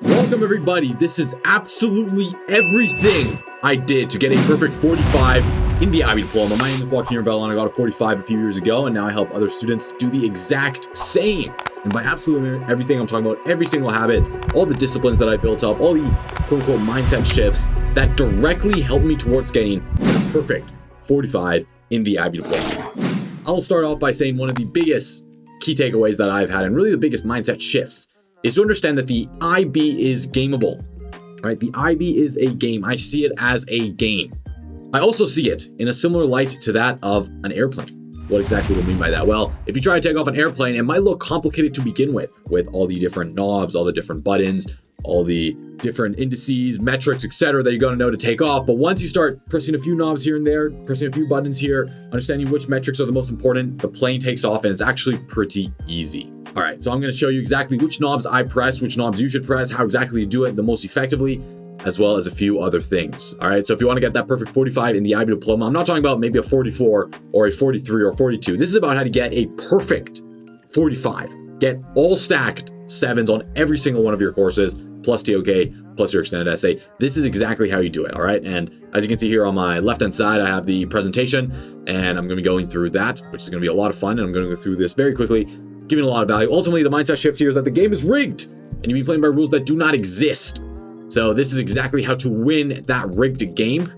Welcome everybody. This is absolutely everything I did to get a perfect 45 in the IB Diploma. My name is Joaquin and I got a 45 a few years ago, and now I help other students do the exact same. And by absolutely everything, I'm talking about every single habit, all the disciplines that I built up, all the quote-unquote mindset shifts that directly helped me towards getting a perfect 45 in the IB Diploma. I'll start off by saying one of the biggest key takeaways that I've had, and really the biggest mindset shifts, is to understand that the IB is gameable. Right? The IB is a game. I see it as a game. I also see it in a similar light to that of an airplane. What exactly do I mean by that? Well, if you try to take off an airplane, it might look complicated to begin with all the different knobs, all the different buttons, all the different indices, metrics, etc. that you're going to know to take off. But once you start pressing a few knobs here and there, pressing a few buttons here, understanding which metrics are the most important, the plane takes off, and it's actually pretty easy. All right, so I'm going to show you exactly which knobs I press, which knobs you should press, how exactly to do it the most effectively, as well as a few other things. All right, so if you want to get that perfect 45 in the IB Diploma, I'm not talking about maybe a 44 or a 43 or 42. This is about how to get a perfect 45. Get all stacked 7s on every single one of your courses, plus TOK, plus your extended essay. This is exactly how you do it, all right? And as you can see here on my left-hand side, I have the presentation, and I'm going to be going through that, which is going to be a lot of fun, and I'm going to go through this very quickly, giving a lot of value. Ultimately, the mindset shift here is that the game is rigged, and you'll be playing by rules that do not exist. So this is exactly how to win that rigged game.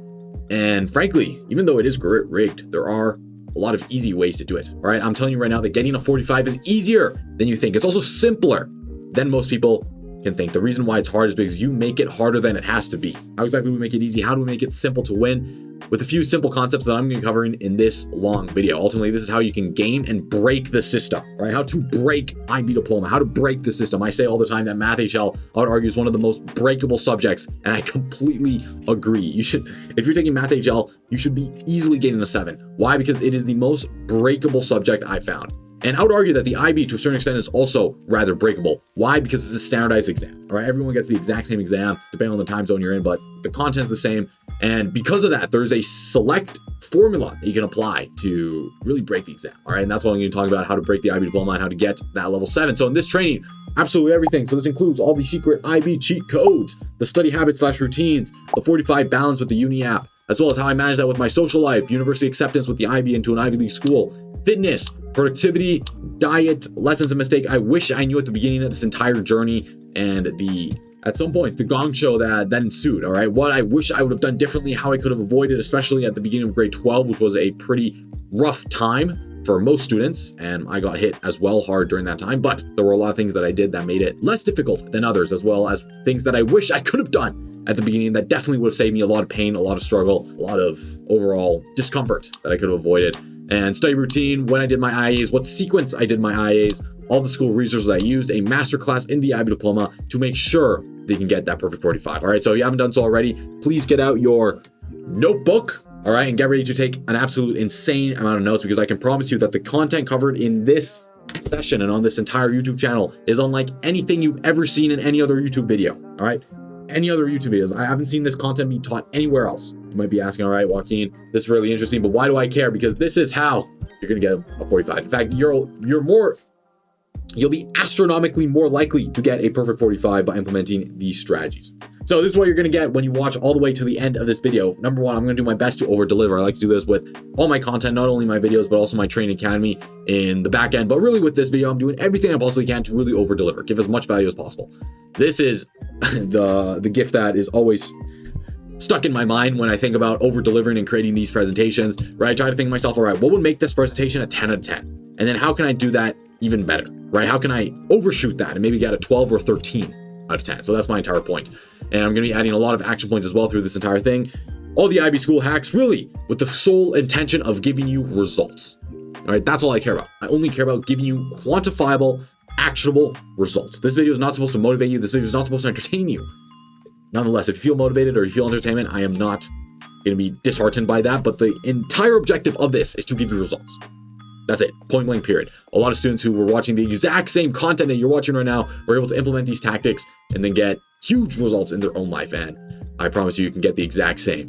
And frankly, even though it is rigged, there are a lot of easy ways to do it. All right, I'm telling you right now that getting a 45 is easier than you think. It's also simpler than most people can think. The reason why it's hard is because you make it harder than it has to be. How exactly do we make it easy? How do we make it simple to win? With a few simple concepts that I'm going to be covering in this long video. Ultimately, this is how you can game and break the system, right? How to break IB Diploma, how to break the system. I say all the time that Math HL, I would argue, is one of the most breakable subjects, and I completely agree. You should, if you're taking Math HL, you should be easily getting a 7. Why? Because it is the most breakable subject I found. And I would argue that the IB, to a certain extent, is also rather breakable. Why? Because it's a standardized exam, all right? Everyone gets the exact same exam, depending on the time zone you're in, but the content's the same. And because of that, there's a select formula that you can apply to really break the exam, all right? And that's what I'm going to talk about, how to break the IB Diploma and how to get that level 7. So in this training, absolutely everything. So this includes all the secret IB cheat codes, the study habits / routines, the 45 balance with the Uni app, as well as how I manage that with my social life, university acceptance with the IB into an Ivy League school, fitness, productivity, diet, lessons and mistake I wish I knew at the beginning of this entire journey, and at some point, the gong show that ensued, all right? What I wish I would have done differently, how I could have avoided, especially at the beginning of grade 12, which was a pretty rough time for most students, and I got hit as well hard during that time, but there were a lot of things that I did that made it less difficult than others, as well as things that I wish I could have done at the beginning that definitely would have saved me a lot of pain, a lot of struggle, a lot of overall discomfort that I could have avoided. And study routine, when I did my IAs, what sequence I did my IAs, all the school resources I used, a masterclass in the IB Diploma to make sure they can get that perfect 45. All right, so if you haven't done so already, please get out your notebook, all right, and get ready to take an absolute insane amount of notes, because I can promise you that the content covered in this session and on this entire YouTube channel is unlike anything you've ever seen in any other YouTube video, all right? Any other YouTube videos. I haven't seen this content be taught anywhere else. You might be asking, all right, Joaquin, this is really interesting, but why do I care? Because this is how you're gonna get a 45. In fact, you'll be astronomically more likely to get a perfect 45 by implementing these strategies. So this is what you're gonna get when you watch all the way to the end of this video. Number one, I'm gonna do my best to over deliver. I like to do this with all my content, not only my videos, but also my training academy in the back end. But really with this video, I'm doing everything I possibly can to really over deliver, give as much value as possible. This is the gift that is always stuck in my mind when I think about over delivering and creating these presentations, right? I try to think to myself, all right, what would make this presentation a 10 out of 10? And then how can I do that even better, right? How can I overshoot that and maybe get a 12 or 13 out of 10? So that's my entire point. And I'm gonna be adding a lot of action points as well through this entire thing. All the IB school hacks, really with the sole intention of giving you results, all right? That's all I care about. I only care about giving you quantifiable, actionable results. This video is not supposed to motivate you. This video is not supposed to entertain you. Nonetheless, if you feel motivated or you feel entertainment, I am not going to be disheartened by that. But the entire objective of this is to give you results. That's it. Point blank, period. A lot of students who were watching the exact same content that you're watching right now were able to implement these tactics and then get huge results in their own life. And I promise you can get the exact same.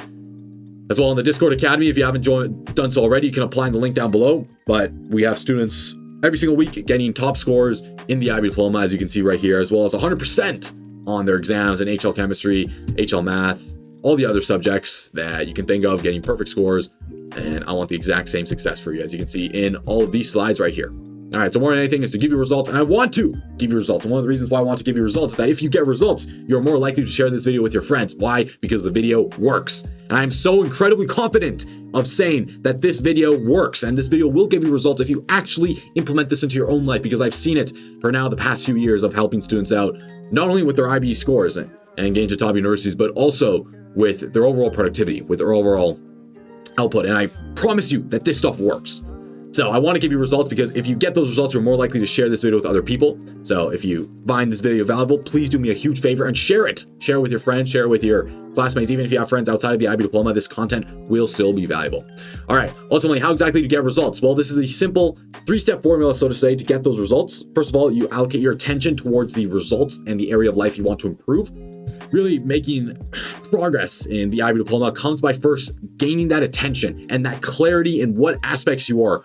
As well in the Discord Academy, if you haven't done so already, you can apply in the link down below. But we have students every single week getting top scores in the IB Diploma, as you can see right here, as well as 100% on their exams in HL chemistry, HL math, all the other subjects that you can think of, getting perfect scores. And I want the exact same success for you, as you can see in all of these slides right here. All right, so more than anything is to give you results, and I want to give you results. And one of the reasons why I want to give you results is that if you get results, you're more likely to share this video with your friends. Why? Because the video works. And I'm so incredibly confident of saying that this video works, and this video will give you results if you actually implement this into your own life, because I've seen it for now the past few years of helping students out, not only with their IB scores and getting to top universities, but also with their overall productivity, with their overall output. And I promise you that this stuff works. So I want to give you results, because if you get those results, you're more likely to share this video with other people. So if you find this video valuable, please do me a huge favor and share it. Share it with your friends, share it with your classmates. Even if you have friends outside of the IB Diploma, this content will still be valuable. All right, ultimately, how exactly to get results? Well, this is the simple 3-step formula, so to say, to get those results. First of all, you allocate your attention towards the results and the area of life you want to improve. Really making progress in the IB Diploma comes by first gaining that attention and that clarity in what aspects you are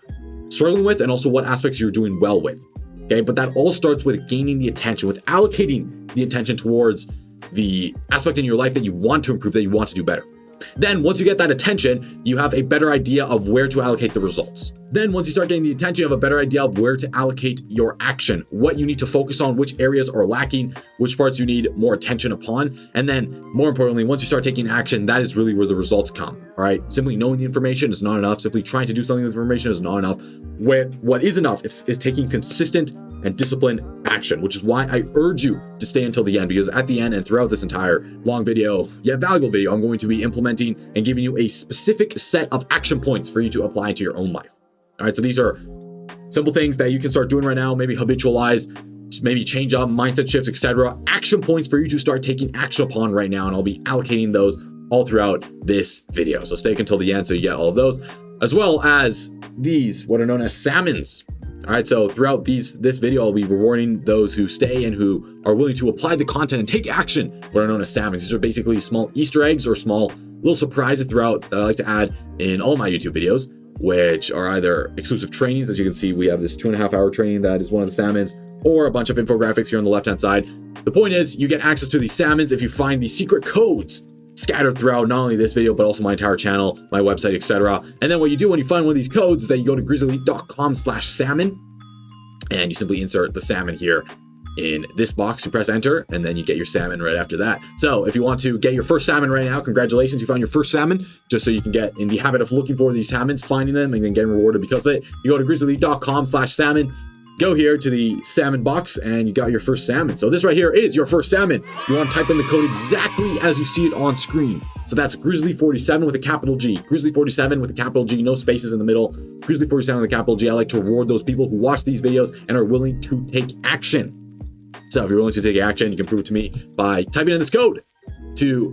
struggling with and also what aspects you're doing well with. Okay, but that all starts with gaining the attention, with allocating the attention towards the aspect in your life that you want to improve, that you want to do better. Then once you get that attention, you have a better idea of where to allocate the results. Then once you start getting the attention, you have a better idea of where to allocate your action, what you need to focus on, which areas are lacking, which parts you need more attention upon. And then more importantly, once you start taking action, that is really where the results come. All right. Simply knowing the information is not enough. Simply trying to do something with information is not enough. What is enough is taking consistent and disciplined action, which is why I urge you to stay until the end, because at the end and throughout this entire long video, yet valuable video, I'm going to be implementing and giving you a specific set of action points for you to apply to your own life. All right, so these are simple things that you can start doing right now, maybe habitualize, maybe change up, mindset shifts, etc. Action points for you to start taking action upon right now, and I'll be allocating those all throughout this video. So stay until the end so you get all of those, as well as these, what are known as salmons. All right, so throughout this video, I'll be rewarding those who stay and who are willing to apply the content and take action, what are known as salmons. These are basically small Easter eggs or small little surprises throughout that I like to add in all my YouTube videos, which are either exclusive trainings. As you can see, we have this 2.5-hour training that is one of the salmons, or a bunch of infographics here on the left-hand side. The point is, you get access to these salmons if you find the secret codes scattered throughout not only this video, but also my entire channel, my website, etc. And then what you do when you find one of these codes is that you go to grizzlylelite.com/salmon, and you simply insert the salmon here in this box. You press enter, and then you get your salmon right after that. So if you want to get your first salmon right now, congratulations, you found your first salmon. Just so you can get in the habit of looking for these salmons, finding them, and then getting rewarded because of it, you go to grizzlylelite.com/salmon. Go here to the salmon box and you got your first salmon. So this right here is your first salmon. You want to type in the code exactly as you see it on screen. So that's Grizzly47 with a capital G. Grizzly47 with a capital G, no spaces in the middle. Grizzly47 with a capital G. I like to reward those people who watch these videos and are willing to take action. So if you're willing to take action, you can prove it to me by typing in this code to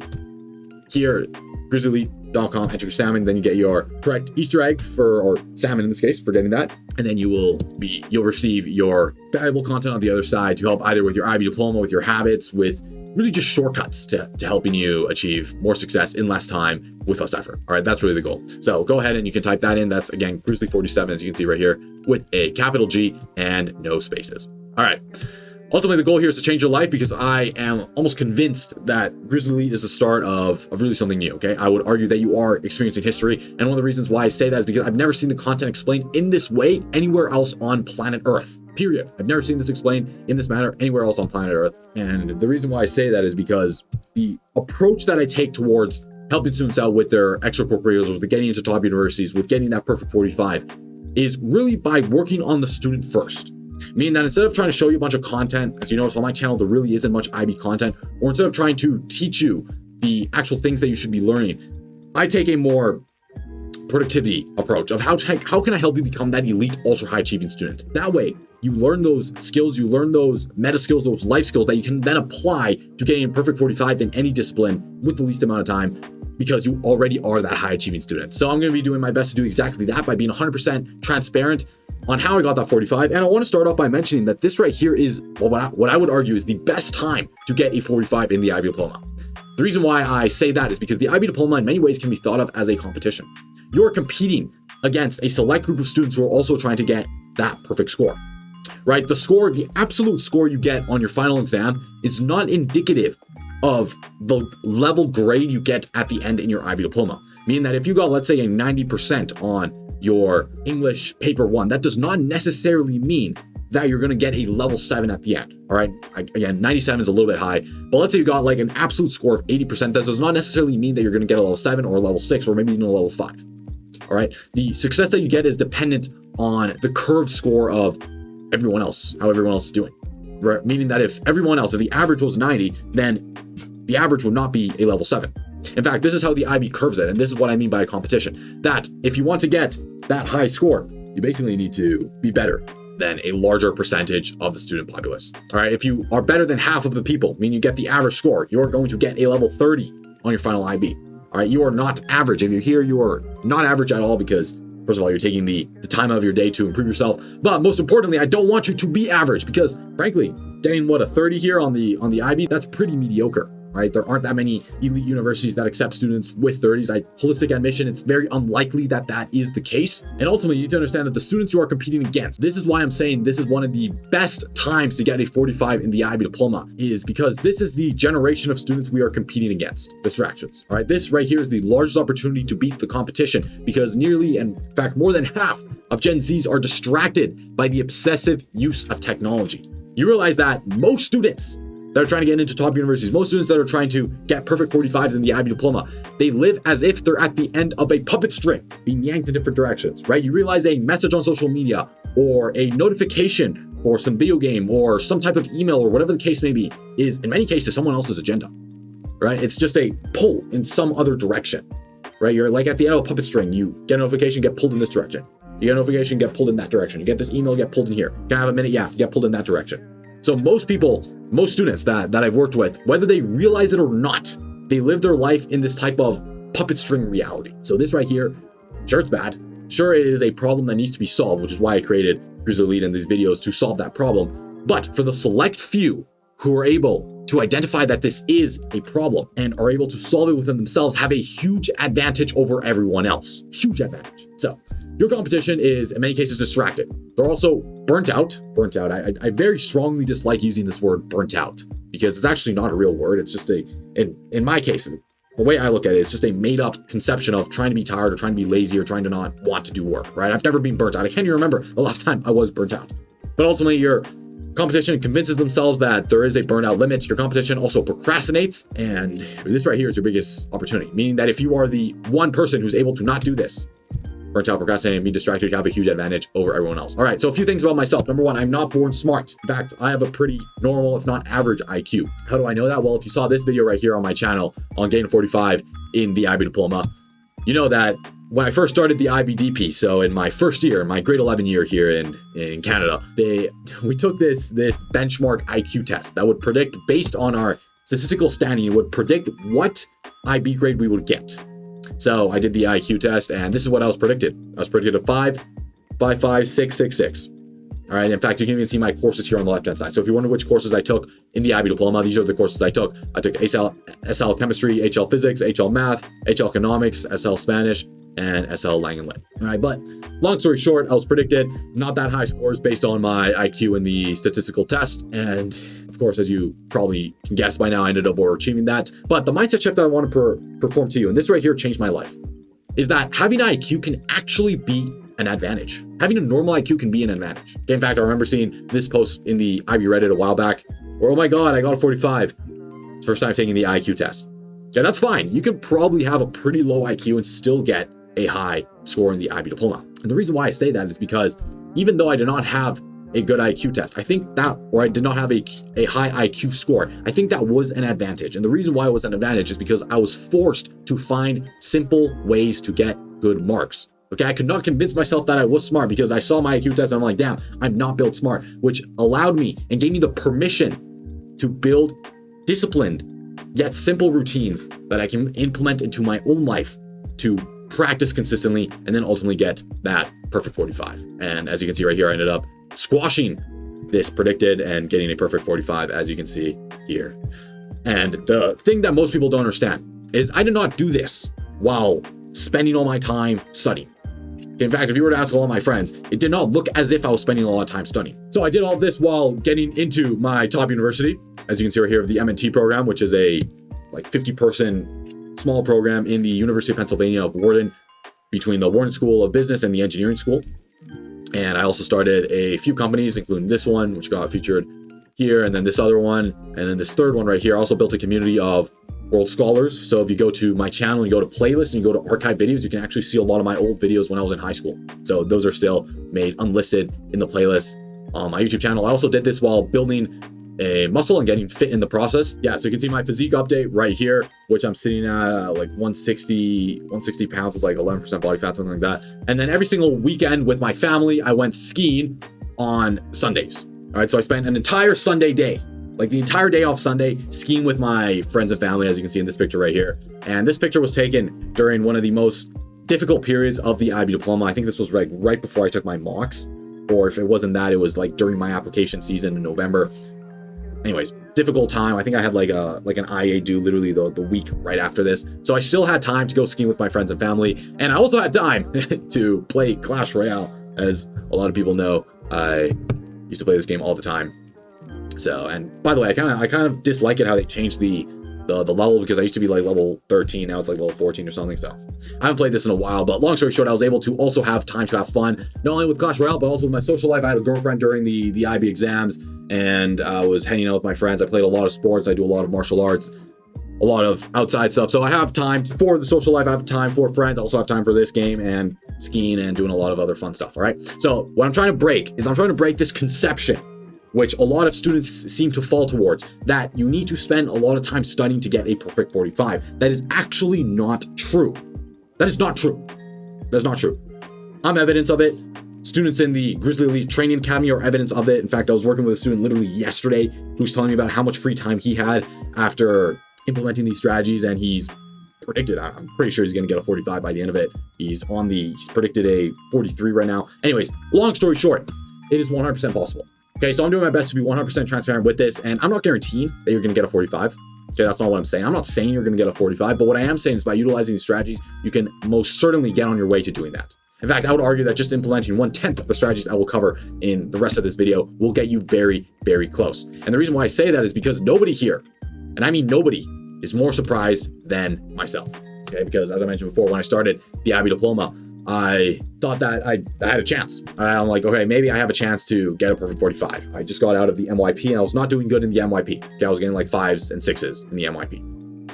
here, grizzlylelite.com, enter your salmon, then you get your correct Easter egg or salmon in this case, for getting that. And then you'll receive your valuable content on the other side to help either with your IB Diploma, with your habits, with really just shortcuts to helping you achieve more success in less time with less effort. All right, that's really the goal. So go ahead and you can type that in. That's again, Grizzly47, as you can see right here, with a capital G and no spaces. All right. Ultimately, the goal here is to change your life, because I am almost convinced that Grizzly Elite is the start of really something new, okay? I would argue that you are experiencing history, and one of the reasons why I say that is because I've never seen the content explained in this way anywhere else on planet Earth, period. I've never seen this explained in this manner anywhere else on planet Earth. And the reason why I say that is because the approach that I take towards helping students out with their extracurriculars, with getting into top universities, with getting that perfect 45, is really by working on the student first. Meaning that instead of trying to show you a bunch of content, as you notice on my channel, there really isn't much IB content, or instead of trying to teach you the actual things that you should be learning, I take a more productivity approach of how can I help you become that elite, ultra high achieving student. That way, you learn those skills, you learn those meta skills, those life skills that you can then apply to getting a perfect 45 in any discipline with the least amount of time, because you already are that high achieving student. So I'm going to be doing my best to do exactly that by being 100% transparent on how I got that 45. And I want to start off by mentioning that this right here is what I would argue is the best time to get a 45 in the IB Diploma. The reason why I say that is because the IB Diploma in many ways can be thought of as a competition. You're competing against a select group of students who are also trying to get that perfect score. right? The score, the absolute score you get on your final exam is not indicative of the level grade you get at the end in your IB diploma. Meaning that if you got, let's say, a 90% on your English paper 1, that does not necessarily mean that you're going to get a level 7 at the end. All right. Again, 97 is a little bit high, but let's say you got like an absolute score of 80%. That does not necessarily mean that you're going to get a level 7 or a level 6 or maybe even a level 5. All right. The success that you get is dependent on the curve score of everyone else, how everyone else is doing. Right? Meaning that if everyone else, if the average was 90, then the average would not be a level 7. In fact, this is how the IB curves it. And this is what I mean by a competition, that if you want to get that high score, you basically need to be better than a larger percentage of the student populace. All right. If you are better than half of the people, meaning you get the average score, you're going to get a level 30 on your final IB. All right. You are not average. If you're here, you are not average at all because, first of all, you're taking the time of your day to improve yourself. But most importantly, I don't want you to be average because, frankly, getting a 30 here on the IB, that's pretty mediocre. Right? There aren't that many elite universities that accept students with 30s. Holistic admission, it's very unlikely that that is the case. And ultimately, you need to understand that the students you are competing against, this is why I'm saying this is one of the best times to get a 45 in the IB diploma, is because this is the generation of students we are competing against. Distractions. All right. This right here is the largest opportunity to beat the competition because nearly, and in fact, more than half of Gen Zs are distracted by the obsessive use of technology. You realize that most students that are trying to get into top universities, most students that are trying to get perfect 45s in the IB diploma, they live as if they're at the end of a puppet string, being yanked in different directions, right? You realize a message on social media or a notification or some video game or some type of email or whatever the case may be is, in many cases, someone else's agenda, right? It's just a pull in some other direction, right? You're like at the end of a puppet string, you get a notification, get pulled in this direction. You get a notification, get pulled in that direction. You get this email, get pulled in here. Can I have a minute? Yeah, get pulled in that direction. So most students that I've worked with, whether they realize it or not, they live their life in this type of puppet string reality. So this right here, sure, it's bad. Sure, it is a problem that needs to be solved, which is why I created Here's the Lead in these videos to solve that problem. But for the select few who are able to identify that this is a problem and are able to solve it within themselves, have a huge advantage over everyone else. Huge advantage. So your competition is, in many cases, distracted. They're also burnt out. I very strongly dislike using this word burnt out because it's actually not a real word. It's just in my case, the way I look at it is just a made up conception of trying to be tired or trying to be lazy or trying to not want to do work, right? I've never been burnt out. I can't even remember the last time I was burnt out. But ultimately, your competition convinces themselves that there is a burnout limit. Your competition also procrastinates. And this right here is your biggest opportunity, meaning that if you are the one person who's able to not do this, burnt out, procrastinate, and be distracted, you have a huge advantage over everyone else. All right, so a few things about myself. Number one, I'm not born smart. In fact, I have a pretty normal, if not average IQ. How do I know that? Well, if you saw this video right here on my channel on getting 45 in the IB diploma, you know that when I first started the IB DP, so in my first year, my grade 11 year here in Canada, we took this benchmark IQ test that would predict, based on our statistical standing, it would predict what IB grade we would get. So I did the IQ test, and this is what I was predicted. I was predicted a 5.55, 6, 6, 6. All right. In fact, you can even see my courses here on the left-hand side. So if you wonder which courses I took in the IB diploma, these are the courses I took. I took SL Chemistry, HL Physics, HL Math, HL Economics, SL Spanish, and SL Lang and Lit. All right. But long story short, I was predicted not that high scores based on my IQ in the statistical test. And of course, as you probably can guess by now, I ended up overachieving that. But the mindset shift that I want to perform to you, and this right here changed my life, is that having an IQ can actually be an advantage. Having a normal IQ can be an advantage. In fact, I remember seeing this post in the IB Reddit a while back where, oh my God, I got a 45. It's first time taking the IQ test. Yeah, that's fine. You could probably have a pretty low IQ and still get a high score in the IB diploma. And the reason why I say that is because even though I did not have a good IQ test, I think that, or I did not have a high IQ score, I think that was an advantage. And the reason why it was an advantage is because I was forced to find simple ways to get good marks. Okay, I could not convince myself that I was smart because I saw my IQ test and I'm like, damn, I'm not built smart, which allowed me and gave me the permission to build disciplined yet simple routines that I can implement into my own life to practice consistently and then ultimately get that perfect 45. And as you can see right here, I ended up squashing this predicted and getting a perfect 45, as you can see here. And the thing that most people don't understand is I did not do this while spending all my time studying. In fact, if you were to ask all of my friends, it did not look as if I was spending a lot of time studying. So I did all this while getting into my top university, as you can see right here, the M&T program, which is a like 50-person small program in the University of Pennsylvania of Wharton, between the Wharton School of Business and the Engineering School. And I also started a few companies, including this one, which got featured here, and then this other one, and then this third one right here. I also built a community of world scholars. So if you go to my channel, you go to playlists and you go to archive videos, you can actually see a lot of my old videos when I was in high school. So those are still made unlisted in the playlist on my YouTube channel. I also did this while building a muscle and getting fit in the process. Yeah, so you can see my physique update right here, which I'm sitting at like 160 pounds with like 11% body fat, something like that. And then every single weekend with my family, I went skiing on Sundays. All right, so I spent an entire Sunday day, like the entire day off Sunday, skiing with my friends and family, as you can see in this picture right here. And this picture was taken during one of the most difficult periods of the IB Diploma. I think this was right before I took my mocks, or if it wasn't that, it was like during my application season in November. Anyways, difficult time. I think I had like an IA due literally the week right after this. So I still had time to go skiing with my friends and family. And I also had time to play Clash Royale. As a lot of people know, I used to play this game all the time. So, and by the way, I kind of dislike it how they changed the level, because I used to be like level 13, now it's like level 14 or something. So I haven't played this in a while, but long story short, I was able to also have time to have fun, not only with Clash Royale, but also with my social life. I had a girlfriend during the IB exams, and I was hanging out with my friends. I played a lot of sports. I do a lot of martial arts, a lot of outside stuff. So I have time for the social life. I have time for friends. I also have time for this game and skiing and doing a lot of other fun stuff. All right. So what I'm trying to break is this conception, which a lot of students seem to fall towards, that you need to spend a lot of time studying to get a perfect 45. That is actually not true. That is not true. That's not true. I'm evidence of it. Students in the Grizzly Elite Training Academy are evidence of it. In fact, I was working with a student literally yesterday who's telling me about how much free time he had after implementing these strategies, and he's predicted, I'm pretty sure he's going to get a 45 by the end of it. He's predicted a 43 right now. Anyways, long story short, it is 100% possible. Okay, so I'm doing my best to be 100% transparent with this, and I'm not guaranteeing that you're going to get a 45. Okay, that's not what I'm saying. I'm not saying you're going to get a 45, but what I am saying is by utilizing these strategies, you can most certainly get on your way to doing that. In fact, I would argue that just implementing 1/10 of the strategies I will cover in the rest of this video will get you very, very close. And the reason why I say that is because nobody here, and I mean nobody, is more surprised than myself. Okay, because as I mentioned before, when I started the IB Diploma, I thought that I had a chance. I'm like, okay, maybe I have a chance to get a perfect 45. I just got out of the MYP and I was not doing good in the MYP. Okay, I was getting like 5s and 6s in the MYP.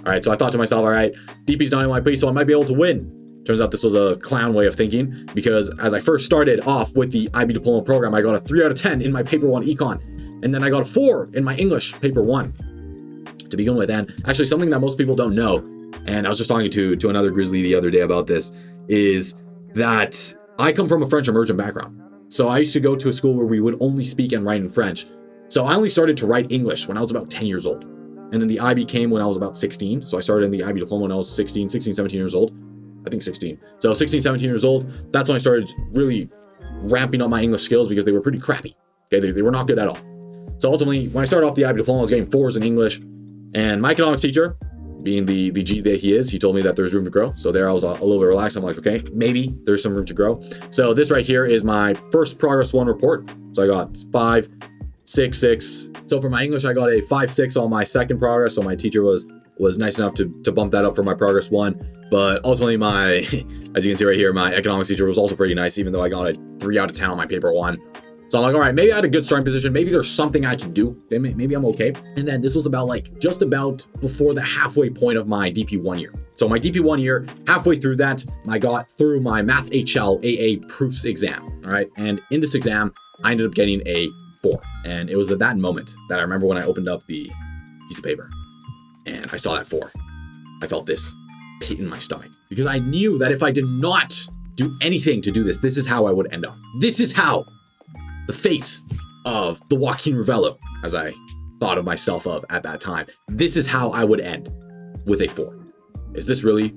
All right, so I thought to myself, all right, DP's not MYP, so I might be able to win. Turns out this was a clown way of thinking, because as I first started off with the IB Diploma program, I got a 3 out of 10 in my paper 1 econ, and then I got a 4 in my English paper 1 to begin with. And actually, something that most people don't know, and I was just talking to another Grizzly the other day about this, is that I come from a French immersion background. So I used to go to a school where we would only speak and write in French. So I only started to write English when I was about 10 years old. And then the IB came when I was about 16. So I started in the IB Diploma when I was 16, 17 years old. I think 16. So 16, 17 years old, that's when I started really ramping up my English skills, because they were pretty crappy. Okay, they were not good at all. So ultimately, when I started off the IB Diploma, I was getting 4s in English. And my economics teacher, being the G that he is, he told me that there's room to grow. So there I was a little bit relaxed. I'm like, okay, maybe there's some room to grow. So this right here is my first Progress 1 report. So I got 5, 6, 6. So for my English, I got a 5, 6 on my second Progress. So my teacher was nice enough to bump that up for my Progress 1. But ultimately, as you can see right here, my economics teacher was also pretty nice, even though I got a 3 out of 10 on my paper 1. So I'm like, all right, maybe I had a good starting position. Maybe there's something I can do. Maybe I'm okay. And then this was just about before the halfway point of my DP 1 year. So my DP 1 year, halfway through that, I got through my Math HL AA Proofs exam. All right. And in this exam, I ended up getting a 4. And it was at that moment that I remember when I opened up the piece of paper and I saw that 4. I felt this pit in my stomach, because I knew that if I did not do anything to do this, this is how I would end up. This is how the fate of the Joaquin Ravello, as I thought of myself of at that time, this is how I would end, with a 4. Is this really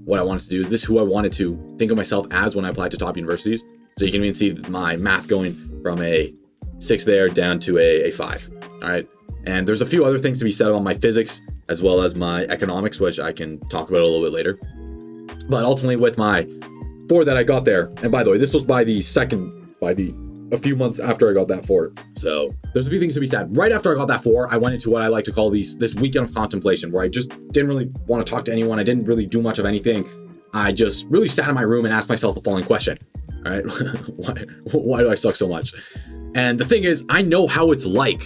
what I wanted to do? Is this who I wanted to think of myself as when I applied to top universities? So you can even see my math going from a 6 there down to a 5. All right. And there's a few other things to be said about my physics as well as my economics, which I can talk about a little bit later. But ultimately, with my 4 that I got there. And by the way, this was a few months after I got that 4. So there's a few things to be said. Right after I got that 4, I went into what I like to call this weekend of contemplation, where I just didn't really want to talk to anyone. I didn't really do much of anything. I just really sat in my room and asked myself the following question. All right, why do I suck so much? And the thing is, I know how it's like.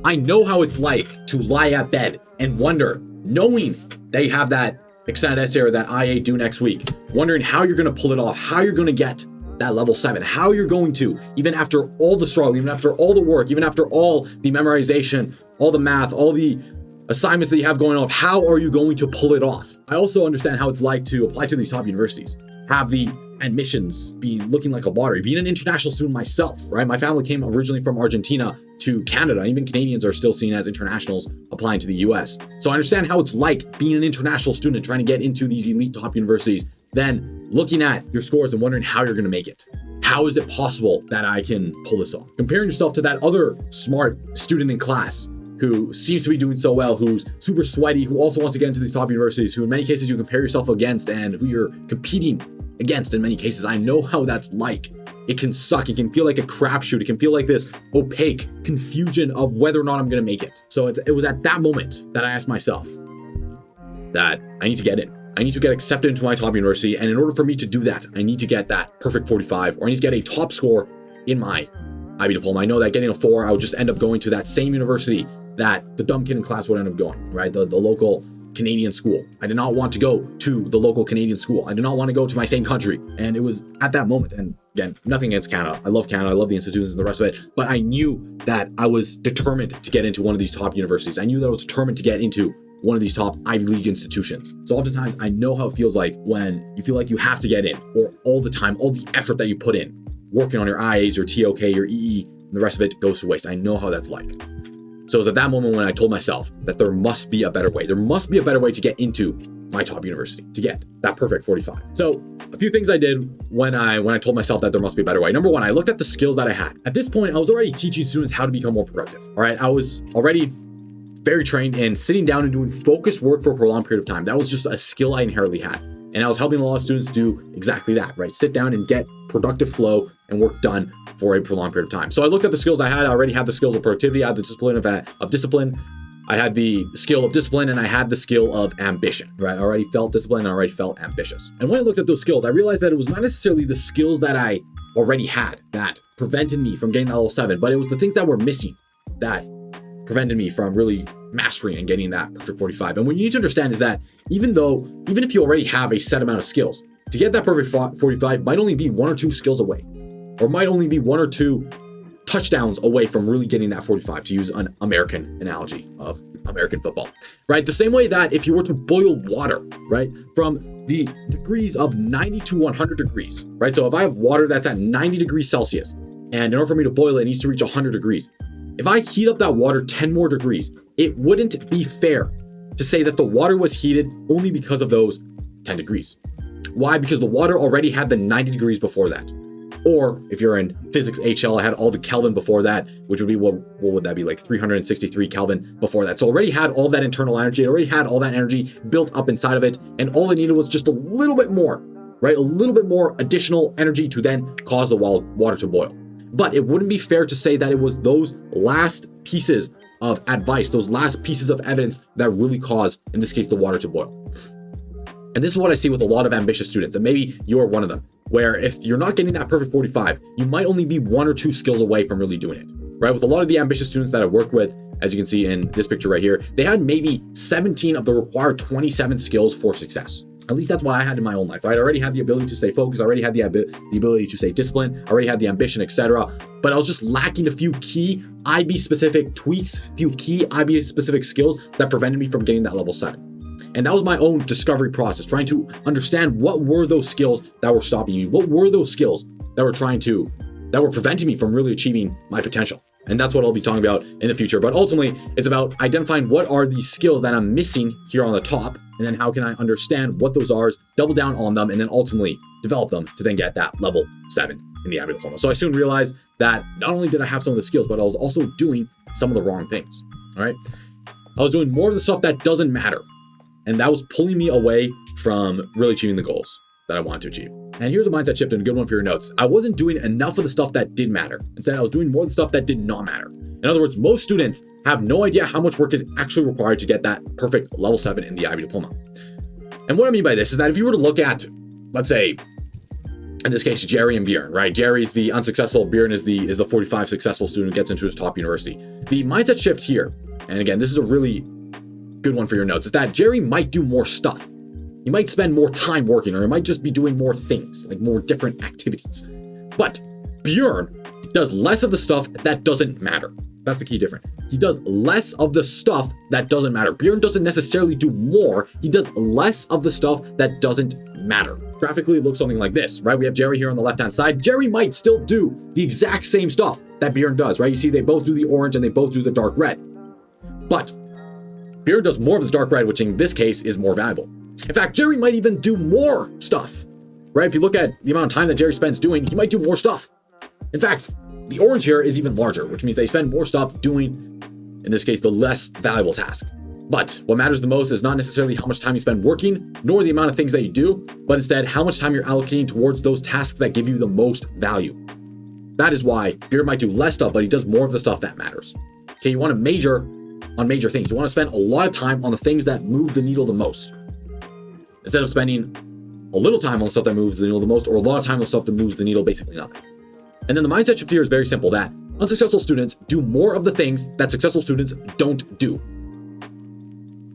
I know how it's like to lie at bed and wonder, knowing that you have that extended essay or that IA due next week, wondering how you're going to pull it off, how you're going to get that level 7, how you're going to, even after all the struggle, even after all the work, even after all the memorization, all the math, all the assignments that you have going on, how are you going to pull it off? I also understand how it's like to apply to these top universities, have the admissions be looking like a lottery, being an international student myself, right? My family came originally from Argentina to Canada. Even Canadians are still seen as internationals applying to the US. So I understand how it's like being an international student trying to get into these elite top universities, then looking at your scores and wondering how you're going to make it. How is it possible that I can pull this off? Comparing yourself to that other smart student in class who seems to be doing so well, who's super sweaty, who also wants to get into these top universities, who in many cases you compare yourself against and who you're competing against in many cases. I know how that's like. It can suck. It can feel like a crapshoot. It can feel like this opaque confusion of whether or not I'm going to make it. So it was at that moment that I asked myself that I need to get in. I need to get accepted into my top university. And in order for me to do that, I need to get that perfect 45, or I need to get a top score in my IB Diploma. I know that getting a 4, I would just end up going to that same university that the dumb kid in class would end up going, right? The local Canadian school. I did not want to go to the local Canadian school. I did not want to go to my same country. And it was at that moment, and again, nothing against Canada. I love Canada. I love the institutions and the rest of it. But I knew that I was determined to get into one of these top universities. I knew that I was determined to get into one of these top Ivy League institutions. So oftentimes I know how it feels like when you feel like you have to get in, or all the time, all the effort that you put in, working on your IAs, your TOK, your EE, and the rest of it goes to waste. I know how that's like. So it was at that moment when I told myself that there must be a better way. There must be a better way to get into my top university, to get that perfect 45. So a few things I did when I told myself that there must be a better way. Number one, I looked at the skills that I had. At this point, I was already teaching students how to become more productive. All right, I was already very trained in sitting down and doing focused work for a prolonged period of time. That was just a skill I inherently had. And I was helping a lot of students do exactly that, right? Sit down and get productive flow and work done for a prolonged period of time. So I looked at the skills I had. I already had the skills of productivity. I had the discipline of discipline. I had the skill of discipline, and I had the skill of ambition, right? I already felt disciplined. I already felt ambitious. And when I looked at those skills, I realized that it was not necessarily the skills that I already had that prevented me from getting that level 7, but it was the things that were missing that prevented me from really mastering and getting that perfect 45. And what you need to understand is that even if you already have a set amount of skills, to get that perfect 45 might only be 1 or 2 skills away, or might only be 1 or 2 touchdowns away from really getting that 45, to use an American analogy of American football, right? The same way that if you were to boil water, right, from the degrees of 90 to 100 degrees, right? So if I have water that's at 90 degrees Celsius, and in order for me to boil it, it needs to reach 100 degrees. If I heat up that water 10 more degrees, it wouldn't be fair to say that the water was heated only because of those 10 degrees. Why? Because the water already had the 90 degrees before that. Or if you're in physics HL, I had all the Kelvin before that, which would be, what would that be, like 363 Kelvin before that. So already had all that internal energy, it already had all that energy built up inside of it, and all it needed was just a little bit more, right? A little bit more additional energy to then cause the water to boil. But it wouldn't be fair to say that it was those last pieces of advice, those last pieces of evidence that really caused, in this case, the water to boil. And this is what I see with a lot of ambitious students, and maybe you're one of them, where if you're not getting that perfect 45, you might only be 1 or 2 skills away from really doing it, right? With a lot of the ambitious students that I worked with, as you can see in this picture right here, they had maybe 17 of the required 27 skills for success. At least that's what I had in my own life, right? I already had the ability to stay focused. I already had the ability to stay disciplined. I already had the ambition, etc. But I was just lacking a few key IB-specific tweaks, few key IB-specific skills that prevented me from getting that level 7. And that was my own discovery process, trying to understand what were those skills that were stopping me. What were those skills that were preventing me from really achieving my potential? And that's what I'll be talking about in the future. But ultimately, it's about identifying what are these skills that I'm missing here on the top, and then how can I understand what those are, double down on them, and then ultimately develop them to then get that level 7 in the IB Diploma. So I soon realized that not only did I have some of the skills, but I was also doing some of the wrong things, all right? I was doing more of the stuff that doesn't matter. And that was pulling me away from really achieving the goals. that I wanted to achieve. And here's a mindset shift and a good one for your notes. I wasn't doing enough of the stuff that did matter. Instead, I was doing more of the stuff that did not matter. In other words, most students have no idea how much work is actually required to get that perfect level 7 in the IB Diploma. And what I mean by this is that if you were to look at, let's say, in this case, Jerry and Bjorn, right? Jerry's the unsuccessful, Bjorn is the 45 successful student who gets into his top university. The mindset shift here, and again, this is a really good one for your notes, is that Jerry might do more stuff. He might spend more time working, or he might just be doing more things, like more different activities. But Bjorn does less of the stuff that doesn't matter. That's the key difference. He does less of the stuff that doesn't matter. Bjorn doesn't necessarily do more. He does less of the stuff that doesn't matter. Graphically, it looks something like this, right? We have Jerry here on the left-hand side. Jerry might still do the exact same stuff that Bjorn does, right? You see, they both do the orange and they both do the dark red. But Bjorn does more of the dark red, which in this case is more valuable. In fact, Jerry might even do more stuff, right? If you look at the amount of time that Jerry spends doing, he might do more stuff. In fact, the orange here is even larger, which means they spend more stuff doing, in this case, the less valuable task. But what matters the most is not necessarily how much time you spend working, nor the amount of things that you do, but instead how much time you're allocating towards those tasks that give you the most value. That is why Bjorn might do less stuff, but he does more of the stuff that matters. Okay, you want to major on major things. You want to spend a lot of time on the things that move the needle the most, instead of spending a little time on stuff that moves the needle the most, or a lot of time on stuff that moves the needle basically nothing. And then the mindset shift here is very simple, that unsuccessful students do more of the things that successful students don't do.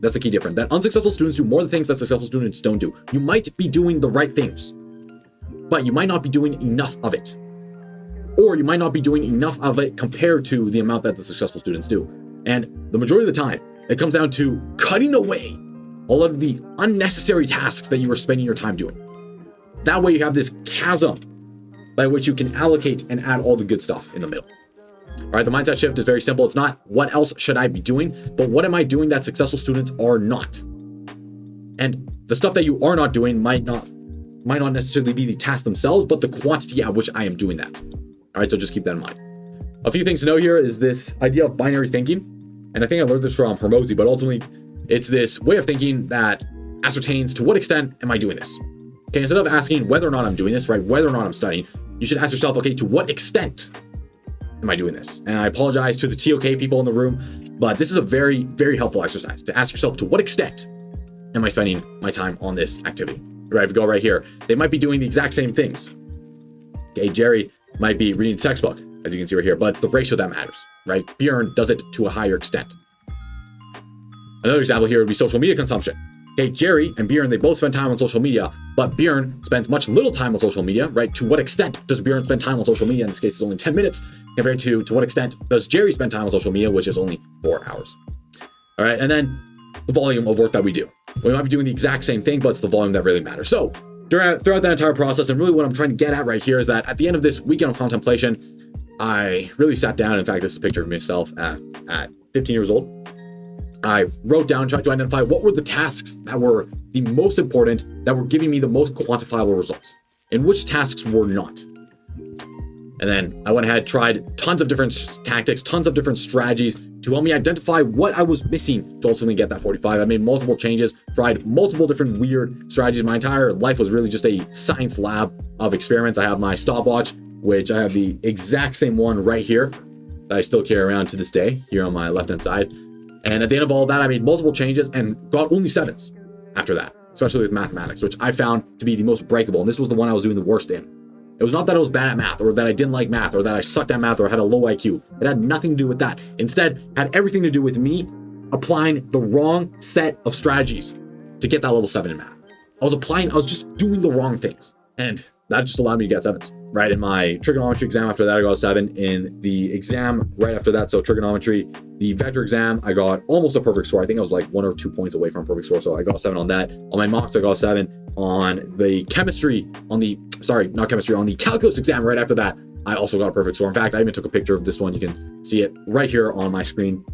That's the key difference, that unsuccessful students do more of the things that successful students don't do. You might be doing the right things, but you might not be doing enough of it. Or you might not be doing enough of it compared to the amount that the successful students do. And the majority of the time, it comes down to cutting away a lot of the unnecessary tasks that you are spending your time doing. That way you have this chasm by which you can allocate and add all the good stuff in the middle. All right, the mindset shift is very simple. It's not what else should I be doing, but what am I doing that successful students are not? And the stuff that you are not doing might not necessarily be the tasks themselves, but the quantity at which I am doing that. All right, so just keep that in mind. A few things to know here is this idea of binary thinking. And I think I learned this from Hermosi, but ultimately it's this way of thinking that ascertains to what extent am I doing this? Okay, instead of asking whether or not I'm doing this, right, whether or not I'm studying, you should ask yourself, okay, to what extent am I doing this? And I apologize to the TOK people in the room, but this is a very, very helpful exercise to ask yourself, to what extent am I spending my time on this activity? Right, if you go right here, they might be doing the exact same things. Okay, Jerry might be reading the textbook, as you can see right here, but it's the ratio that matters, right? Bjorn does it to a higher extent. Another example here would be social media consumption. Okay, Jerry and Bjorn, they both spend time on social media, but Bjorn spends much little time on social media, right? To what extent does Bjorn spend time on social media? In this case, it's only 10 minutes compared to what extent does Jerry spend time on social media, which is only 4 hours. All right, and then the volume of work that we do. We might be doing the exact same thing, but it's the volume that really matters. So throughout that entire process, and really what I'm trying to get at right here is that at the end of this weekend of contemplation, I really sat down. In fact, this is a picture of myself at 15 years old. I wrote down, tried to identify what were the tasks that were the most important, that were giving me the most quantifiable results, and which tasks were not. And then I went ahead, tried tons of different tactics, tons of different strategies to help me identify what I was missing to ultimately get that 45. I made multiple changes, tried multiple different weird strategies. My entire life was really just a science lab of experiments. I have my stopwatch, which I have the exact same one right here that I still carry around to this day, here on my left-hand side. And at the end of all of that, I made multiple changes and got only 7s after that, especially with mathematics, which I found to be the most breakable. And this was the one I was doing the worst in. It was not that I was bad at math, or that I didn't like math, or that I sucked at math, or had a low IQ. It had nothing to do with that. Instead, it had everything to do with me applying the wrong set of strategies to get that level 7 in math. I was just doing the wrong things. And that just allowed me to get 7s. Right, in my trigonometry exam after that, I got a 7. In the exam right after that, so trigonometry, the vector exam, I got almost a perfect score. I think I was like 1 or 2 points away from a perfect score, so I got a 7 on that. On my mocks, I got a 7. On the on the calculus exam right after that, I also got a perfect score. In fact, I even took a picture of this one. You can see it right here on my screen.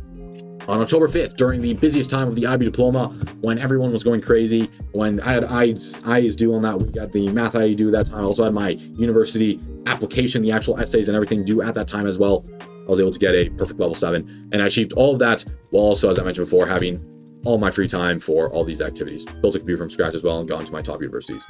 On October 5th, during the busiest time of the IB Diploma, when everyone was going crazy, when I had IEs due on that week, at the math IE due that time, I also had my university application, the actual essays and everything due at that time as well. I was able to get a perfect level 7, and I achieved all of that while also, as I mentioned before, having all my free time for all these activities. Built a computer from scratch as well and got into my top universities.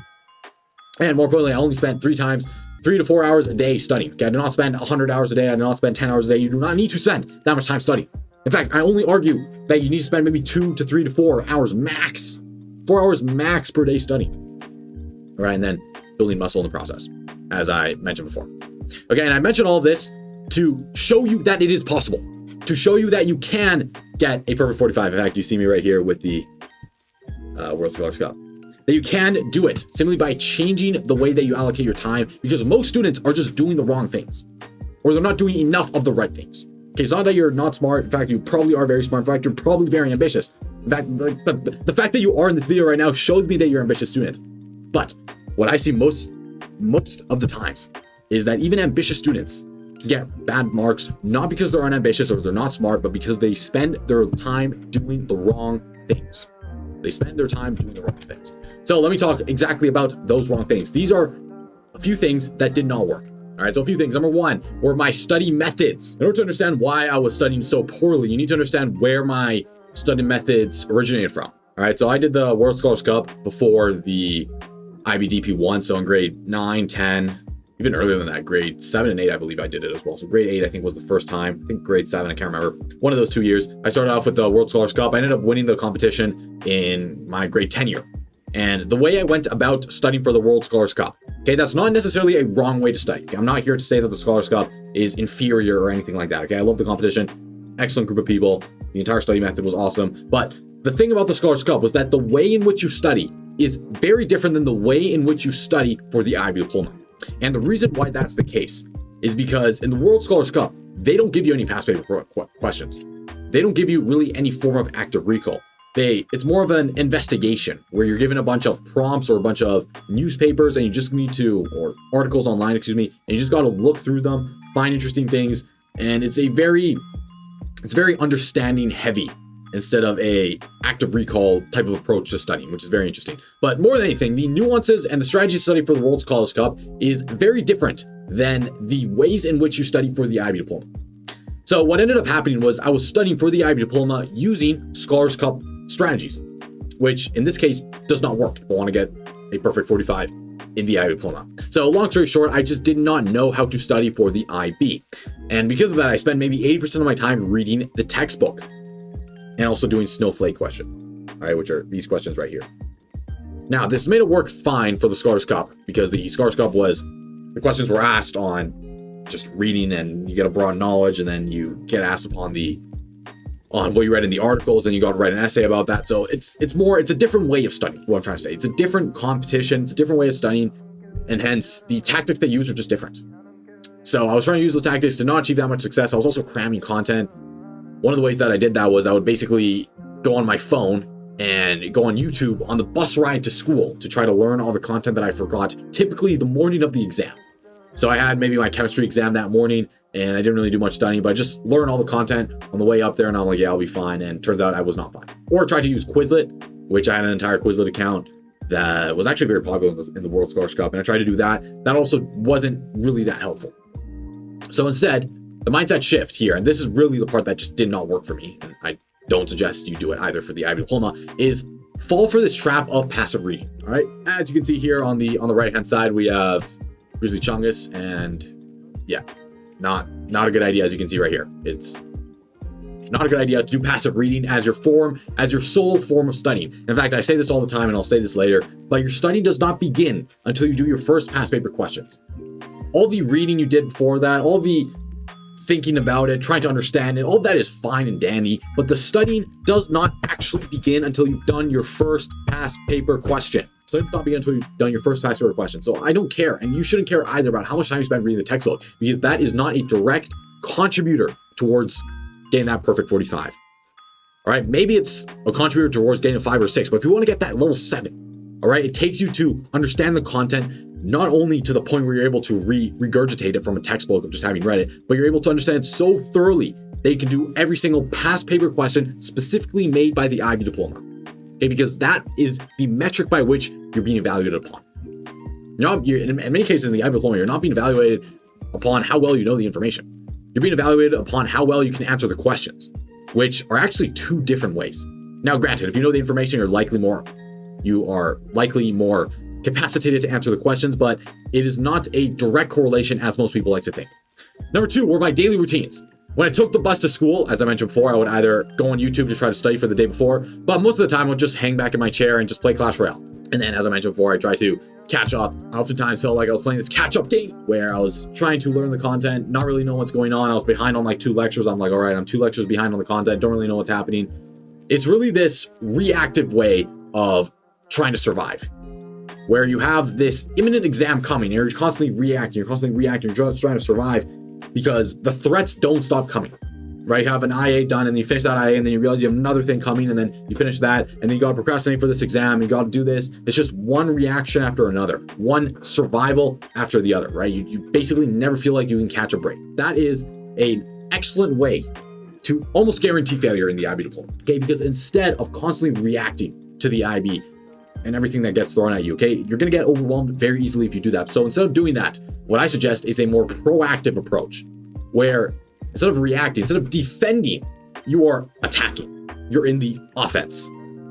And more importantly, I only spent 3 to 4 hours a day studying. Okay, I do not spend 100 hours a day. I do not spend 10 hours a day. You do not need to spend that much time studying. In fact, I only argue that you need to spend maybe 2 to 3 to 4 hours max, 4 hours max per day studying. All right, and then building muscle in the process, as I mentioned before. Okay, and I mentioned all of this to show you that it is possible, to show you that you can get a perfect 45. In fact, you see me right here with the World Scholars Cup. That you can do it simply by changing the way that you allocate your time, because most students are just doing the wrong things, or they're not doing enough of the right things. Okay, it's not that you're not smart. In fact, you probably are very smart. In fact, you're probably very ambitious. In fact, the fact that you are in this video right now shows me that you're an ambitious student. But what I see most of the times is that even ambitious students can get bad marks, not because they're unambitious or they're not smart, but because they spend their time doing the wrong things. They spend their time doing the wrong things. So let me talk exactly about those wrong things. These are a few things that did not work. All right, so a few things. Number one were my study methods. In order to understand why I was studying so poorly, you need to understand where my study methods originated from. All right, so I did the World Scholars Cup before the IB DP1, so in grade 9, 10, even earlier than that, grade 7 and 8, I believe I did it as well. So grade 8, I think, was the first time. I think grade 7, I can't remember. One of those 2 years. I started off with the World Scholars Cup. I ended up winning the competition in my grade 10 year. And the way I went about studying for the World Scholars Cup, okay, that's not necessarily a wrong way to study. Okay? I'm not here to say that the Scholars Cup is inferior or anything like that. Okay, I love the competition. Excellent group of people. The entire study method was awesome. But the thing about the Scholars Cup was that the way in which you study is very different than the way in which you study for the IB Diploma. And the reason why that's the case is because in the World Scholars Cup, they don't give you any past paper questions. They don't give you really any form of active recall. It's more of an investigation where you're given a bunch of prompts or a bunch of newspapers and you just need to, or articles online, and you just got to look through them, find interesting things. And it's very understanding heavy instead of a active recall type of approach to studying, which is very interesting. But more than anything, the nuances and the strategy to study for the World Scholars Cup is very different than the ways in which you study for the IB Diploma. So what ended up happening was I was studying for the IB Diploma using Scholars Cup strategies, which in this case does not work if I want to get a perfect 45 in the IB Diploma. So long story short, I just did not know how to study for the IB. And because of that, I spent maybe 80% of my time reading the textbook and also doing snowflake questions, all right, which are these questions right here. Now, this made it work fine for the Scholars Cup because the Scholars Cup was, the questions were asked on just reading and you get a broad knowledge, and then you get asked upon what you read in the articles, and you got to write an essay about that. So it's a different way of studying, what I'm trying to say. It's a different competition, it's a different way of studying, and hence the tactics they use are just different. So I was trying to use those tactics to not achieve that much success. I was also cramming content. One of the ways that I did that was I would basically go on my phone and go on YouTube on the bus ride to school to try to learn all the content that I forgot, typically the morning of the exam. So I had maybe my chemistry exam that morning, and I didn't really do much studying, but I just learned all the content on the way up there, and I'm like, yeah, I'll be fine. And it turns out I was not fine. Or I tried to use Quizlet, which I had an entire Quizlet account that was actually very popular in the World Scholars Cup, and I tried to do that. That also wasn't really that helpful. So instead, the mindset shift here, and this is really the part that just did not work for me, and I don't suggest you do it either for the IB Diploma, is fall for this trap of passive reading. All right, as you can see here on the right hand side, we have Grizzly Chungus, and yeah, not a good idea. As you can see right here, it's not a good idea to do passive reading as your sole form of studying. In fact, I say this all the time, and I'll say this later, but your studying does not begin until you do your first past paper questions. All the reading you did before that, all the thinking about it, trying to understand it, all of that is fine and dandy, but the studying does not actually begin until you've done your first past paper question. So it does not begin until you've done your first past paper question. So I don't care, and you shouldn't care either about how much time you spend reading the textbook, because that is not a direct contributor towards getting that perfect 45. All right, maybe it's a contributor towards getting a 5 or 6, but if you want to get that level 7, all right, it takes you to understand the content, not only to the point where you're able to regurgitate it from a textbook of just having read it, but you're able to understand it so thoroughly that you can do every single past paper question specifically made by the IB Diploma. Okay, because that is the metric by which you're being evaluated upon. In many cases in the IB Diploma, you're not being evaluated upon how well you know the information. You're being evaluated upon how well you can answer the questions, which are actually two different ways. Now, granted, if you know the information, you are likely more capacitated to answer the questions, but it is not a direct correlation as most people like to think. Number 2 were my daily routines. When I took the bus to school, as I mentioned before, I would either go on YouTube to try to study for the day before, but most of the time I would just hang back in my chair and just play Clash Royale. And then, as I mentioned before, I try to catch up. I oftentimes felt like I was playing this catch-up game where I was trying to learn the content, not really know what's going on. I was behind on like 2 lectures. I'm like, all right, I'm 2 lectures behind on the content, don't really know what's happening. It's really this reactive way of trying to survive, where you have this imminent exam coming, and you're constantly reacting, you're just trying to survive because the threats don't stop coming, right? You have an IA done, and then you finish that IA, and then you realize you have another thing coming, and then you finish that, and then you gotta procrastinate for this exam, you gotta do this. It's just one reaction after another, one survival after the other, right? You basically never feel like you can catch a break. That is an excellent way to almost guarantee failure in the IB Diploma, okay? Because instead of constantly reacting to the IB and everything that gets thrown at you, okay, you're gonna get overwhelmed very easily if you do that. So instead of doing that, what I suggest is a more proactive approach, where instead of reacting, instead of defending, you are attacking. You're in the offense.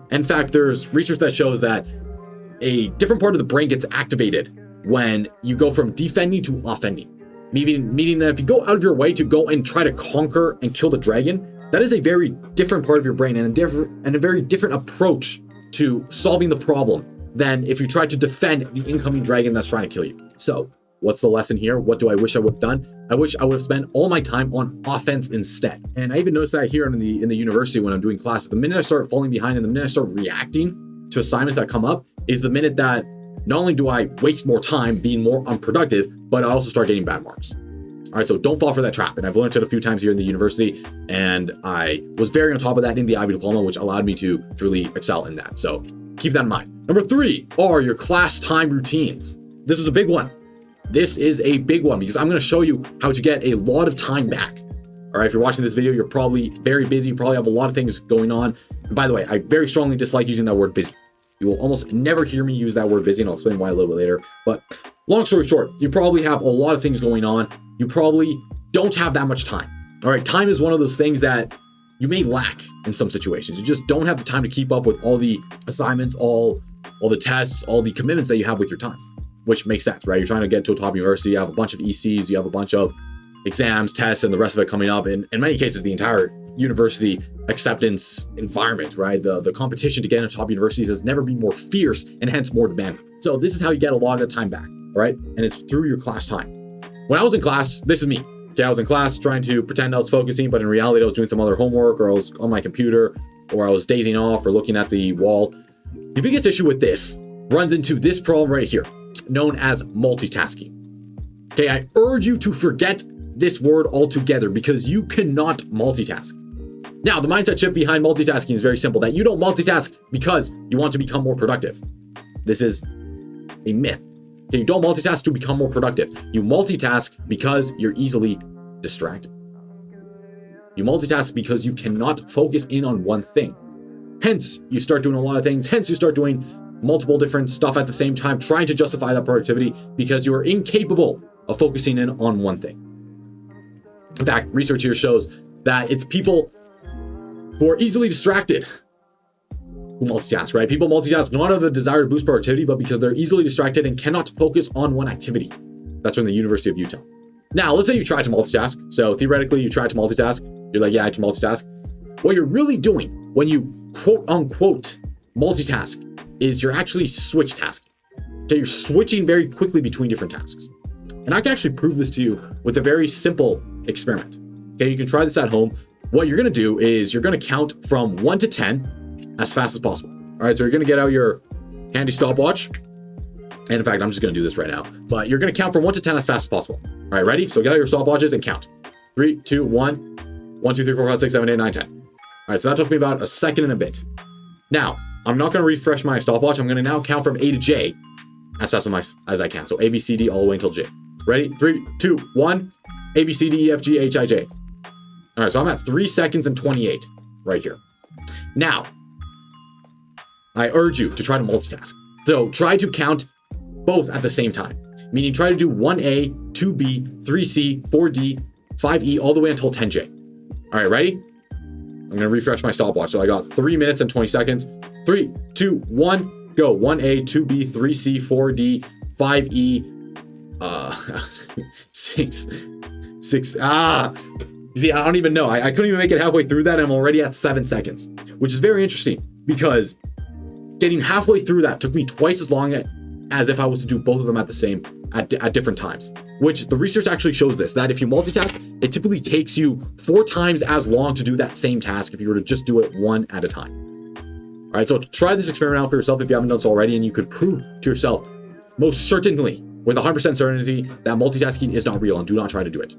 In fact, there's research that shows that a different part of the brain gets activated when you go from defending to offending. Meaning that if you go out of your way to go and try to conquer and kill the dragon, that is a very different part of your brain and a very different approach to solving the problem than if you try to defend the incoming dragon that's trying to kill you. So what's the lesson here? What do I wish I would have done? I wish I would have spent all my time on offense instead. And I even noticed that here in the university when I'm doing classes. The minute I start falling behind and the minute I start reacting to assignments that come up is the minute that not only do I waste more time being more unproductive, but I also start getting bad marks. All right, so don't fall for that trap. And I've learned it a few times here in the university, and I was very on top of that in the IB Diploma, which allowed me to truly excel in that. So keep that in mind. Number 3 are your class time routines. This is a big one. This is a big one because I'm going to show you how to get a lot of time back. All right, if you're watching this video, you're probably very busy. You probably have a lot of things going on. And by the way, I very strongly dislike using that word busy. You will almost never hear me use that word busy, and I'll explain why a little bit later. But long story short, you probably have a lot of things going on. You probably don't have that much time. All right, time is one of those things that you may lack in some situations. You just don't have the time to keep up with all the assignments, all the tests, all the commitments that you have with your time, which makes sense, right? You're trying to get to a top university, you have a bunch of ECs, you have a bunch of exams, tests, and the rest of it coming up. And in many cases, the entire university acceptance environment, right? The competition to get into top universities has never been more fierce and hence more demanding. So this is how you get a lot of the time back, all right? And it's through your class time. When I was in class, this is me. Okay, I was in class trying to pretend I was focusing, but in reality, I was doing some other homework, or I was on my computer, or I was dazing off or looking at the wall. The biggest issue with this runs into this problem right here, known as multitasking. Okay, I urge you to forget this word altogether because you cannot multitask. Now, the mindset shift behind multitasking is very simple, that you don't multitask because you want to become more productive. This is a myth. Okay, you don't multitask to become more productive. You multitask because you're easily distracted. You multitask because you cannot focus in on one thing. Hence, you start doing a lot of things. Hence, you start doing multiple different stuff at the same time, trying to justify that productivity because you are incapable of focusing in on one thing. In fact, research here shows that it's people who are easily distracted who multitask, right? People multitask not out of the desire to boost productivity, but because they're easily distracted and cannot focus on one activity. That's from the University of Utah. Now, let's say you try to multitask. So theoretically, you try to multitask. You're like, yeah, I can multitask. What you're really doing when you quote unquote multitask is you're actually switch tasking. Okay, you're switching very quickly between different tasks. And I can actually prove this to you with a very simple experiment. Okay, you can try this at home. What you're gonna do is you're gonna count from 1 to 10 as fast as possible. All right, so you're gonna get out your handy stopwatch. And in fact, I'm just gonna do this right now, but you're gonna count from 1 to 10 as fast as possible. All right, ready? So get out your stopwatches and count. 3, 2, 1, 1, 2, 3, 4, 5, 6, 7, 8, 9, 10. All right, so that took me about a second and a bit. Now, I'm not gonna refresh my stopwatch. I'm gonna now count from A to J as fast as I can. So A, B, C, D, all the way until J. Ready? 3, 2, 1, A, B, C, D, E, F, G, H, I, J. All right, so I'm at 3 seconds and 28 right here. Now, I urge you to try to multitask. So try to count both at the same time, meaning try to do 1A, 2B, 3C, 4D, 5E, all the way until 10J. All right, ready? I'm gonna refresh my stopwatch. So I got 3 minutes and 20 seconds. 3, 2, 1, Go. 1A, 2B, 3C, 4D, 5E, 6. You see, I don't even know. I couldn't even make it halfway through that. I'm already at 7 seconds, which is very interesting because getting halfway through that took me twice as long as if I was to do both of them at different times, which the research actually shows that if you multitask, it typically takes you 4 times as long to do that same task if you were to just do it one at a time. All right, so try this experiment out for yourself if you haven't done so already, and you could prove to yourself most certainly with 100% certainty that multitasking is not real, and do not try to do it.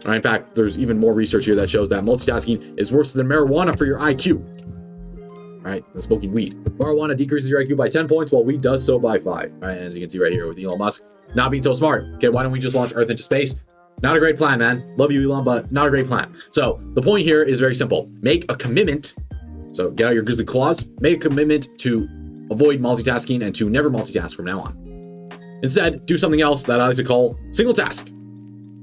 All right, in fact, there's even more research here that shows that multitasking is worse than marijuana for your IQ. Right, than smoking weed. Marijuana decreases your IQ by 10 points, while weed does so by 5. All right, and as you can see right here with Elon Musk not being so smart. Okay, why don't we just launch Earth into space? Not a great plan, man. Love you, Elon, but not a great plan. So the point here is very simple. Make a commitment. So get out your grizzly claws. Make a commitment to avoid multitasking and to never multitask from now on. Instead, do something else that I like to call single task,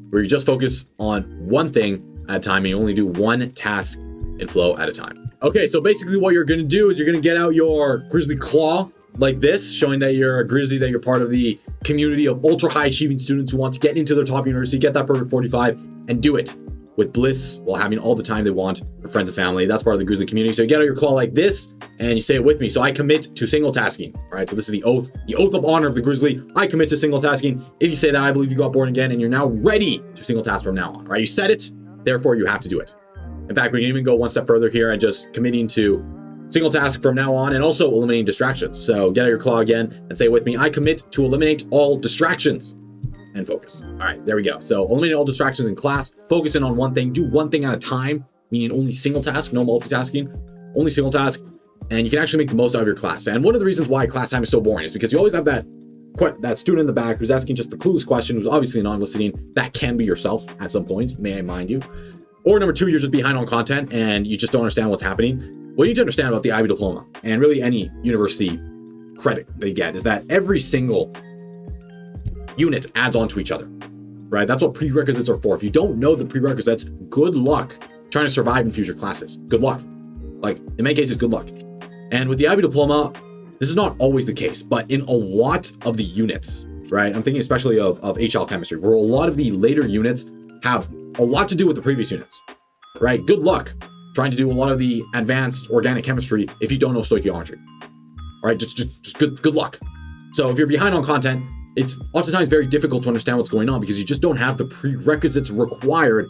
where you just focus on one thing at a time and you only do one task in flow at a time. Okay, so basically what you're gonna do is you're gonna get out your grizzly claw like this, showing that you're a grizzly, that you're part of the community of ultra high achieving students who want to get into their top university, get that perfect 45, and do it with bliss while having all the time they want for friends and family. That's part of the grizzly community. So you get out your claw like this and you say it with me. So I commit to single tasking. All right, so this is the oath of honor of the grizzly. I commit to single tasking. If you say that, I believe you got born again and you're now ready to single task from now on. All right, you said it, therefore you have to do it. In fact, we can even go one step further here and just committing to single task from now on and also eliminating distractions. So get out your claw again and say with me, I commit to eliminate all distractions and focus. All right, there we go. So eliminate all distractions in class, focus in on one thing, do one thing at a time, meaning only single task, no multitasking, only single task, and you can actually make the most out of your class. And one of the reasons why class time is so boring is because you always have that student in the back who's asking just the clueless question, who's obviously non-listening. That can be yourself at some point, may I mind you. Or number 2, you're just behind on content and you just don't understand what's happening. What you need to understand about the IB Diploma and really any university credit they get is that every single unit adds on to each other, right? That's what prerequisites are for. If you don't know the prerequisites, good luck trying to survive in future classes. Good luck. Like in many cases, good luck. And with the IB Diploma, this is not always the case, but in a lot of the units, right? I'm thinking especially of HL chemistry, where a lot of the later units have a lot to do with the previous units, right? Good luck trying to do a lot of the advanced organic chemistry if you don't know stoichiometry. All right, just good luck. So if you're behind on content, it's oftentimes very difficult to understand what's going on because you just don't have the prerequisites required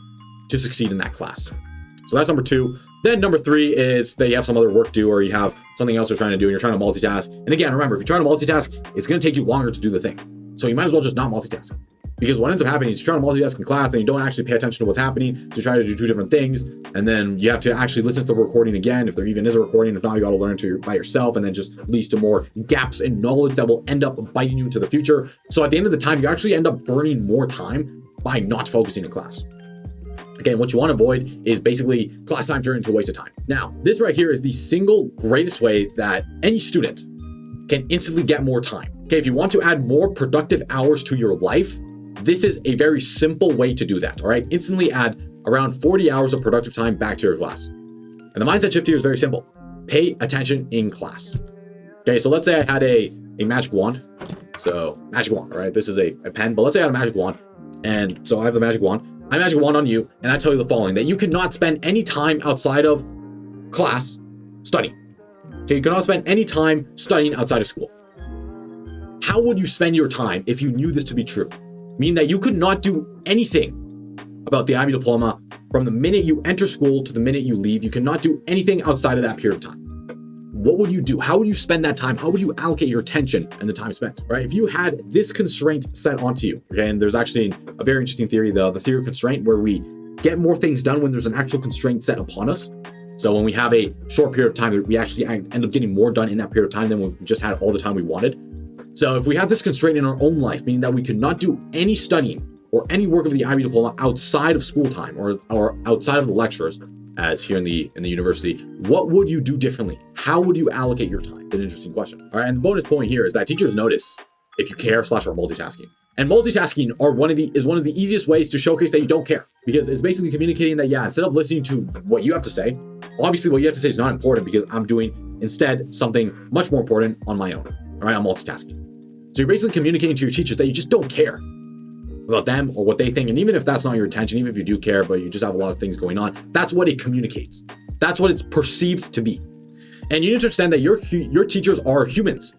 to succeed in that class. So that's number 2. Then number 3 is that you have some other work due or you have something else you're trying to do and you're trying to multitask. And again, remember, if you're trying to multitask, it's going to take you longer to do the thing. So you might as well just not multitask. Because what ends up happening is you're trying to multitask in class and you don't actually pay attention to what's happening. To try to do 2 different things. And then you have to actually listen to the recording again, if there even is a recording. If not, you got to learn it by yourself, and then just leads to more gaps in knowledge that will end up biting you into the future. So at the end of the time, you actually end up burning more time by not focusing in class. Again, what you want to avoid is basically class time turning into a waste of time. Now, this right here is the single greatest way that any student can instantly get more time. Okay, if you want to add more productive hours to your life, this is a very simple way to do that, all right? Instantly add around 40 hours of productive time back to your class. And the mindset shift here is very simple. Pay attention in class. Okay, so let's say I had a magic wand. So magic wand, all right? This is a pen, but let's say I had a magic wand. And so I have the magic wand. I magic wand on you, and I tell you the following, that you cannot spend any time outside of class studying. Okay, you cannot spend any time studying outside of school. How would you spend your time if you knew this to be true? Meaning that you could not do anything about the IB Diploma from the minute you enter school to the minute you leave. You cannot do anything outside of that period of time. What would you do? How would you spend that time? How would you allocate your attention and the time spent, right? If you had this constraint set onto you, okay, and there's actually a very interesting theory, the theory of constraint, where we get more things done when there's an actual constraint set upon us. So when we have a short period of time, we actually end up getting more done in that period of time than when we just had all the time we wanted. So if we have this constraint in our own life, meaning that we could not do any studying or any work of the IB Diploma outside of school time or outside of the lectures, as here in the university, what would you do differently? How would you allocate your time? It's an interesting question. All right, and the bonus point here is that teachers notice if you care / are multitasking. And multitasking is one of the easiest ways to showcase that you don't care, because it's basically communicating that, yeah, instead of listening to what you have to say, Obviously, what you have to say is not important because I'm doing instead something much more important on my own. All right, I'm multitasking. So you're basically communicating to your teachers that you just don't care about them or what they think. And even if that's not your intention, even if you do care, but you just have a lot of things going on, that's what it communicates. That's what it's perceived to be. And you need to understand that your teachers are humans.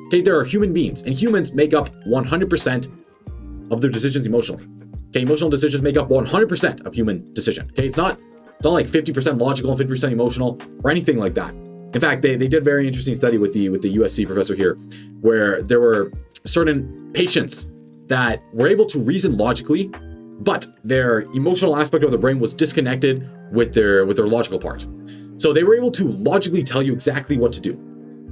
Okay, they are human beings, and humans make up 100% of their decisions emotionally. Okay, emotional decisions make up 100% of human decision. Okay, it's not like 50% logical and 50% emotional or anything like that. In fact, they did a very interesting study with the USC professor here, where there were certain patients that were able to reason logically, but their emotional aspect of the brain was disconnected with their logical part. So they were able to logically tell you exactly what to do,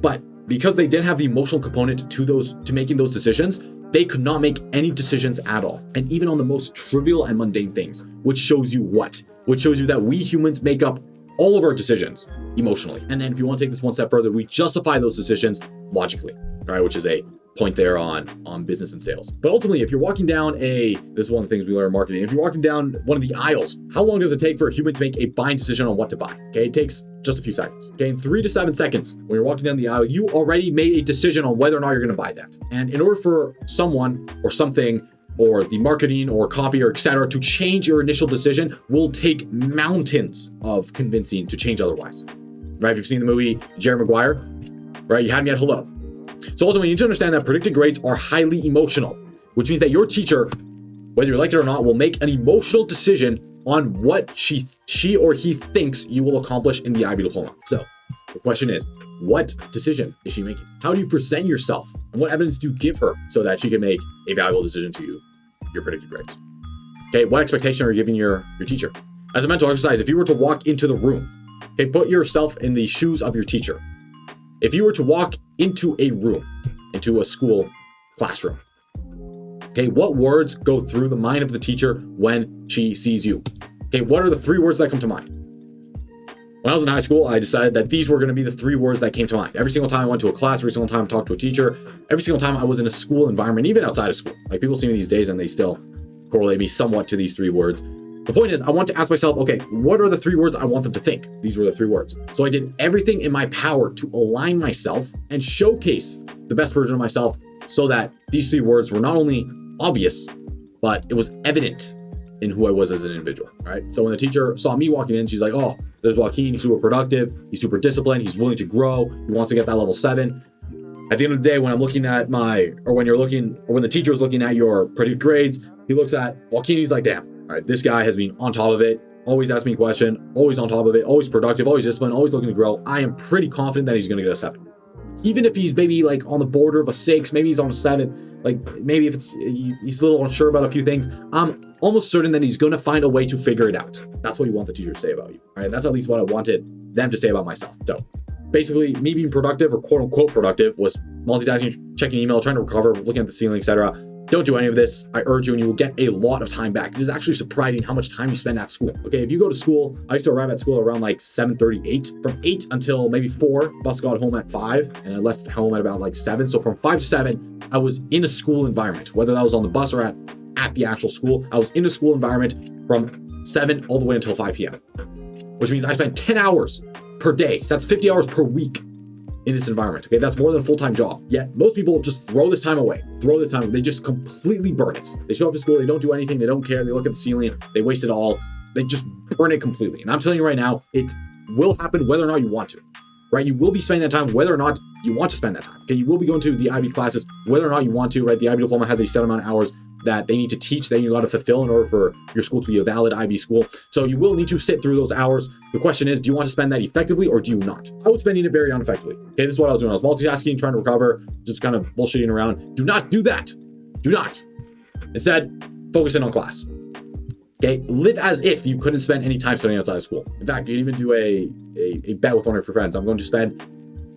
but because they didn't have the emotional component to making those decisions, they could not make any decisions at all. And even on the most trivial and mundane things, which shows you what? Which shows you that we humans make up all of our decisions emotionally. And then if you want to take this one step further, we justify those decisions logically, all right, which is a point there on business and sales. But ultimately, if you're walking down this is one of the things we learn in marketing. If you're walking down one of the aisles, how long does it take for a human to make a buying decision on what to buy? Okay, it takes just a few seconds. Okay, in 3 to 7 seconds, when you're walking down the aisle, you already made a decision on whether or not you're going to buy that. And in order for someone or something or the marketing or copy or etc. to change your initial decision will take mountains of convincing to change otherwise. Right? If you've seen the movie Jerry Maguire, right? You had me at hello. So ultimately, you need to understand that predicted grades are highly emotional, which means that your teacher, whether you like it or not, will make an emotional decision on what she or he thinks you will accomplish in the IB Diploma. So the question is, what decision is she making? How do you present yourself? And what evidence do you give her so that she can make a valuable decision to you, your predicted grades? Okay, what expectation are you giving your teacher? As a mental exercise, if you were to walk into the room, okay, put yourself in the shoes of your teacher. If you were to walk into a room, into a school classroom, okay, what words go through the mind of the teacher when she sees you? Okay, what are the 3 words that come to mind? When I was in high school, I decided that these were going to be the 3 words that came to mind. Every single time I went to a class, every single time I talked to a teacher, every single time I was in a school environment, even outside of school. Like people see me these days and they still correlate me somewhat to these 3 words. The point is, I want to ask myself, okay, what are the 3 words I want them to think? These were the 3 words. So I did everything in my power to align myself and showcase the best version of myself so that these 3 words were not only obvious, but it was evident in who I was as an individual, all right? So when the teacher saw me walking in, she's like, oh, there's Joaquin, he's super productive, he's super disciplined, he's willing to grow, he wants to get that level 7. At the end of the day, when I'm looking at when the teacher's looking at your predicted grades, he looks at Joaquin, he's like, damn, all right, this guy has been on top of it, always asking me a question, always on top of it, always productive, always disciplined, always looking to grow. I am pretty confident that he's going to get a 7. Even if he's maybe like on the border of a 6, maybe he's on a 7, like maybe if he's a little unsure about a few things, I'm almost certain that he's going to find a way to figure it out. That's what you want the teacher to say about you. All right, that's at least what I wanted them to say about myself. So basically, me being productive or quote unquote productive was multitasking, checking email, trying to recover, looking at the ceiling, etc. Don't do any of this. I urge you, and you will get a lot of time back. It is actually surprising how much time you spend at school. Okay, if you go to school, I used to arrive at school around like 7:38. From 8 until maybe 4, bus got home at 5, and I left home at about like 7. So from 5 to 7, I was in a school environment, whether that was on the bus or at the actual school. I was in a school environment from 7 all the way until 5 p.m., which means I spent 10 hours per day. So that's 50 hours per week in this environment. Okay, that's more than a full-time job. Yet most people just throw this time away. They just completely burn it. They show up to school, they don't do anything, they don't care, they look at the ceiling, they waste it all, they just burn it completely. And I'm telling you right now, it will happen whether or not you want to, right? You will be spending that time whether or not you want to spend that time. Okay, you will be going to the IB classes whether or not you want to, right? The IB Diploma has a set amount of hours that they need to teach, that you got to fulfill in order for your school to be a valid IB school. So you will need to sit through those hours. The question is, do you want to spend that effectively or do you not? I was spending it very ineffectively. Okay, this is what I was doing. I was multitasking, trying to recover, just kind of bullshitting around. Do not do that. Do not. Instead, focus in on class. Okay, live as if you couldn't spend any time studying outside of school. In fact, you can even do a bet with one of your friends. I'm going to spend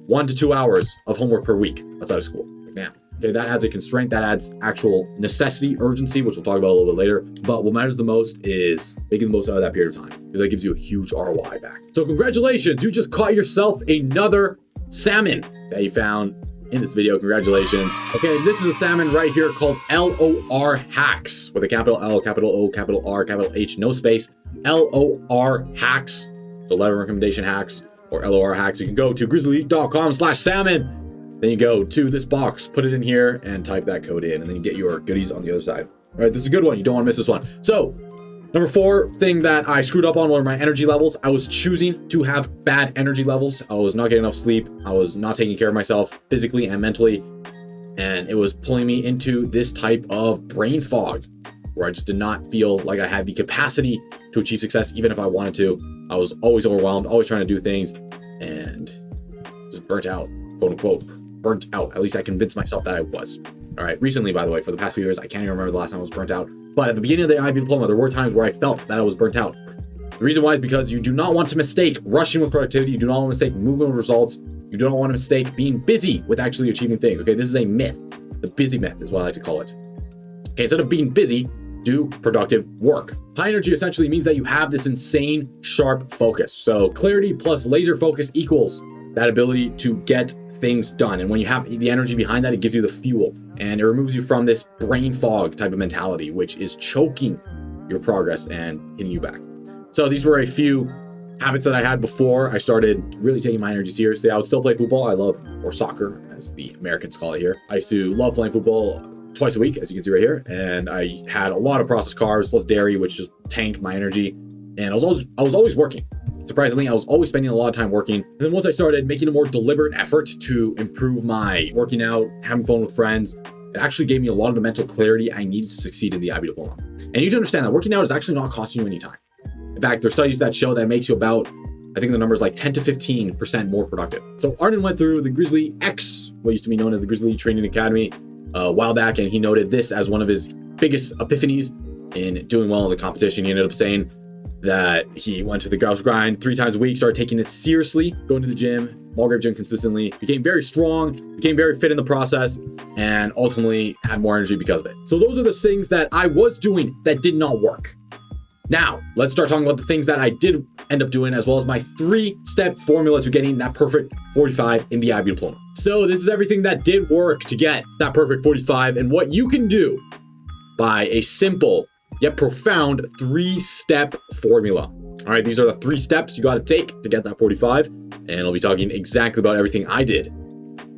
1 to 2 hours of homework per week outside of school. Now, okay, that adds a constraint, that adds actual necessity, urgency, which we'll talk about a little bit later. But what matters the most is making the most out of that period of time, because that gives you a huge ROI back. So congratulations, you just caught yourself another salmon that you found in this video. Congratulations. Okay, this is a salmon right here called JqR&x with a capital L, capital O, capital R, capital H, no space. JqR&x. So letter recommendation hacks or LOR hacks, you can go to grizzly.com/salmon. Then you go to this box, put it in here and type that code in, and then you get your goodies on the other side. All right, this is a good one. You don't want to miss this one. So number 4 thing that I screwed up on were my energy levels. I was choosing to have bad energy levels. I was not getting enough sleep. I was not taking care of myself physically and mentally. And it was pulling me into this type of brain fog where I just did not feel like I had the capacity to achieve success, even if I wanted to. I was always overwhelmed, always trying to do things, and just burnt out, quote unquote, burnt out. At least I convinced myself that I was. All right, recently, by the way, for the past few years, I can't even remember the last time I was burnt out. But at the beginning of the IB Diploma, there were times where I felt that I was burnt out. The reason why is because you do not want to mistake rushing with productivity. You do not want to mistake movement with results. You don't want to mistake being busy with actually achieving things. Okay, this is a myth. The busy myth is what I like to call it. Okay, instead of being busy, do productive work. High energy essentially means that you have this insane sharp focus. So clarity plus laser focus equals that ability to get things done. And when you have the energy behind that, it gives you the fuel and it removes you from this brain fog type of mentality, which is choking your progress and hitting you back. So these were a few habits that I had before I started really taking my energy seriously. I would still play football. I love, or soccer as the Americans call it here. I used to love playing football twice a week, as you can see right here. And I had a lot of processed carbs plus dairy, which just tanked my energy. And I was always working. Surprisingly, I was always spending a lot of time working. And then once I started making a more deliberate effort to improve my working out, having fun with friends, it actually gave me a lot of the mental clarity I needed to succeed in the IB Diploma. And you need to understand that working out is actually not costing you any time. In fact, there's studies that show that makes you about, I think the number is like 10 to 15% more productive. So Arnon went through the JqR&x, what used to be known as the Grizzly Training Academy, a while back, and he noted this as one of his biggest epiphanies in doing well in the competition. He ended up saying that he went to the grouse grind 3 times a week, started taking it seriously, going to the gym, Mulgrave gym consistently, became very strong, became very fit in the process, and ultimately had more energy because of it. So those are the things that I was doing that did not work. Now, let's start talking about the things that I did end up doing, as well as my 3-step formula to getting that perfect 45 in the IB Diploma. So this is everything that did work to get that perfect 45 and what you can do by a simple yet profound 3-step formula. All right, these are the 3 steps you got to take to get that 45. And I'll be talking exactly about everything I did.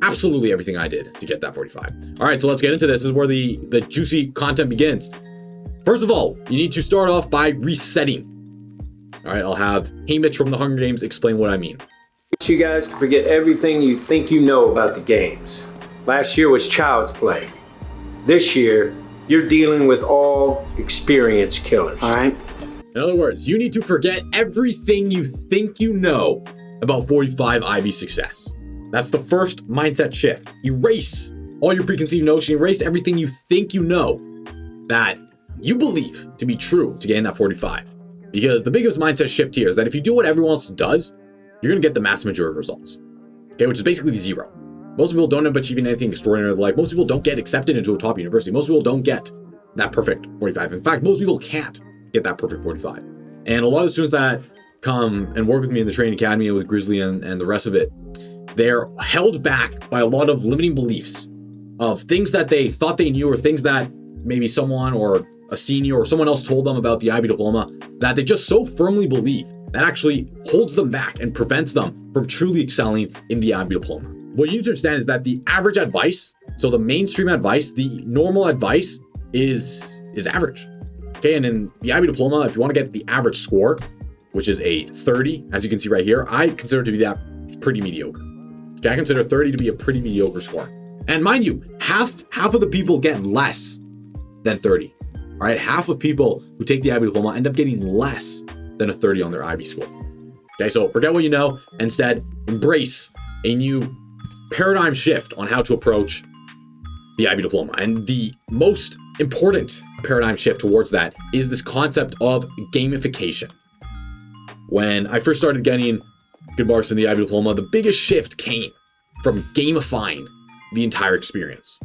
Absolutely everything I did to get that 45. All right, so let's get into this. This is where the juicy content begins. First of all, you need to start off by resetting. All right, I'll have Haymitch from the Hunger Games explain what I mean. I want you guys to forget everything you think you know about the games. Last year was child's play. This year, you're dealing with all experienced killers. All right? In other words, you need to forget everything you think you know about 45 IB success. That's the first mindset shift. Erase all your preconceived notions, erase everything you think you know that you believe to be true to getting that 45. Because the biggest mindset shift here is that if you do what everyone else does, you're going to get the mass majority of results. Okay, which is basically 0. Most people don't end up achieving anything extraordinary in life. Most people don't get accepted into a top university. Most people don't get that perfect 45. In fact, most people can't get that perfect 45. And a lot of students that come and work with me in the training academy and with Grizzly and the rest of it, they're held back by a lot of limiting beliefs of things that they thought they knew, or things that maybe someone or a senior or someone else told them about the IB Diploma that they just so firmly believe that actually holds them back and prevents them from truly excelling in the IB Diploma. What you need to understand is that the average advice, so the mainstream advice, the normal advice is average. Okay, and in the IB Diploma, if you want to get the average score, which is a 30, as you can see right here, I consider it to be that pretty mediocre. Okay, I consider 30 to be a pretty mediocre score. And mind you, half of the people get less than 30. All right, half of people who take the IB Diploma end up getting less than a 30 on their IB score. Okay, so forget what you know. Instead, embrace a new paradigm shift on how to approach the IB Diploma. And the most important paradigm shift towards that is this concept of gamification. When I first started getting good marks in the IB Diploma, the biggest shift came from gamifying the entire experience.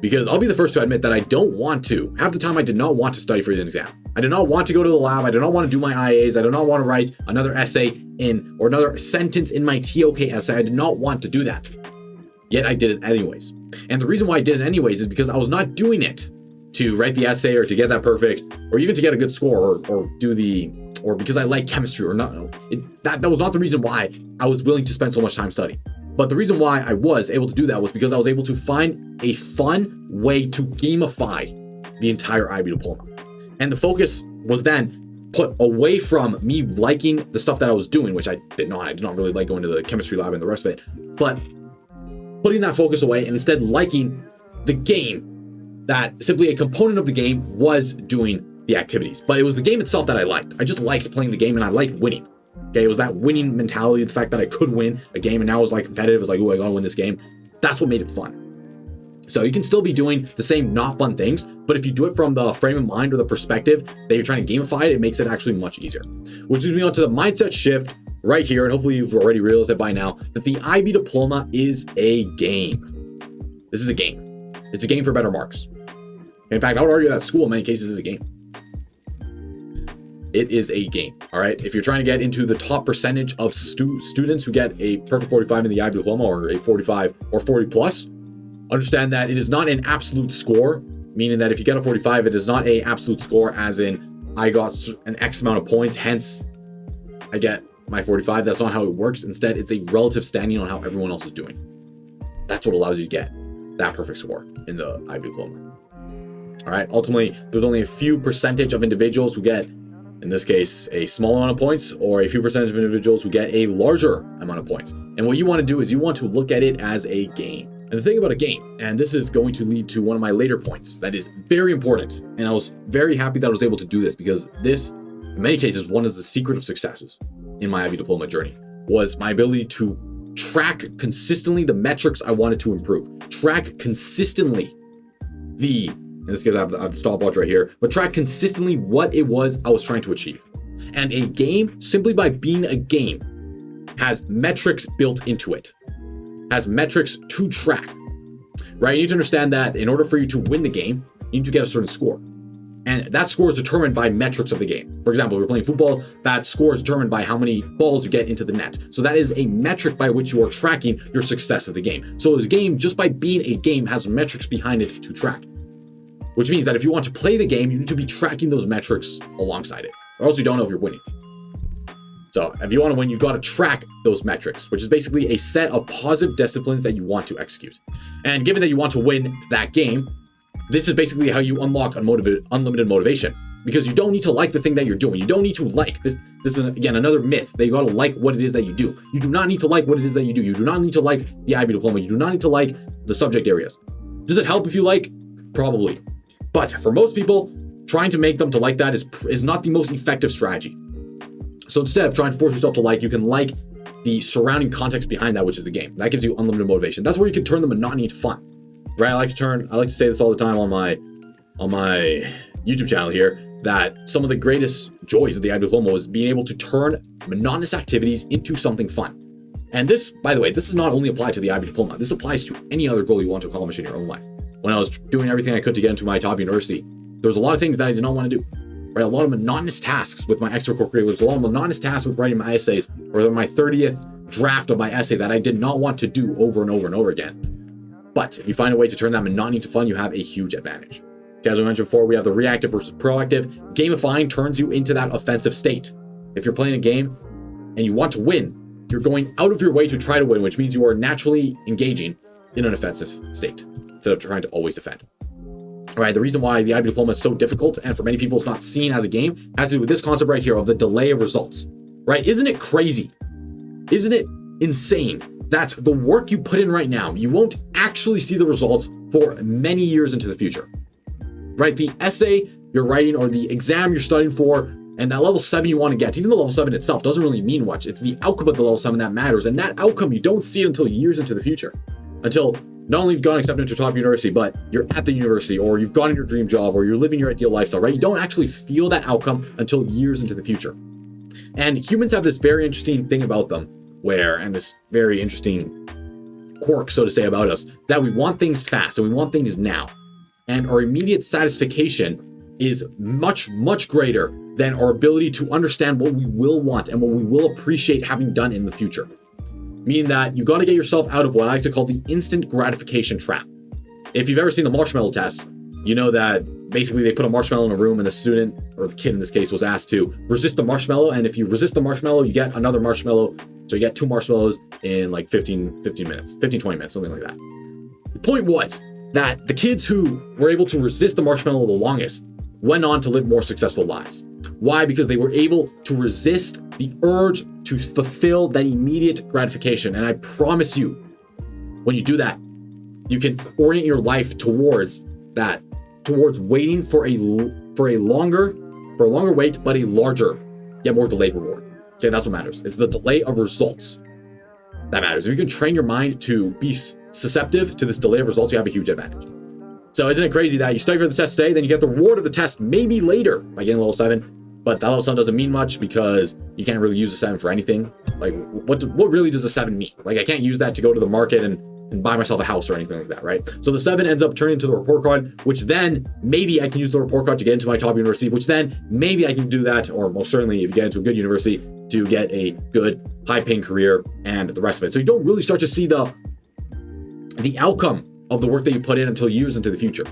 Because I'll be the first to admit that I don't want to. Half the time I did not want to study for the exam. I did not want to go to the lab. I did not want to do my IAs. I did not want to write another essay or another sentence in my TOK essay. I did not want to do that. Yet I did it anyways. And the reason why I did it anyways is because I was not doing it to write the essay or to get that perfect, or even to get a good score or do the or because I like chemistry or not. That was not the reason why I was willing to spend so much time studying. But the reason why I was able to do that was because I was able to find a fun way to gamify the entire IB Diploma. And the focus was then put away from me liking the stuff that I was doing, which I did not really like going to the chemistry lab and the rest of it, but putting that focus away and instead liking the game, that simply a component of the game was doing the activities. But it was the game itself that I liked. I just liked playing the game and I liked winning. Okay, it was that winning mentality, the fact that I could win a game and now it was like competitive. It's like, oh, I gotta win this game. That's what made it fun. So you can still be doing the same not fun things, but if you do it from the frame of mind or the perspective that you're trying to gamify it, it makes it actually much easier. Which leads me on to the mindset shift right here. And hopefully you've already realized it by now that the IB Diploma is a game. This is a game. It's a game for better marks. In fact, I would argue that school in many cases is a game. It is a game, all right? If you're trying to get into the top percentage of students who get a perfect 45 in the IB Diploma or a 45 or 40 plus, understand that it is not an absolute score, meaning that if you get a 45, it is not an absolute score as in I got an X amount of points, hence I get my 45. That's not how it works. Instead, it's a relative standing on how everyone else is doing. That's what allows you to get that perfect score in the IB Diploma. All right, ultimately, there's only a few percentage of individuals who get, in this case, a small amount of points, or a few percentage of individuals who get a larger amount of points. And what you want to do is you want to look at it as a game. And the thing about a game, and this is going to lead to one of my later points that is very important, and I was very happy that I was able to do this because this, in many cases, one is the secret of successes in my IB Diploma journey, was my ability to track consistently the metrics I wanted to improve. Track consistently in this case, I have the stopwatch right here, but track consistently what it was I was trying to achieve. And a game, simply by being a game, has metrics built into it, has metrics to track, right? You need to understand that in order for you to win the game, you need to get a certain score. And that score is determined by metrics of the game. For example, if you're playing football, that score is determined by how many balls you get into the net. So that is a metric by which you are tracking your success of the game. So this game, just by being a game, has metrics behind it to track. Which means that if you want to play the game, you need to be tracking those metrics alongside it, or else you don't know if you're winning. So if you want to win, you've got to track those metrics, which is basically a set of positive disciplines that you want to execute. And given that you want to win that game, this is basically how you unlock unlimited motivation, because you don't need to like the thing that you're doing. You don't need to like this. This is, again, another myth that you got to like what it is that you do. You do not need to like what it is that you do. You do not need to like the IB Diploma. You do not need to like the subject areas. Does it help if you like? Probably. But for most people, trying to make them to like that is not the most effective strategy. So instead of trying to force yourself to like, you can like the surrounding context behind that, which is the game. That gives you unlimited motivation. That's where you can turn the monotony into fun, right? I like to say this all the time on my YouTube channel here, that some of the greatest joys of the IB Diploma was being able to turn monotonous activities into something fun. And this, by the way, this does not only apply to the IB Diploma. This applies to any other goal you want to accomplish in your own life. When I was doing everything I could to get into my top university, there was a lot of things that I did not want to do, right? A lot of monotonous tasks with my extracurriculars, a lot of monotonous tasks with writing my essays, or my 30th draft of my essay that I did not want to do over and over and over again. But if you find a way to turn that monotony to fun, you have a huge advantage. Okay, as we mentioned before, we have the reactive versus proactive. Gamifying turns you into that offensive state. If you're playing a game and you want to win, you're going out of your way to try to win, which means you are naturally engaging in an offensive state instead of trying to always defend. All right, the reason why the IB Diploma is so difficult and for many people it's not seen as a game has to do with this concept right here of the delay of results, right? Isn't it crazy? Isn't it insane that the work you put in right now, you won't actually see the results for many years into the future, right? The essay you're writing or the exam you're studying for and that level 7 you want to get, even the level 7 itself doesn't really mean much. It's the outcome of the level 7 that matters. And that outcome, you don't see it until years into the future. Until not only you've gotten accepted into a top university, but you're at the university or you've gotten your dream job or you're living your ideal lifestyle, right? You don't actually feel that outcome until years into the future. And humans have this very interesting thing about them and this very interesting quirk, so to say, about us, that we want things fast and we want things now. And our immediate satisfaction is much, much greater than our ability to understand what we will want and what we will appreciate having done in the future. Meaning that you got to get yourself out of what I like to call the instant gratification trap. If you've ever seen the marshmallow test, you know that basically they put a marshmallow in a room and the student, or the kid in this case, was asked to resist the marshmallow. And if you resist the marshmallow, you get another marshmallow. So you get 2 marshmallows in like 15 minutes, 20 minutes, something like that. The point was that the kids who were able to resist the marshmallow the longest went on to live more successful lives. Why? Because they were able to resist the urge to fulfill that immediate gratification. And I promise you, when you do that, you can orient your life towards that, towards waiting for a longer wait, but a larger, yet more delayed reward. Okay, that's what matters. It's the delay of results that matters. If you can train your mind to be susceptible to this delay of results, you have a huge advantage. So isn't it crazy that you study for the test today, then you get the reward of the test maybe later by getting level 7, but that level 7 doesn't mean much because you can't really use a 7 for anything. Like, what really does a 7 mean? Like, I can't use that to go to the market and buy myself a house or anything like that, right? So the 7 ends up turning into the report card, which then maybe I can use the report card to get into my top university, which then maybe I can do that, or most certainly if you get into a good university, to get a good high-paying career and the rest of it. So you don't really start to see the outcome of the work that you put in until years into the future.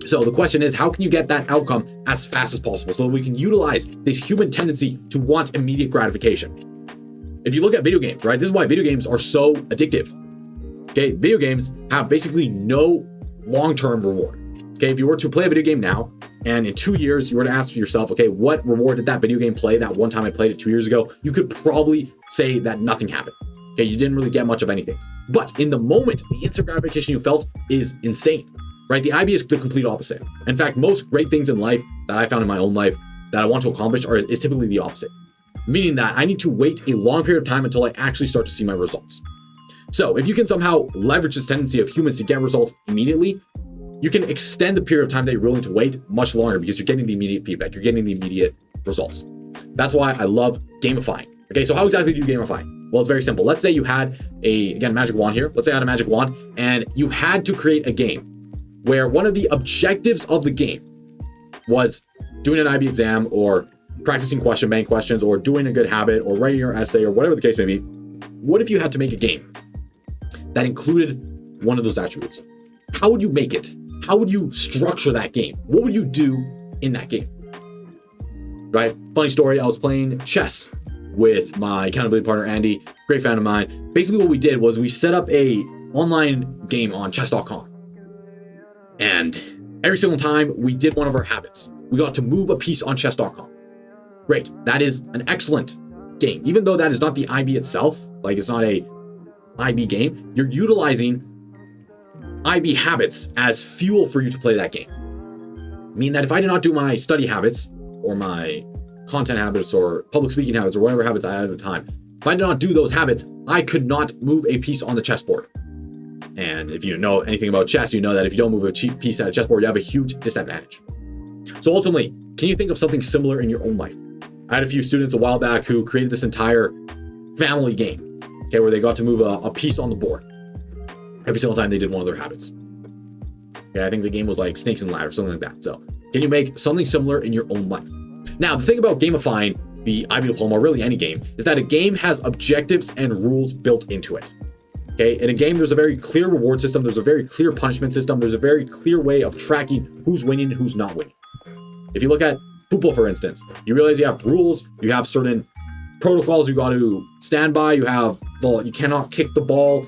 So the question is, how can you get that outcome as fast as possible so that we can utilize this human tendency to want immediate gratification? If you look at video games, right? This is why video games are so addictive. Okay, video games have basically no long-term reward. Okay, if you were to play a video game now, and in 2 years, you were to ask yourself, okay, what reward did that video game play that one time I played it 2 years ago? You could probably say that nothing happened. Okay, you didn't really get much of anything. But in the moment, the instant gratification you felt is insane, right? The IB is the complete opposite. In fact, most great things in life that I found in my own life that I want to accomplish is typically the opposite. Meaning that I need to wait a long period of time until I actually start to see my results. So if you can somehow leverage this tendency of humans to get results immediately, you can extend the period of time that you're willing to wait much longer because you're getting the immediate feedback. You're getting the immediate results. That's why I love gamifying. Okay, so how exactly do you gamify? Well, it's very simple. Let's say you had again, magic wand here. Let's say I had a magic wand and you had to create a game where one of the objectives of the game was doing an IB exam or practicing question bank questions or doing a good habit or writing your essay or whatever the case may be. What if you had to make a game that included one of those attributes? How would you make it? How would you structure that game? What would you do in that game? Right? Funny story, I was playing chess with my accountability partner, Andy, great fan of mine. Basically what we did was we set up a online game on chess.com. And every single time we did one of our habits, we got to move a piece on chess.com. Great. That is an excellent game. Even though that is not the IB itself, like it's not a IB game, you're utilizing IB habits as fuel for you to play that game. Meaning that if I did not do my study habits or my content habits or public speaking habits or whatever habits I had at the time, if I did not do those habits, I could not move a piece on the chessboard. And if you know anything about chess, you know that if you don't move a piece at a chessboard, you have a huge disadvantage. So ultimately, can you think of something similar in your own life? I had a few students a while back who created this entire family game, okay, where they got to move a piece on the board every single time they did one of their habits. Okay, I think the game was like Snakes and Ladders, something like that. So can you make something similar in your own life? Now, the thing about gamifying the IB Diploma, or really any game, is that a game has objectives and rules built into it. Okay, in a game, there's a very clear reward system. There's a very clear punishment system. There's a very clear way of tracking who's winning and who's not winning. If you look at football, for instance, you realize you have rules, you have certain protocols you got to stand by. You cannot kick the ball.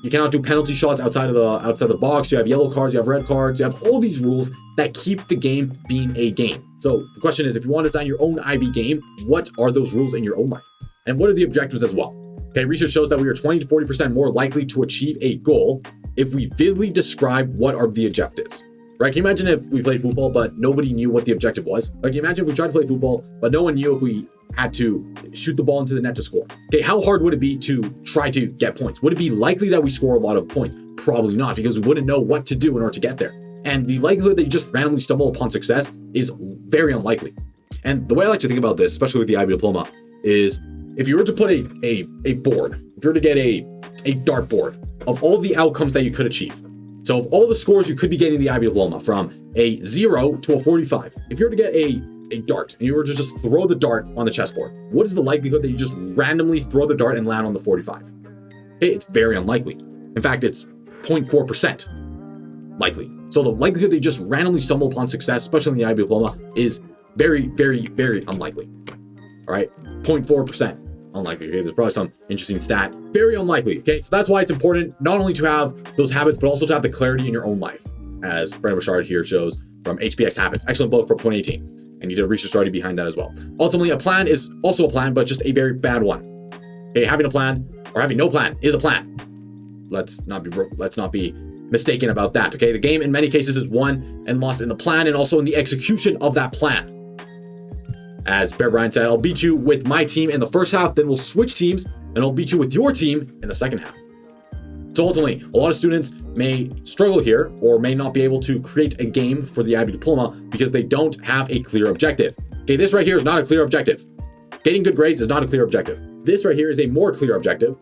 You cannot do penalty shots outside of the box. You have yellow cards, you have red cards. You have all these rules that keep the game being a game. So the question is, if you want to design your own IB game, what are those rules in your own life? And what are the objectives as well? Okay, research shows that we are 20 to 40% more likely to achieve a goal if we vividly describe what are the objectives. Right? Can you imagine if we played football, but nobody knew what the objective was? Like, can you imagine if we tried to play football, but no one knew if we had to shoot the ball into the net to score? Okay, how hard would it be to try to get points? Would it be likely that we score a lot of points? Probably not, because we wouldn't know what to do in order to get there. And the likelihood that you just randomly stumble upon success is very unlikely. And the way I like to think about this, especially with the IB Diploma, is if you were to put a board, if you were to get a dartboard of all the outcomes that you could achieve, so of all the scores you could be getting the IB Diploma, from a 0 to a 45, if you were to get a dart and you were to just throw the dart on the chessboard, what is the likelihood that you just randomly throw the dart and land on the 45? Okay, it's very unlikely. In fact, it's 0.4% likely. So the likelihood they just randomly stumble upon success, especially in the IB Diploma, is very, very, very unlikely. All right, 0.4% unlikely. Okay, there's probably some interesting stat. Very unlikely. Okay, so that's why it's important not only to have those habits, but also to have the clarity in your own life, as Brandon Bouchard here shows from HBX Habits. Excellent book from 2018. And he did a research study behind that as well. Ultimately, a plan is also a plan, but just a very bad one. Okay, having a plan or having no plan is a plan. Let's not be mistaken about that. Okay, the game in many cases is won and lost in the plan and also in the execution of that plan. As Bear Bryant said, I'll beat you with my team in the first half, then we'll switch teams and I'll beat you with your team in the second half. So ultimately, a lot of students may struggle here or may not be able to create a game for the IB Diploma because they don't have a clear objective. Okay, this right here is not a clear objective. Getting good grades is not a clear objective. This right here is a more clear objective.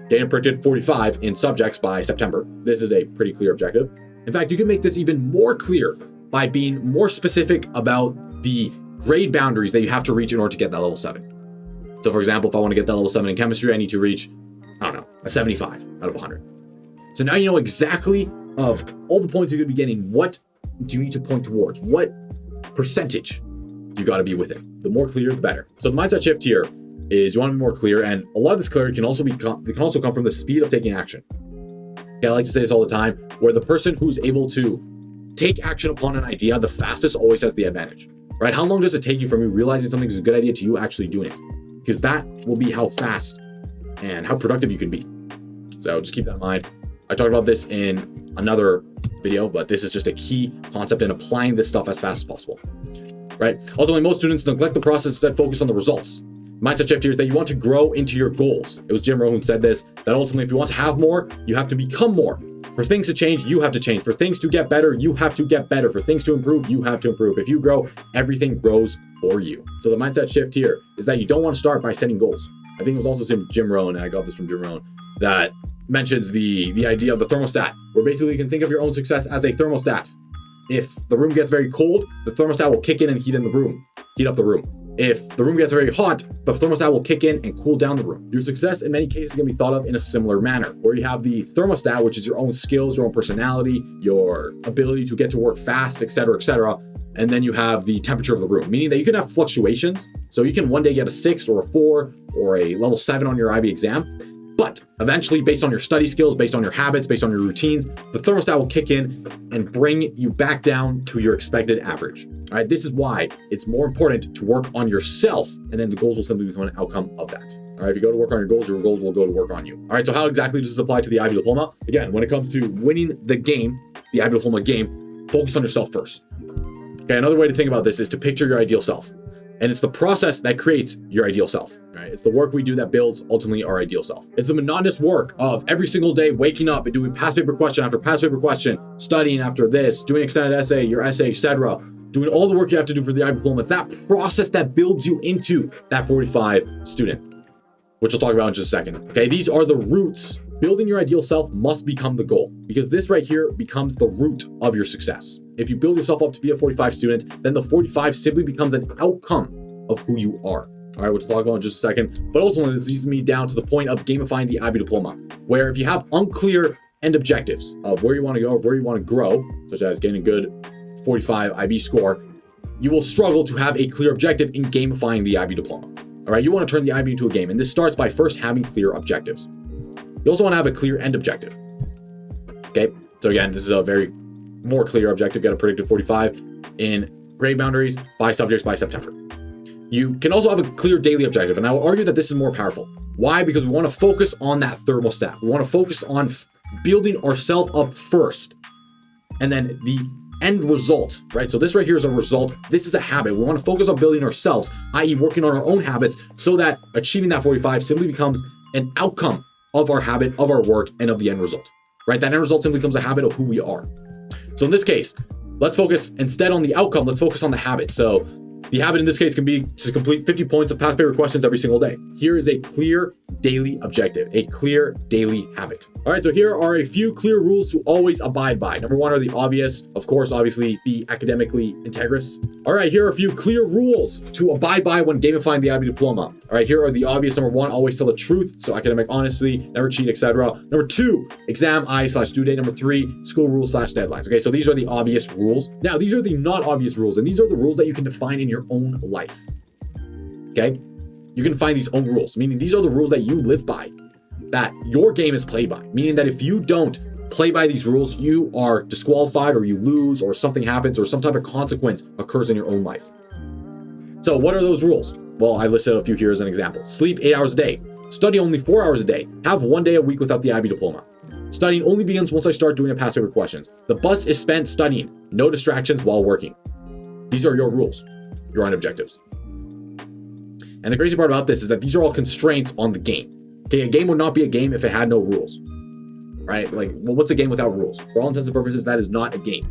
Getting a predicted 45 in subjects by September. This is a pretty clear objective. In fact, you can make this even more clear by being more specific about the grade boundaries that you have to reach in order to get that level 7. So for example, if I want to get that level 7 in chemistry, I need to reach, I don't know, a 75 out of 100. So now you know exactly of all the points you could be getting, what do you need to point towards? What percentage you got to be within? The more clear, the better. So the mindset shift here is you want to be more clear, and a lot of this clarity can also come from the speed of taking action. Okay, I like to say this all the time, where the person who's able to take action upon an idea the fastest always has the advantage, right? How long does it take you from you realizing something is a good idea to you actually doing it? Because that will be how fast and how productive you can be. So just keep that in mind. I talked about this in another video, but this is just a key concept in applying this stuff as fast as possible, right? Ultimately, most students neglect the process, instead focus on the results. Mindset shift here is that you want to grow into your goals. It was Jim Rohn who said this, that ultimately if you want to have more, you have to become more. For things to change, you have to change. For things to get better, you have to get better. For things to improve, you have to improve. If you grow, everything grows for you. So the mindset shift here is that you don't want to start by setting goals. I think it was also Jim Rohn, and I got this from Jim Rohn, that mentions the idea of the thermostat, where basically you can think of your own success as a thermostat. If the room gets very cold, the thermostat will kick in and heat up the room. If the room gets very hot, the thermostat will kick in and cool down the room. Your success in many cases can be thought of in a similar manner, where you have the thermostat, which is your own skills, your own personality, your ability to get to work fast, etc., etc. And then you have the temperature of the room, meaning that you can have fluctuations. So you can one day get a 6 or a 4 or a level 7 on your IB exam. But eventually, based on your study skills, based on your habits, based on your routines, the thermostat will kick in and bring you back down to your expected average. All right, this is why it's more important to work on yourself, and then the goals will simply become an outcome of that. All right, if you go to work on your goals will go to work on you. All right, so how exactly does this apply to the IB Diploma? Again, when it comes to winning the game, the IB Diploma game, focus on yourself first. Okay, another way to think about this is to picture your ideal self. And it's the process that creates your ideal self, right? It's the work we do that builds ultimately our ideal self. It's the monotonous work of every single day waking up and doing past paper question after past paper question, studying after this, doing extended essay, your essay, etc., doing all the work you have to do for the IB Diploma. It's that process that builds you into that 45 student, which we'll talk about in just a second. Okay, these are the roots. Building your ideal self must become the goal, because this right here becomes the root of your success. If you build yourself up to be a 45 student, then the 45 simply becomes an outcome of who you are. All right, which we'll talk about in just a second. But ultimately, this leads me down to the point of gamifying the IB Diploma, where if you have unclear end objectives of where you want to go, or where you want to grow, such as getting a good 45 IB score, you will struggle to have a clear objective in gamifying the IB Diploma. All right, you want to turn the IB into a game, and this starts by first having clear objectives. You also want to have a clear end objective. Okay, so again, this is a very more clear objective. Get a predicted 45 in grade boundaries by subjects by September. You can also have a clear daily objective, and I will argue that this is more powerful. Why? Because we want to focus on that thermostat. We want to focus on building ourselves up first, and then the end result, right? So this right here is a result. This is a habit. We want to focus on building ourselves, i.e. working on our own habits, so that achieving that 45 simply becomes an outcome of our habit, of our work, and of the end result, right? That end result simply becomes a habit of who we are. So in this case, let's focus instead on the outcome. Let's focus on the habit. So The habit in this case can be to complete 50 points of past paper questions every single day. Here is a clear daily objective, a clear daily habit. All right, so here are a few clear rules to always abide by. Number one are the obvious. Of course, obviously, be academically integrous. All right, here are a few clear rules to abide by when gamifying the IB Diploma. All right, here are the obvious. Number one, always tell the truth. So academic honesty, never cheat, etc. Number two, exam I/due date. Number three, school rules /deadlines. Okay, so these are the obvious rules. Now, these are the not obvious rules, and these are the rules that you can define in your own life. Okay, you can find these own rules, meaning these are the rules that you live by, that your game is played by, meaning that if you don't play by these rules, you are disqualified or you lose or something happens or some type of consequence occurs in your own life. So what are those rules? Well, I listed a few here as an example. Sleep 8 hours a day. Study only 4 hours a day. Have 1 day a week without the IB Diploma. Studying only begins once I start doing a past paper questions. The bus is spent studying. No distractions while working. These are your rules, your own objectives. And the crazy part about this is that these are all constraints on the game. Okay, a game would not be a game if it had no rules. Right? Like, well, what's a game without rules? For all intents and purposes, that is not a game.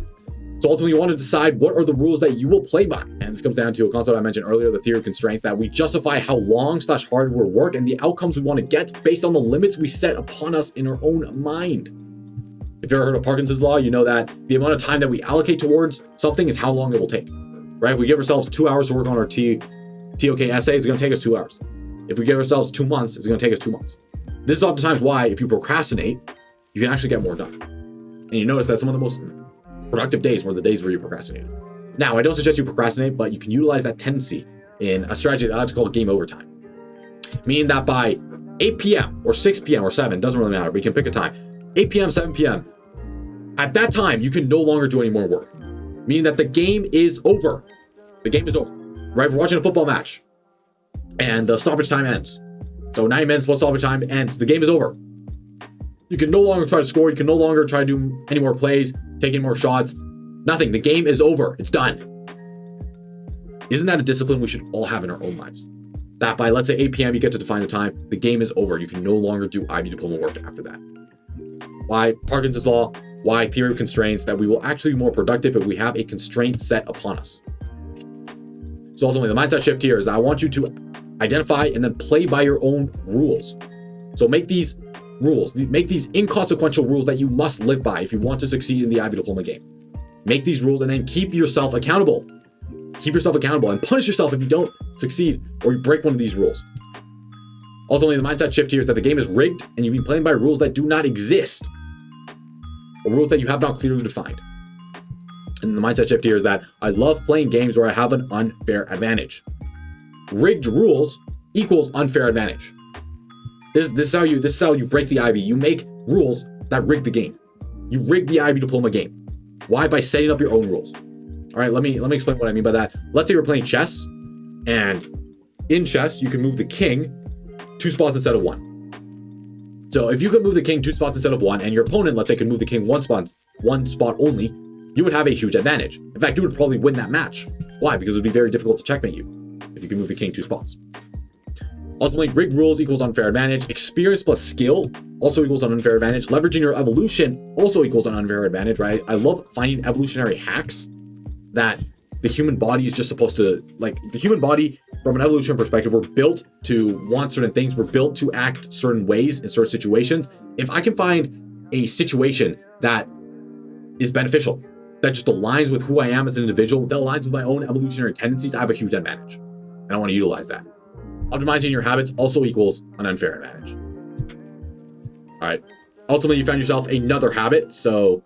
So ultimately, you want to decide what are the rules that you will play by. And this comes down to a concept I mentioned earlier, the theory of constraints, that we justify how long/hard we work and the outcomes we want to get based on the limits we set upon us in our own mind. If you've ever heard of Parkinson's law, you know that the amount of time that we allocate towards something is how long it will take. Right? If we give ourselves 2 hours to work on our TOK essay, it's going to take us 2 hours. If we give ourselves 2 months, it's going to take us 2 months. This is oftentimes why, if you procrastinate, you can actually get more done. And you notice that some of the most productive days were the days where you procrastinated. Now, I don't suggest you procrastinate, but you can utilize that tendency in a strategy that I like to call game overtime. Meaning that by 8 p.m. or 6 p.m. or 7, doesn't really matter, but you can pick a time. 8 p.m., 7 p.m., at that time, you can no longer do any more work. Meaning that the game is over. The game is over. Right? If we're watching a football match and the stoppage time ends. So 90 minutes plus stoppage time ends. The game is over. You can no longer try to score. You can no longer try to do any more plays, take any more shots. Nothing. The game is over. It's done. Isn't that a discipline we should all have in our own lives? That by, let's say, 8 p.m., you get to define the time. The game is over. You can no longer do IB Diploma work after that. Why? Parkinson's law. Why? Theory of constraints, that we will actually be more productive if we have a constraint set upon us. So ultimately, the mindset shift here is I want you to identify and then play by your own rules. So make these rules, make these inconsequential rules that you must live by if you want to succeed in the IB Diploma game. Make these rules and then keep yourself accountable. Keep yourself accountable and punish yourself if you don't succeed or you break one of these rules. Ultimately, the mindset shift here is that the game is rigged and you've been playing by rules that do not exist, or rules that you have not clearly defined. And the mindset shift here is that I love playing games where I have an unfair advantage. Rigged rules equals unfair advantage. This is how you break the IB. You make rules that rig the game. You rig the IB Diploma game. Why? By setting up your own rules. All right, let me explain what I mean by that. Let's say you're playing chess, and in chess you can move the king 2 spots instead of 1. So if you could move the king 2 spots instead of 1, and your opponent, let's say, could move the king 1 spot only, you would have a huge advantage. In fact, you would probably win that match. Why? Because it would be very difficult to checkmate you if you can move the king 2 spots. Ultimately, rigged rules equals unfair advantage. Experience plus skill also equals an unfair advantage. Leveraging your evolution also equals an unfair advantage, right? I love finding evolutionary hacks that the human body is just supposed to, like, the human body from an evolution perspective, we're built to want certain things. We're built to act certain ways in certain situations. If I can find a situation that is beneficial, that just aligns with who I am as an individual, that aligns with my own evolutionary tendencies, I have a huge advantage. And I want to utilize that. Optimizing your habits also equals an unfair advantage. All right. Ultimately, you found yourself another habit. So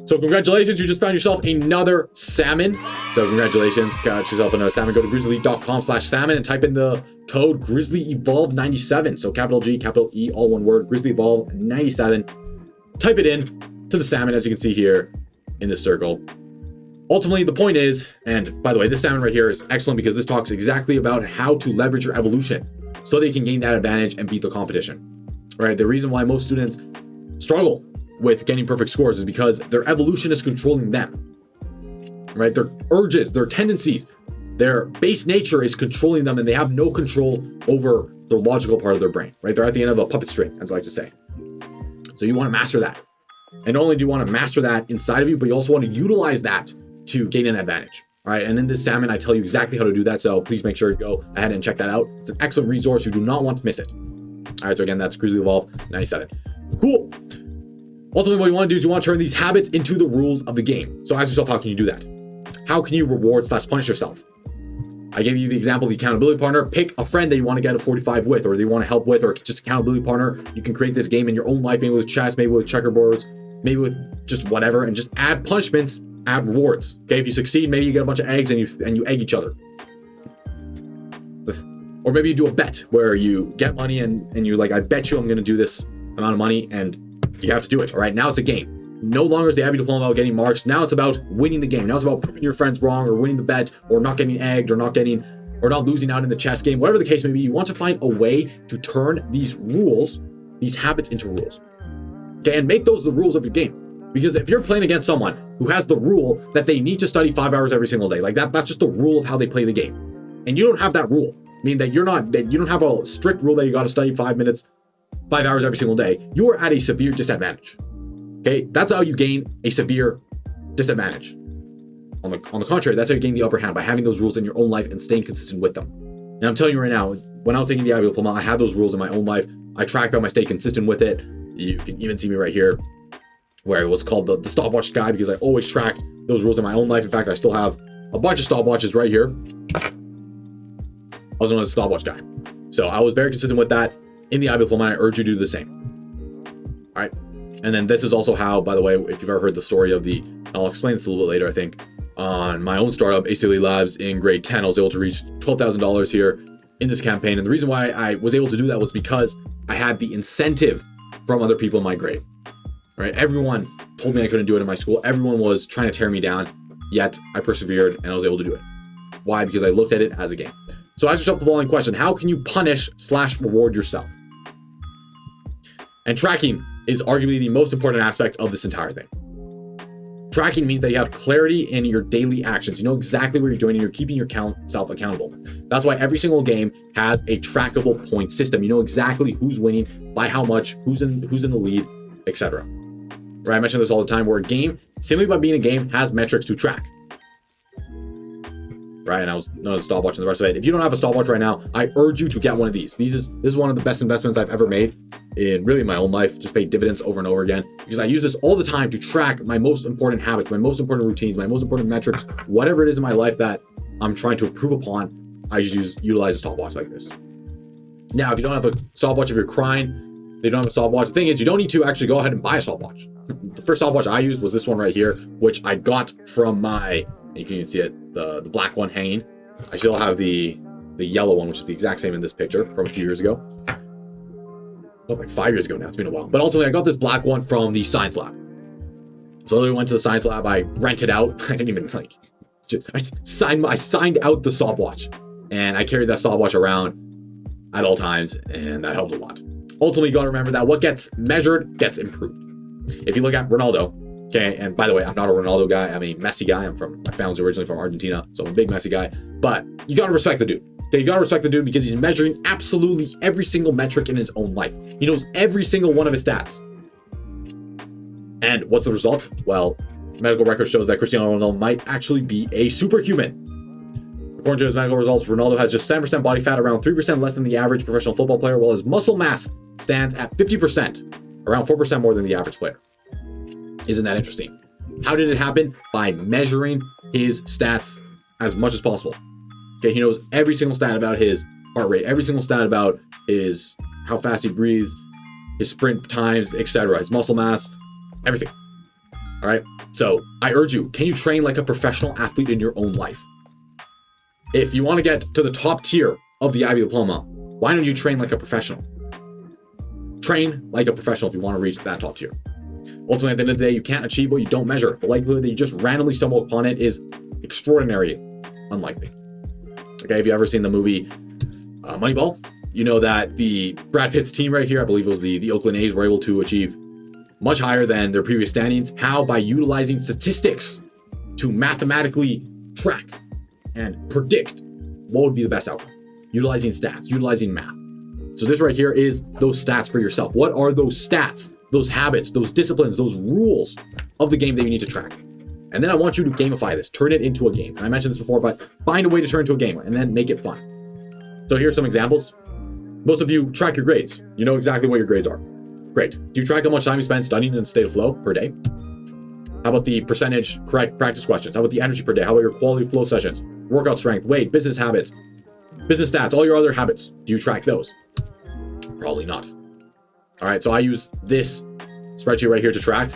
congratulations, you just found yourself another salmon. So congratulations, got yourself another salmon. Go to grizzly.com/salmon and type in the code GrizzlyEvolve97. So capital G, capital E, all one word, GrizzlyEvolve97. Type it in to the salmon, as you can see here in this circle. Ultimately, the point is, and by the way, this salmon right here is excellent because this talks exactly about how to leverage your evolution so that you can gain that advantage and beat the competition. Right? The reason why most students struggle with getting perfect scores is because their evolution is controlling them. Right? Their urges, their tendencies, their base nature is controlling them, and they have no control over the logical part of their brain. Right? They're at the end of a puppet string, as I like to say. So you want to master that. And not only do you want to master that inside of you, but you also want to utilize that to gain an advantage. All right, and in this salmon, I tell you exactly how to do that, so please make sure you go ahead and check that out. It's an excellent resource. You do not want to miss it. All right, so again, that's Grizzly Evolve 97. Cool. Ultimately, what you want to do is you want to turn these habits into the rules of the game. So ask yourself, how can you do that? How can you reward/punish yourself? I gave you the example of the accountability partner. Pick a friend that you want to get a 45 with, or that you want to help with, or just accountability partner. You can create this game in your own life, maybe with chess, maybe with checkerboards, maybe with just whatever, and just add punishments, add rewards. Okay, if you succeed, maybe you get a bunch of eggs and you egg each other. Or maybe you do a bet where you get money and you're like, I bet you I'm going to do this amount of money, and you have to do it. All right, now it's a game. No longer is the IB Diploma about getting marks. Now it's about winning the game. Now it's about proving your friends wrong, or winning the bet, or not getting egged, or not losing out in the chess game. Whatever the case may be, you want to find a way to turn these rules, these habits, into rules. Okay, and make those the rules of your game. Because if you're playing against someone who has the rule that they need to study 5 hours every single day, like that's just the rule of how they play the game, and you don't have that rule, meaning that you don't have a strict rule that you got to study 5 hours every single day, you are at a severe disadvantage. Okay, that's how you gain a severe disadvantage. On the contrary, that's how you gain the upper hand, by having those rules in your own life and staying consistent with them. And I'm telling you right now, when I was taking the IB Diploma, I had those rules in my own life. I tracked them, I stayed consistent with it. You can even see me right here, where it was called the stopwatch guy, because I always tracked those rules in my own life. In fact, I still have a bunch of stopwatches right here. I was known as a stopwatch guy. So I was very consistent with that in the IB Diploma, and I urge you to do the same. All right. And then this is also how, by the way, if you've ever heard the story of I'll explain this a little bit later, I think, on my own startup, ACLE Labs, in grade 10, I was able to reach $12,000 here in this campaign. And the reason why I was able to do that was because I had the incentive from other people in my grade. Right? Everyone told me I couldn't do it in my school. Everyone was trying to tear me down, yet I persevered and I was able to do it. Why? Because I looked at it as a game. So ask yourself the following question: how can you punish/reward yourself? And tracking is arguably the most important aspect of this entire thing. Tracking means that you have clarity in your daily actions. You know exactly what you're doing, and you're keeping yourself accountable. That's why every single game has a trackable point system. You know exactly who's winning, by how much, who's in the lead, etc. Right? I mention this all the time, where a game, simply by being a game, has metrics to track. Right? And I was known as a stopwatch and the rest of it. If you don't have a stopwatch right now, I urge you to get one of these. This is one of the best investments I've ever made in really my own life. Just paid dividends over and over again, because I use this all the time to track my most important habits, my most important routines, my most important metrics, whatever it is in my life that I'm trying to improve upon. I just utilize a stopwatch like this. Now, if you don't have a stopwatch, if you're crying, they don't have a stopwatch. The thing is, you don't need to actually go ahead and buy a stopwatch. The first stopwatch I used was this one right here, which I got from you can even see it, the black one hanging. I still have the yellow one, which is the exact same in this picture from a few years ago. Oh, like 5 years ago now, it's been a while. But ultimately, I got this black one from the science lab. So I went to the science lab, I rented out, I didn't even I signed out the stopwatch. And I carried that stopwatch around at all times, and that helped a lot. Ultimately, you gotta remember that what gets measured gets improved. If you look at Ronaldo, okay, and by the way, I'm not a Ronaldo guy, I'm a Messi guy. My family's originally from Argentina, so I'm a big Messi guy. But you gotta respect the dude. Okay, you gotta respect the dude because he's measuring absolutely every single metric in his own life. He knows every single one of his stats. And what's the result? Well, medical record shows that Cristiano Ronaldo might actually be a superhuman. According to his medical results, Ronaldo has just 7% body fat, around 3% less than the average professional football player, while his muscle mass stands at 50%, around 4% more than the average player. Isn't that interesting? How did it happen? By measuring his stats as much as possible. Okay, he knows every single stat about his heart rate, every single stat about how fast he breathes, his sprint times, etc., his muscle mass, everything. All right. So I urge you, can you train like a professional athlete in your own life? If you want to get to the top tier of the IB Diploma, why don't you train like a professional? Train like a professional if you want to reach that top tier. Ultimately, at the end of the day, you can't achieve what you don't measure. The likelihood that you just randomly stumble upon it is extraordinarily unlikely. Okay, have you ever seen the movie Moneyball? You know that the Brad Pitt's team right here, I believe it was the Oakland A's, were able to achieve much higher than their previous standings. How? By utilizing statistics to mathematically track and predict what would be the best outcome. Utilizing stats, utilizing math. So this right here is those stats for yourself. What are those stats, those habits, those disciplines, those rules of the game that you need to track? And then I want you to gamify this, turn it into a game. And I mentioned this before, but find a way to turn it into a game and then make it fun. So here's some examples. Most of you track your grades. You know exactly what your grades are. Great. Do you track how much time you spend studying in a state of flow per day? How about the percentage correct practice questions? How about the energy per day? How about your quality flow sessions, workout strength, weight, business habits, business stats, all your other habits? Do you track those? Probably not. All right, so I use this spreadsheet right here to track,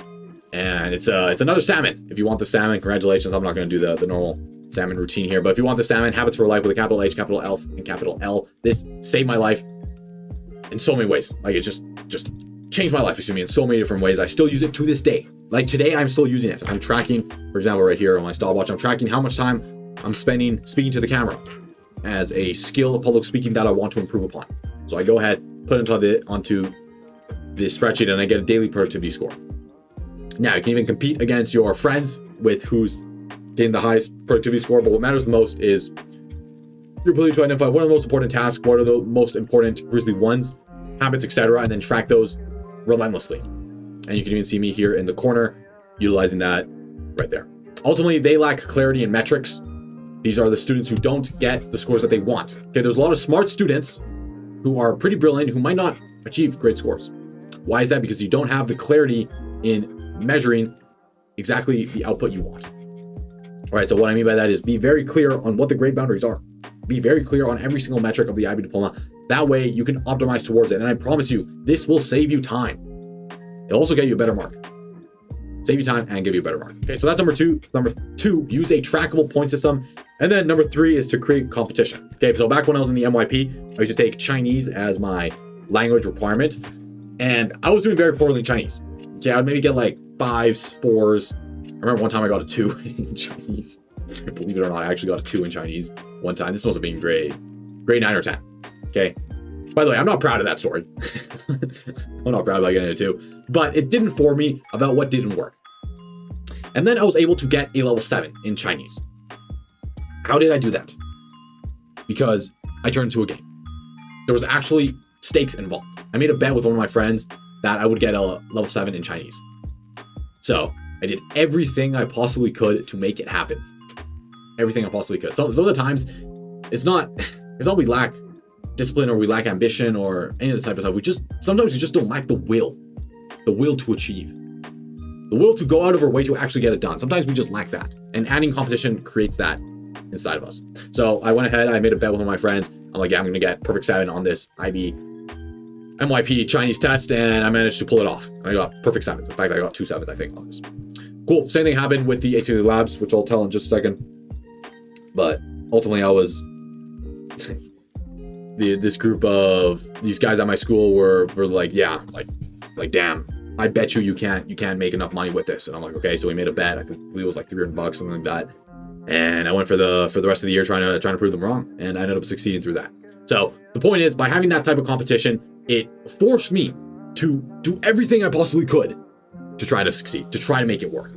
and it's another salmon. If you want the salmon, congratulations. I'm not going to do the normal salmon routine here, but if you want the salmon, habits for life with a capital H, capital L, and capital L, this saved my life in so many ways. Like it just changed my life, excuse me, in so many different ways. I still use it to this day. Like today, I'm still using it. I'm tracking, for example, right here on my stopwatch, I'm tracking how much time I'm spending speaking to the camera as a skill of public speaking that I want to improve upon. So I go ahead, put it onto this spreadsheet, and I get a daily productivity score. Now, you can even compete against your friends with who's getting the highest productivity score, but what matters the most is your ability to identify what are the most important tasks, what are the most important grizzly ones, habits, etc., and then track those relentlessly. And you can even see me here in the corner utilizing that right there. Ultimately, they lack clarity in metrics. These are the students who don't get the scores that they want. Okay, there's a lot of smart students who are pretty brilliant who might not achieve great scores. Why is that? Because you don't have the clarity in measuring exactly the output you want. All right, so what I mean by that is be very clear on what the grade boundaries are. Be very clear on every single metric of the IB Diploma. That way you can optimize towards it. And I promise you, this will save you time. It'll also get you a better mark. Save you time and give you a better mark. Okay, so that's number two. Number two, use a trackable point system. And then number three is to create competition. Okay, so back when I was in the MYP, I used to take Chinese as my language requirement. And I was doing very poorly in Chinese. Okay, I would maybe get like 5s, 4s. I remember one time I got a 2 in Chinese. Believe it or not, I actually got a 2 in Chinese one time. This must have been grade 9 or 10. Okay. By the way, I'm not proud of that story. I'm not proud about getting a 2, but it did inform me about what didn't work. And then I was able to get a level 7 in Chinese. How did I do that? Because I turned into a game. There was actually stakes involved. I made a bet with one of my friends that I would get a level 7 in Chinese. So I did everything I possibly could to make it happen. Everything I possibly could. Some of the times, it's not we lack discipline or we lack ambition or any of this type of stuff. Sometimes we just don't lack the will to achieve, the will to go out of our way to actually get it done. Sometimes we just lack that, and adding competition creates that inside of us. So I went ahead, I made a bet with one of my friends. I'm like, yeah, I'm gonna get perfect 7 on this IB MYP Chinese test, and I managed to pull it off. I got perfect 7s. In fact, I got 2 7s, I think, on this. Cool. Same thing happened with the HCD labs, which I'll tell in just a second. But ultimately, I was this group of these guys at my school were like, yeah, like damn, I bet you can't make enough money with this. And I'm like, okay, so we made a bet. I think it was like $300, something like that. And I went for the rest of the year trying to prove them wrong, and I ended up succeeding through that. So the point is, by having that type of competition, it forced me to do everything I possibly could to try to succeed, to try to make it work.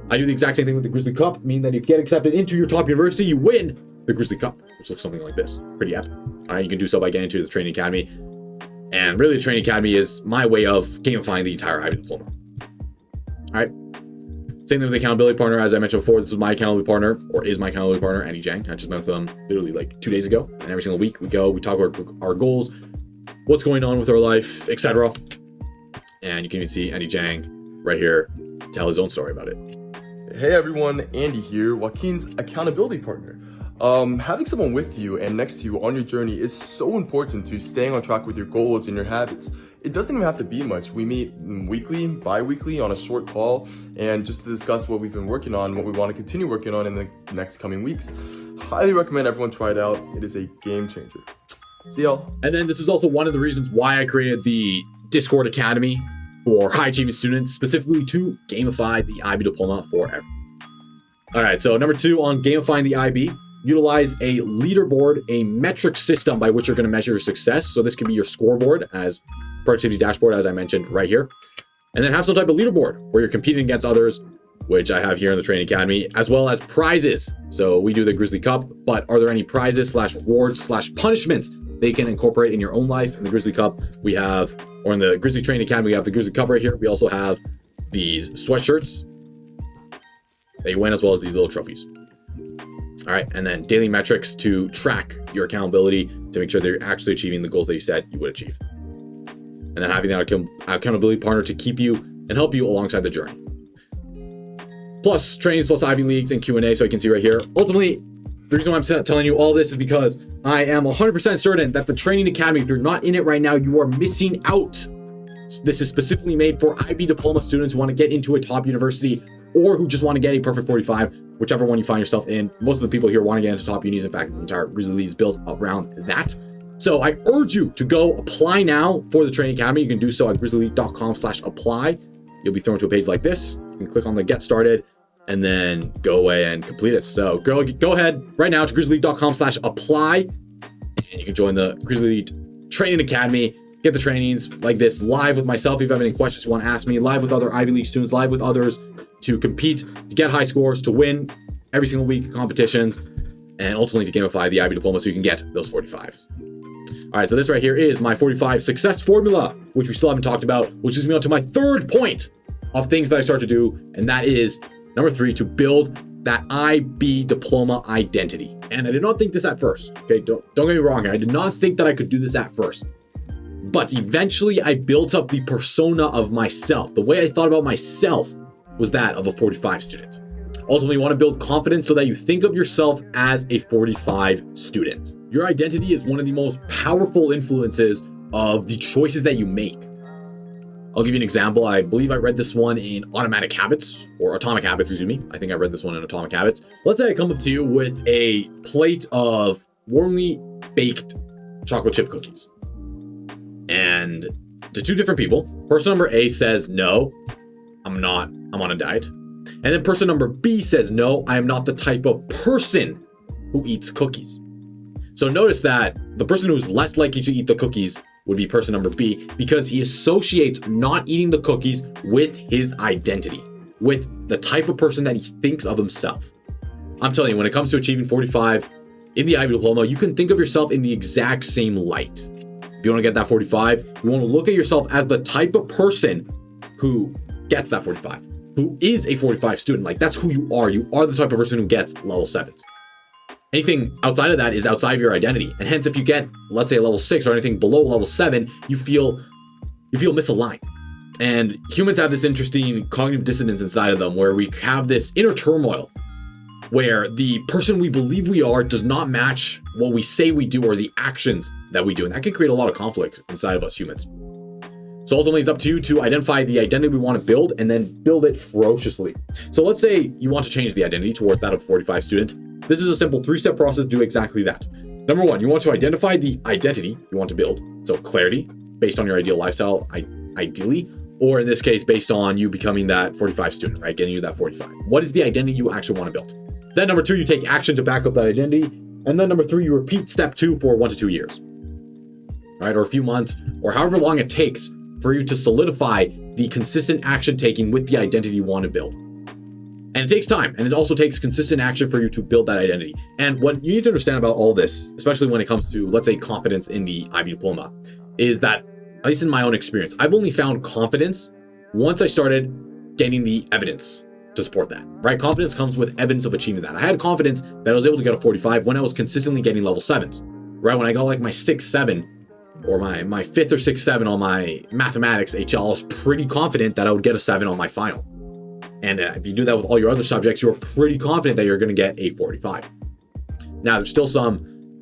I do the exact same thing with the Grizzly Cup, meaning that if you get accepted into your top university, you win the Grizzly Cup, which looks something like this. Pretty epic. All right, you can do so by getting into the training academy. And really, the training academy is my way of gamifying the entire IB Diploma. All right. Same thing with the accountability partner. As I mentioned before, this is my accountability partner, or is my accountability partner, Andy Jang. I just met with them literally like 2 days ago. And every single week we talk about our goals, what's going on with our life, etc. And you can even see Andy Jang right here tell his own story about it. Hey everyone, Andy here, Joaquin's accountability partner. Having someone with you and next to you on your journey is so important to staying on track with your goals and your habits. It doesn't even have to be much. We meet weekly, bi-weekly on a short call, and just to discuss what we've been working on, what we want to continue working on in the next coming weeks. Highly recommend everyone try it out. It is a game changer. See y'all. And then this is also one of the reasons why I created the Discord Academy for high achieving students, specifically to gamify the IB Diploma forever. All right, so number 2 on gamifying the IB, utilize a leaderboard, a metric system by which you're going to measure your success. So this could be your scoreboard as productivity dashboard, as I mentioned right here. And then have some type of leaderboard where you're competing against others, which I have here in the Training Academy, as well as prizes. So we do the Grizzly Cup, but are there any prizes / rewards / punishments they can incorporate in your own life? In the Grizzly Cup, we have, or in the Grizzly Training Academy, we have the Grizzly Cup right here. We also have these sweatshirts that you win, as well as these little trophies. All right, and then daily metrics to track your accountability to make sure that you're actually achieving the goals that you said you would achieve. And then having that accountability partner to keep you and help you alongside the journey. Plus trainings, plus Ivy Leagues and Q&A, so you can see right here. Ultimately, the reason why I'm telling you all this is because I am 100% certain that the Training Academy, if you're not in it right now, you are missing out. This is specifically made for IB Diploma students who want to get into a top university or who just want to get a perfect 45, whichever one you find yourself in. Most of the people here want to get into top unis. In fact, the entire Grizzly League is built around that. So I urge you to go apply now for the Training Academy. You can do so at grizzlyleague.com/apply. You'll be thrown to a page like this. You can click on the Get Started and then go away and complete it. So go ahead right now to grizzlyleague.com/apply, and you can join the Grizzly League Training Academy. Get the trainings like this live with myself. If you have any questions you want to ask me, live with other Ivy League students, live with others to compete, to get high scores, to win every single week competitions, and ultimately to gamify the IB Diploma so you can get those 45s. All right, so this right here is my 45 success formula, which we still haven't talked about, which leads me on to my third point of things that I start to do, and that is number 3, to build that IB Diploma identity. And I did not think this at first, okay? Don't get me wrong here. I did not think that I could do this at first. But eventually I built up the persona of myself. The way I thought about myself was that of a 45 student. Ultimately, you want to build confidence so that you think of yourself as a 45 student. Your identity is one of the most powerful influences of the choices that you make. I'll give you an example. I believe I read this one in Atomic Habits. I think I read this one in Atomic Habits. Let's say I come up to you with a plate of warmly baked chocolate chip cookies. And to 2 different people, person number A says, no, I'm on a diet. And then person number B says, no, I am not the type of person who eats cookies. So notice that the person who's less likely to eat the cookies would be person number B, because he associates not eating the cookies with his identity, with the type of person that he thinks of himself. I'm telling you, when it comes to achieving 45 in the IB Diploma, you can think of yourself in the exact same light. If you want to get that 45, you want to look at yourself as the type of person who gets that 45, who is a 45 student. Like, that's who you are. You are the type of person who gets level 7s. Anything outside of that is outside of your identity. And hence, if you get, let's say, a level 6 or anything below level 7, you feel misaligned. And humans have this interesting cognitive dissonance inside of them where we have this inner turmoil where the person we believe we are does not match what we say we do or the actions that we do. And that can create a lot of conflict inside of us humans. So ultimately, it's up to you to identify the identity we want to build and then build it ferociously. So let's say you want to change the identity towards that of a 45 student. This is a simple 3-step process to do exactly that. Number 1, you want to identify the identity you want to build. So clarity, based on your ideal lifestyle, ideally, or in this case, based on you becoming that 45 student, right? Getting you that 45. What is the identity you actually want to build? Then number 2, you take action to back up that identity. And then number 3, you repeat step 2 for 1 to 2 years, right? Or a few months, or however long it takes for you to solidify the consistent action taking with the identity you want to build. And it takes time, and it also takes consistent action for you to build that identity. And what you need to understand about all this, especially when it comes to, let's say, confidence in the IB Diploma, is that, at least in my own experience, I've only found confidence once I started getting the evidence to support that, right? Confidence comes with evidence of achieving that. I had confidence that I was able to get a 45 when I was consistently getting level 7s, right? When I got like my 6-7 or my 5th or 6th 7 on my mathematics HL, I was pretty confident that I would get a 7 on my final. And if you do that with all your other subjects, you're pretty confident that you're going to get a 45. Now, there's still some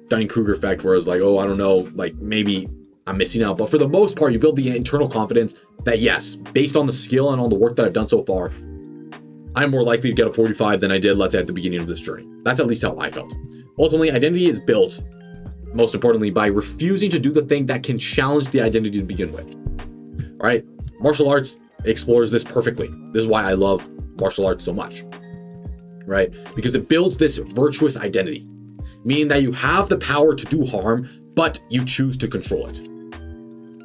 Dunning-Kruger effect where it's like, oh, I don't know, like maybe I'm missing out. But for the most part, you build the internal confidence that yes, based on the skill and on the work that I've done so far, I'm more likely to get a 45 than I did, let's say, at the beginning of this journey. That's at least how I felt. Ultimately, identity is built, most importantly, by refusing to do the thing that can challenge the identity to begin with. All right? Martial arts explores this perfectly. This is why I love martial arts so much, right? Because it builds this virtuous identity, meaning that you have the power to do harm, but you choose to control it.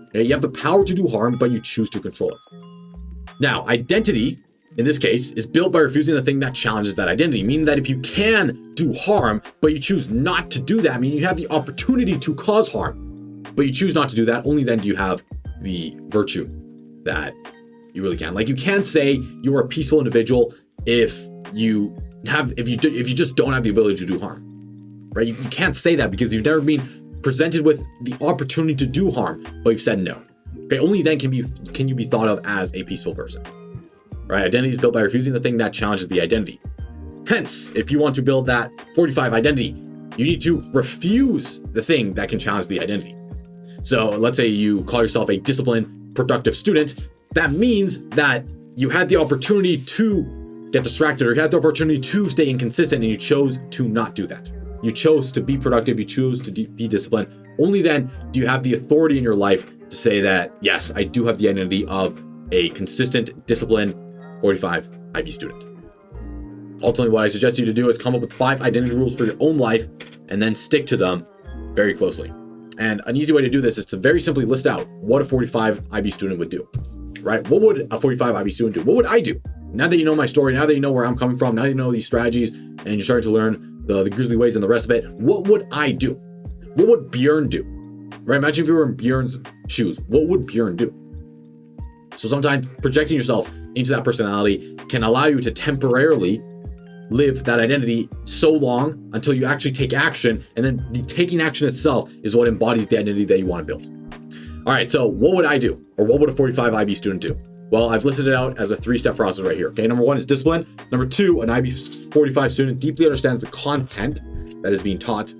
Okay? You have the power to do harm, but you choose to control it. Now, identity, in this case, is built by refusing the thing that challenges that identity, meaning that if you can do harm, but you choose not to do that, meaning you have the opportunity to cause harm, but you choose not to do that, only then do you have the virtue that you really can. Like, you can't say you're a peaceful individual if you just don't have the ability to do harm, right? You can't say that because you've never been presented with the opportunity to do harm, but you've said no. Okay, only then can you be thought of as a peaceful person, right? Identity is built by refusing the thing that challenges the identity. Hence, if you want to build that 45 identity, you need to refuse the thing that can challenge the identity. So let's say you call yourself a disciplined, productive student. That means that you had the opportunity to get distracted, or you had the opportunity to stay inconsistent, and you chose to not do that. You chose to be productive. You chose to be disciplined. Only then do you have the authority in your life to say that, yes, I do have the identity of a consistent, disciplined 45 IB student. Ultimately, what I suggest you to do is come up with 5 identity rules for your own life and then stick to them very closely. And an easy way to do this is to very simply list out what a 45 IB student would do, right? What would a 45 IB student do? What would I do? Now that you know my story, now that you know where I'm coming from, now that you know these strategies, and you're starting to learn the grisly ways and the rest of it, what would I do? What would Bjorn do? Right? Imagine if you were in Bjorn's shoes. What would Bjorn do? So sometimes projecting yourself into that personality can allow you to temporarily live that identity so long until you actually take action, and then the taking action itself is what embodies the identity that you want to build. All right, so what would I do? Or what would a 45 IB student do? Well, I've listed it out as a 3-step process right here. Okay, number 1 is discipline. Number 2, an IB 45 student deeply understands the content that is being taught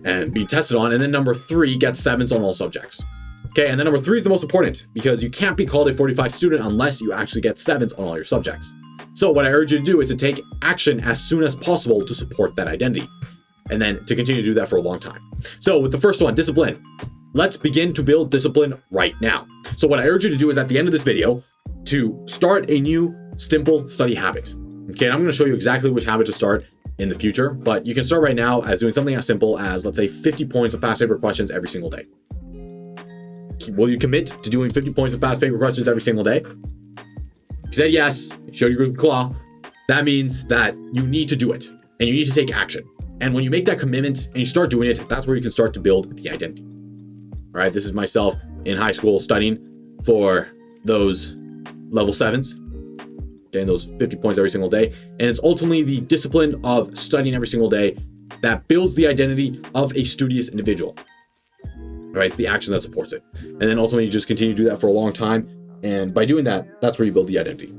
and being tested on. And then number 3, gets 7s on all subjects. Okay, and then number 3 is the most important, because you can't be called a 45 student unless you actually get 7s on all your subjects. So what I urge you to do is to take action as soon as possible to support that identity, and then to continue to do that for a long time. So with the first one, discipline, let's begin to build discipline right now. So what I urge you to do is at the end of this video to start a new simple study habit. Okay, and I'm going to show you exactly which habit to start in the future, but you can start right now as doing something as simple as, let's say, 50 points of past paper questions every single day. Will you commit to doing 50 points of past paper questions every single day? If you said yes, you showed your claw, that means that you need to do it and you need to take action. And when you make that commitment and you start doing it, that's where you can start to build the identity. All right, this is myself in high school studying for those level 7s, getting those 50 points every single day. And it's ultimately the discipline of studying every single day that builds the identity of a studious individual. All right, it's the action that supports it. And then ultimately you just continue to do that for a long time. And by doing that, that's where you build the identity.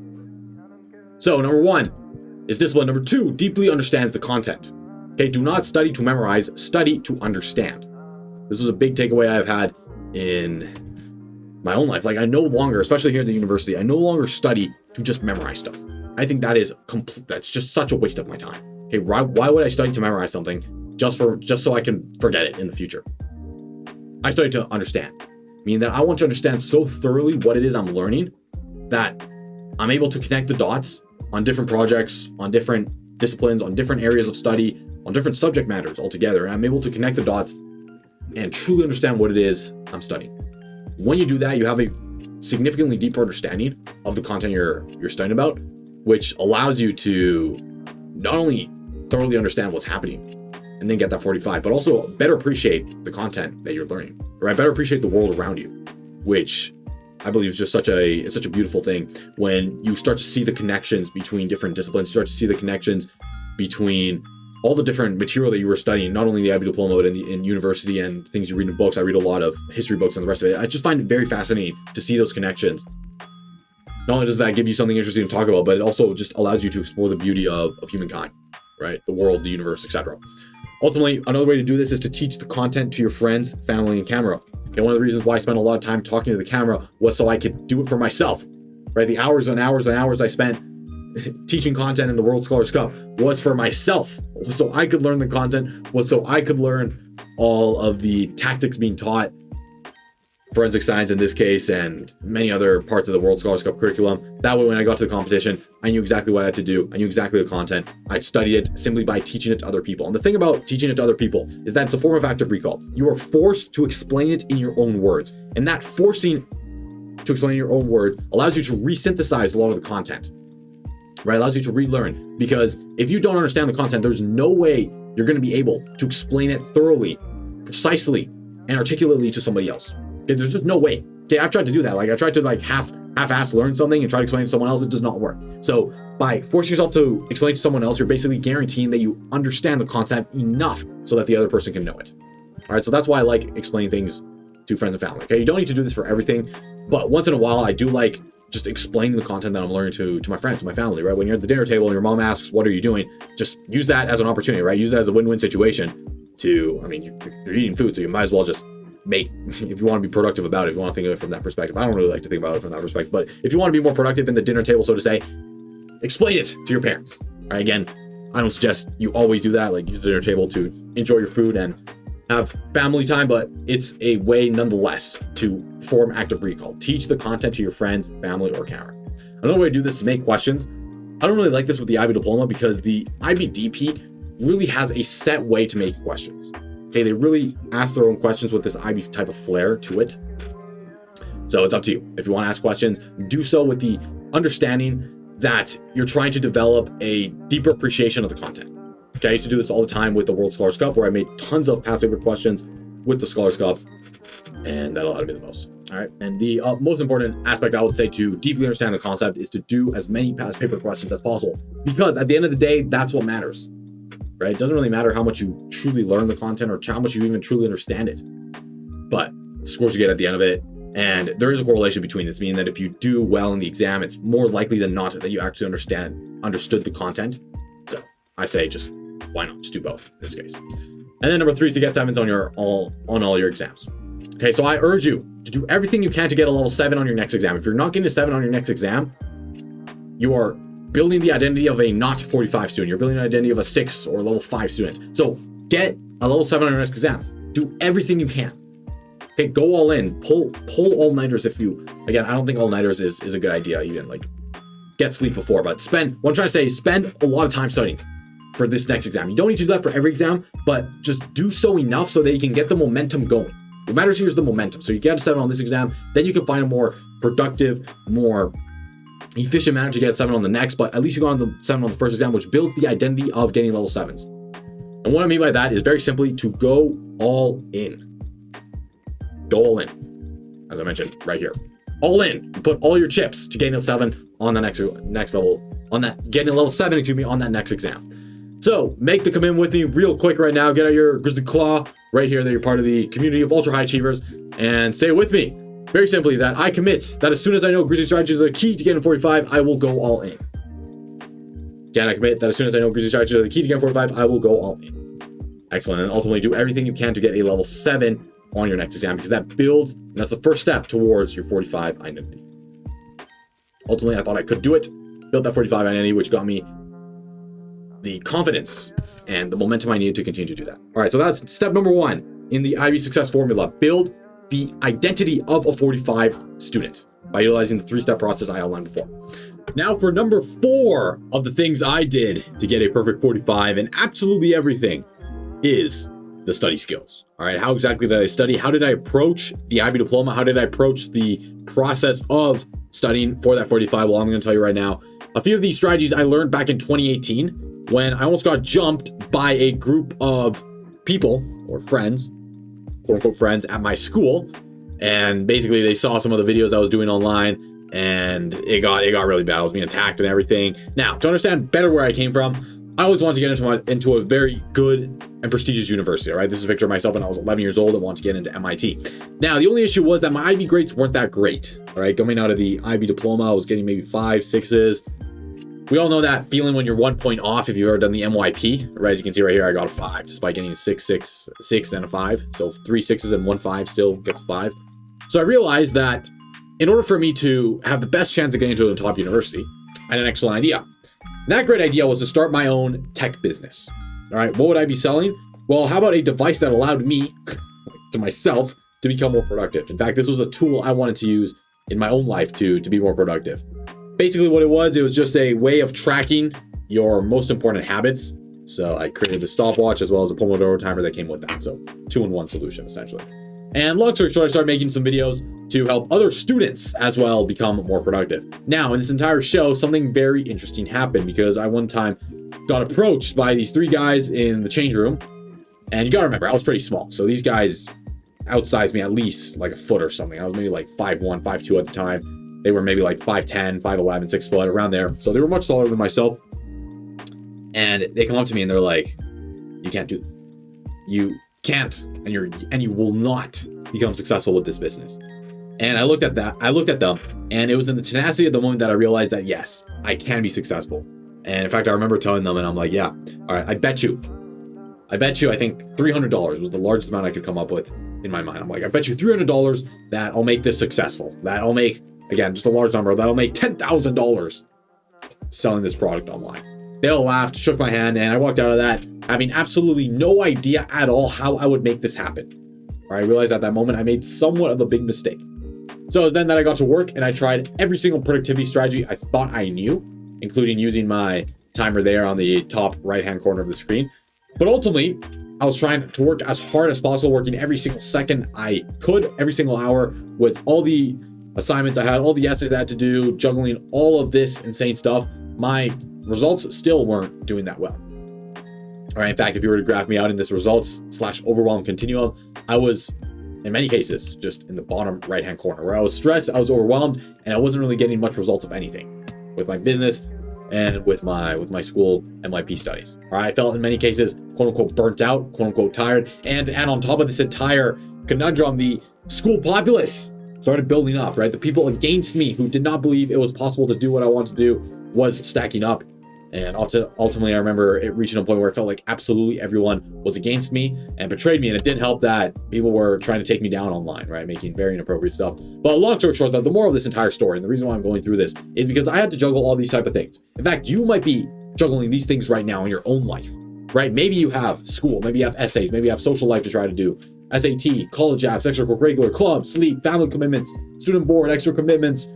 So number 1 is discipline. Number 2, deeply understands the content. Okay, do not study to memorize, study to understand. This was a big takeaway I've had in my own life. Like, I no longer, especially here at the university, I no longer study to just memorize stuff. I think that is that's just such a waste of my time. Okay, why would I study to memorize something just so I can forget it in the future? I study to understand, meaning that I want to understand so thoroughly what it is I'm learning that I'm able to connect the dots on different projects, on different disciplines, on different areas of study, on different subject matters altogether. And I'm able to connect the dots and truly understand what it is I'm studying. When you do that, you have a significantly deeper understanding of the content you're studying about, which allows you to not only thoroughly understand what's happening and then get that 45, but also better appreciate the content that you're learning, right? Better appreciate the world around you, which I believe is just such a beautiful thing when you start to see the connections between different disciplines, you start to see the connections between all the different material that you were studying, not only the IB Diploma, but in university and things you read in books. I read a lot of history books and the rest of it. I just find it very fascinating to see those connections. Not only does that give you something interesting to talk about, but it also just allows you to explore the beauty of humankind, right? The world, the universe, etc. Ultimately, another way to do this is to teach the content to your friends, family, and camera. Okay, one of the reasons why I spent a lot of time talking to the camera was so I could do it for myself, right? The hours and hours and hours I spent teaching content in the World Scholars Cup was for myself, so I could learn the content, was so I could learn all of the tactics being taught, forensic science in this case, and many other parts of the World Scholars Cup curriculum. That way, when I got to the competition, I knew exactly what I had to do. I knew exactly the content. I studied it simply by teaching it to other people. And the thing about teaching it to other people is that it's a form of active recall. You are forced to explain it in your own words. And that forcing to explain in your own words allows you to resynthesize a lot of the content, right? Allows you to relearn. Because if you don't understand the content, there's no way you're going to be able to explain it thoroughly, precisely, and articulately to somebody else. Okay, there's just no way. Okay, I've tried to do that. Like, I tried to half-ass learn something and try to explain it to someone else. It does not work. So by forcing yourself to explain to someone else, you're basically guaranteeing that you understand the content enough so that the other person can know it. All right, so that's why I like explaining things to friends and family. Okay, you don't need to do this for everything, but once in a while, I do like just explaining the content that I'm learning to my friends, to my family, right? When you're at the dinner table and your mom asks, what are you doing? Just use that as an opportunity, right? Use that as a win-win situation to, I mean, you're eating food, so you might as well just make, if you want to be productive about it, if you want to think of it from that perspective. I don't really like to think about it from that perspective, but if you want to be more productive in the dinner table, so to say, explain it to your parents. All right, again, I don't suggest you always do that, like use the dinner table to enjoy your food and have family time, but it's a way nonetheless to form active recall. Teach the content to your friends, family, or camera. Another way to do this is make questions. I don't really like this with the IB Diploma because the IB DP really has a set way to make questions. Okay, they really ask their own questions with this IB type of flair to it. So it's up to you. If you want to ask questions, do so with the understanding that you're trying to develop a deeper appreciation of the content. Okay, I used to do this all the time with the World Scholars Cup, where I made tons of past paper questions with the Scholars Cup, and that allowed me the most. All right, and the most important aspect I would say to deeply understand the concept is to do as many past paper questions as possible, because at the end of the day, that's what matters, right? It doesn't really matter how much you truly learn the content or how much you even truly understand it, but the scores you get at the end of it. And there is a correlation between this, meaning that if you do well in the exam, it's more likely than not that you actually understood the content. So I say just why not just do both in this case. And then number 3 is to get 7s on all your exams. Okay, so I urge you to do everything you can to get a level 7 on your next exam. If you're not getting a 7 on your next exam, you are building the identity of a not 45 student. You're building an identity of a 6 or level 5 student. So get a level 7 on your next exam. Do everything you can. Okay, go all in. Pull all-nighters if you, again, I don't think all-nighters is a good idea even, like get sleep before, but what I'm trying to say is spend a lot of time studying for this next exam. You don't need to do that for every exam, but just do so enough so that you can get the momentum going. What matters here is the momentum. So you get a 7 on this exam, then you can find a more productive, more efficient manner to get a 7 on the next, but at least you got on the 7 on the first exam, which builds the identity of getting level 7s. And what I mean by that is very simply to go all in. Go all in, as I mentioned right here. All in. Put all your chips to getting a 7 on the next level, on that, getting a level 7, excuse me, on that next exam. So make the commitment with me real quick right now. Get out your Grizzly Claw right here that you're part of the community of ultra high achievers, and say it with me very simply that I commit that as soon as I know Grizzly strategies are the key to getting 45, I will go all in. Again, I commit that as soon as I know Grizzly strategies are the key to getting 45, I will go all in. Excellent. And ultimately do everything you can to get a level 7 on your next exam, because that builds, and that's the first step towards your 45 identity. Ultimately, I thought I could do it, built that 45 identity, which got me the confidence and the momentum I needed to continue to do that. All right, so that's step number 1 in the IB success formula. Build the identity of a 45 student by utilizing the 3-step process I outlined before. Now for number 4 of the things I did to get a perfect 45 and absolutely everything is the study skills. All right, how exactly did I study? How did I approach the IB Diploma? How did I approach the process of studying for that 45? Well, I'm going to tell you right now. A few of these strategies I learned back in 2018 when I almost got jumped by a group of people or friends, quote unquote friends at my school. And basically they saw some of the videos I was doing online and it got really bad. I was being attacked and everything. Now, to understand better where I came from, I always wanted to get into a very good and prestigious university, all right? This is a picture of myself when I was 11 years old and wanted to get into MIT. Now, the only issue was that my IB grades weren't that great, all right? Coming out of the IB Diploma, I was getting maybe 5, 6s. We all know that feeling when you're 1 point off if you've ever done the MYP, right? As you can see right here, I got a 5, despite getting a 6, and a 5. So 3 6s and 1 5 still gets a 5. So I realized that in order for me to have the best chance of getting into a top university, I had an excellent idea. That great idea was to start my own tech business. All right, what would I be selling? Well, how about a device that allowed me, to myself, to become more productive? In fact, this was a tool I wanted to use in my own life to be more productive. Basically what it was just a way of tracking your most important habits. So I created a stopwatch as well as a Pomodoro timer that came with that. So 2-in-1 solution, essentially. And long story short, I started making some videos to help other students as well become more productive. Now, in this entire show, something very interesting happened because I one time got approached by these 3 guys in the change room. And you gotta remember, I was pretty small. So these guys outsized me at least like a foot or something. I was maybe like 5'1", 5'2" at the time. They were maybe like 5'10", 5'11", 6 foot, around there. So they were much taller than myself. And they come up to me and they're like, you can't do this. You can't, and you will not become successful with this business. And I looked at them, and it was in the tenacity of the moment that I realized that yes, I can be successful. And in fact, I remember telling them, and I'm like, yeah, all right, I bet you, I think $300 was the largest amount I could come up with in my mind. I'm like, I bet you $300 that I'll make this successful. That I'll make, again, just a large number, that'll make $10,000 selling this product online. They all laughed, shook my hand, and I walked out of that having absolutely no idea at all how I would make this happen. I realized at that moment I made somewhat of a big mistake. So it was then that I got to work and I tried every single productivity strategy I thought I knew, including using my timer there on the top right-hand corner of the screen. But ultimately, I was trying to work as hard as possible, working every single second I could, every single hour, with all the assignments I had, all the essays I had to do, juggling all of this insane stuff. My results still weren't doing that well. All right, in fact, if you were to graph me out in this results/overwhelm continuum, I was, in many cases, just in the bottom right-hand corner, where I was stressed, I was overwhelmed, and I wasn't really getting much results of anything with my business and with my school and my P studies. All right, I felt in many cases, quote unquote, burnt out, quote unquote, tired, and on top of this entire conundrum, the school populace started building up. Right, the people against me who did not believe it was possible to do what I wanted to do was stacking up. And ultimately, I remember it reaching a point where I felt like absolutely everyone was against me and betrayed me. And it didn't help that people were trying to take me down online, right? Making very inappropriate stuff. But long story short, the moral of this entire story, and the reason why I'm going through this, is because I had to juggle all these type of things. In fact, you might be juggling these things right now in your own life, right? Maybe you have school, maybe you have essays, maybe you have social life to try to do, SAT, college apps, extracurricular, clubs, sleep, family commitments, student board, extra commitments,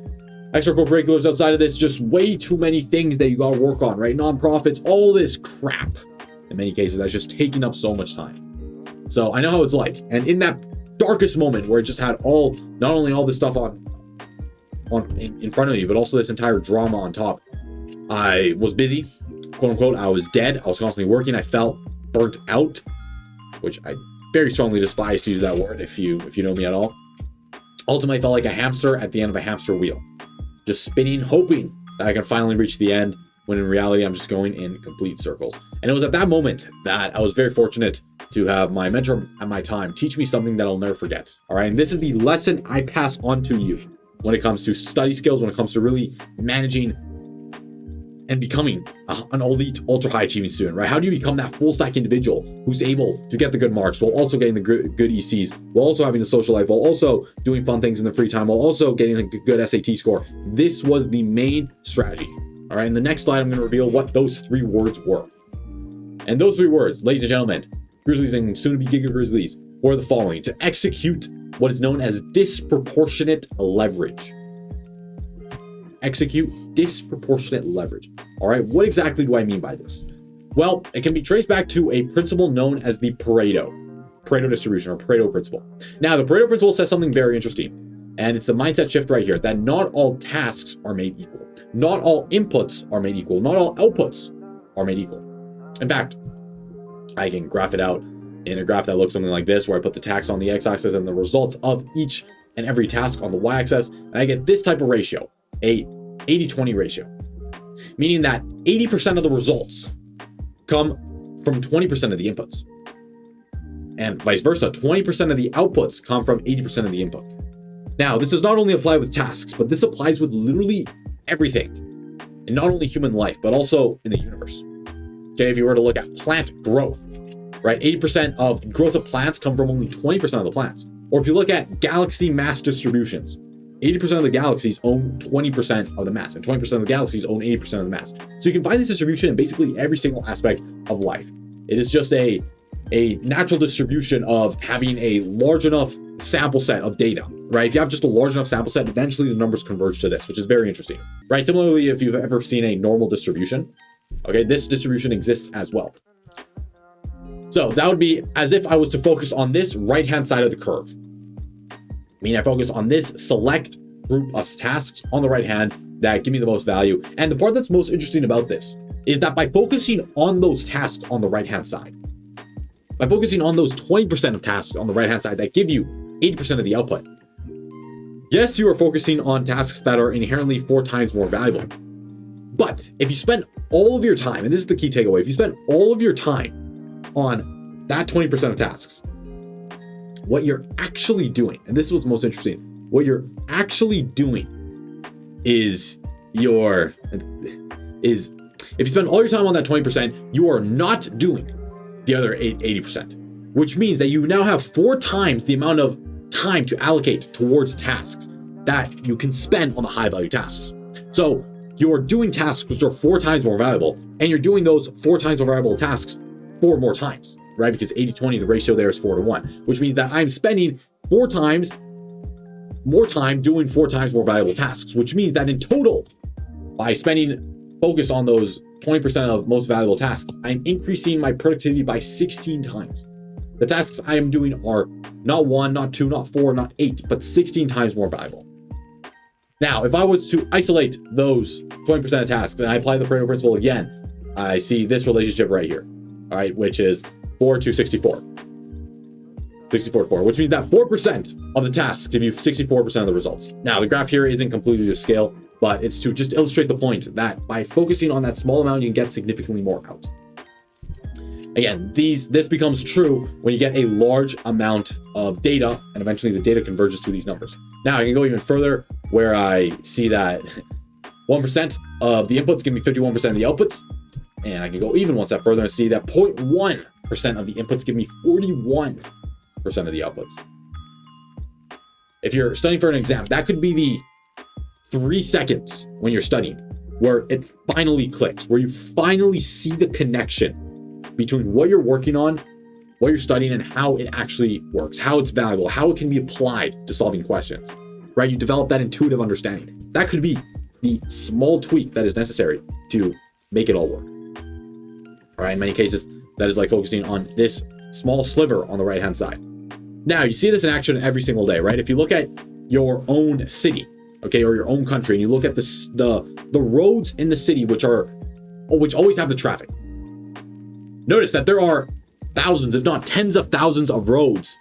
extracurriculars outside of this, just way too many things that you gotta work on, right? Nonprofits, all this crap. In many cases, that's just taking up so much time. So I know how it's like. And in that darkest moment where it just had not only all this stuff in front of me, but also this entire drama on top, I was busy, quote unquote. I was dead. I was constantly working. I felt burnt out, which I very strongly despise to use that word if you know me at all. Ultimately, I felt like a hamster at the end of a hamster wheel, just spinning, hoping that I can finally reach the end, when in reality, I'm just going in complete circles. And it was at that moment that I was very fortunate to have my mentor at my time teach me something that I'll never forget. All right, and this is the lesson I pass on to you when it comes to study skills, when it comes to really managing and becoming an elite, ultra high achieving student, right? How do you become that full stack individual who's able to get the good marks while also getting the good ECs, while also having a social life, while also doing fun things in the free time, while also getting a good SAT score? This was the main strategy. All right, in the next slide, I'm going to reveal what those 3 words were. And those 3 words, ladies and gentlemen, Grizzlies and soon to be Giga Grizzlies, were the following: to execute what is known as disproportionate leverage. Execute disproportionate leverage. All right, what exactly do I mean by this? Well, it can be traced back to a principle known as the Pareto distribution, or Pareto principle. Now, the Pareto principle says something very interesting, and it's the mindset shift right here, that not all tasks are made equal. Not all inputs are made equal. Not all outputs are made equal. In fact, I can graph it out in a graph that looks something like this, where I put the tasks on the x-axis and the results of each and every task on the y-axis, and I get this type of ratio, a 80-20 ratio, meaning that 80% of the results come from 20% of the inputs, and vice versa. 20% of the outputs come from 80% of the input. Now, this does not only apply with tasks, but this applies with literally everything, and not only human life, but also in the universe. Okay, if you were to look at plant growth, right, 80% of the growth of plants come from only 20% of the plants. Or if you look at galaxy mass distributions, 80% of the galaxies own 20% of the mass, and 20% of the galaxies own 80% of the mass. So you can find this distribution in basically every single aspect of life. It is just a natural distribution of having a large enough sample set of data, right? If you have just a large enough sample set, eventually the numbers converge to this, which is very interesting, right? Similarly, if you've ever seen a normal distribution, okay, this distribution exists as well. So that would be as if I was to focus on this right-hand side of the curve. I focus on this select group of tasks on the right hand that give me the most value. And the part that's most interesting about this is that by focusing on those tasks on the right hand side, by focusing on those 20% of tasks on the right hand side that give you 80% of the output, Yes, you are focusing on tasks that are inherently 4 times more valuable. But if you spend all of your time, and this is the key takeaway, if you spend all of your time on that 20% of tasks, what you're actually doing, and this was most interesting, what you're actually doing is if you spend all your time on that 20%, you are not doing the other 80%, which means that you now have 4 times the amount of time to allocate towards tasks that you can spend on the high value tasks. So you're doing tasks which are 4 times more valuable, and you're doing those 4 times more valuable tasks 4 more times, right? Because 80-20, the ratio there is 4-1, which means that I'm spending 4 times more time doing 4 times more valuable tasks, which means that in total, by spending focus on those 20% of most valuable tasks, I'm increasing my productivity by 16 times. The tasks I am doing are not 1, not 2, not 4, not 8, but 16 times more valuable. Now, if I was to isolate those 20% of tasks and I apply the Pareto principle again, I see this relationship right here, all right, which is 4 to 64. 64-4, which means that 4% of the tasks give you 64% of the results. Now, the graph here isn't completely to scale, but it's to just illustrate the point that by focusing on that small amount, you can get significantly more out. Again, this becomes true when you get a large amount of data, and eventually the data converges to these numbers. Now, I can go even further where I see that 1% of the inputs give me 51% of the outputs, and I can go even one step further and see that 0.1% of the inputs give me 41% of the outputs. If you're studying for an exam, that could be the 3 seconds when you're studying where it finally clicks, where you finally see the connection between what you're working on, what you're studying, and how it actually works, how it's valuable, how it can be applied to solving questions, right? You develop that intuitive understanding. That could be the small tweak that is necessary to make it all work. All right, in many cases, that is like focusing on this small sliver on the right-hand side. Now, you see this in action every single day, right? If you look at your own city, okay, or your own country, and you look at the roads in the city which always have the traffic, notice that there are thousands, if not tens of thousands of roads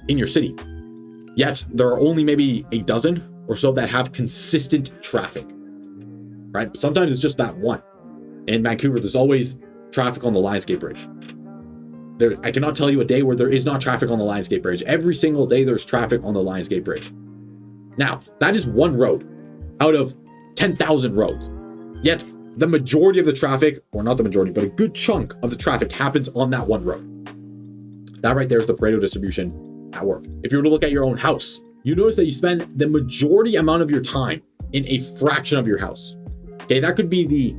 in your city. Yet there are only maybe a dozen or so that have consistent traffic, right? Sometimes it's just that one. In Vancouver, there's always traffic on the Lionsgate Bridge. I cannot tell you a day where there is not traffic on the Lionsgate Bridge. Every single day there's traffic on the Lionsgate Bridge. Now, that is one road out of 10,000 roads. Yet the majority of the traffic, or not the majority, but a good chunk of the traffic happens on that one road. That right there is the Pareto distribution at work. If you were to look at your own house, you notice that you spend the majority amount of your time in a fraction of your house. Okay, that could be the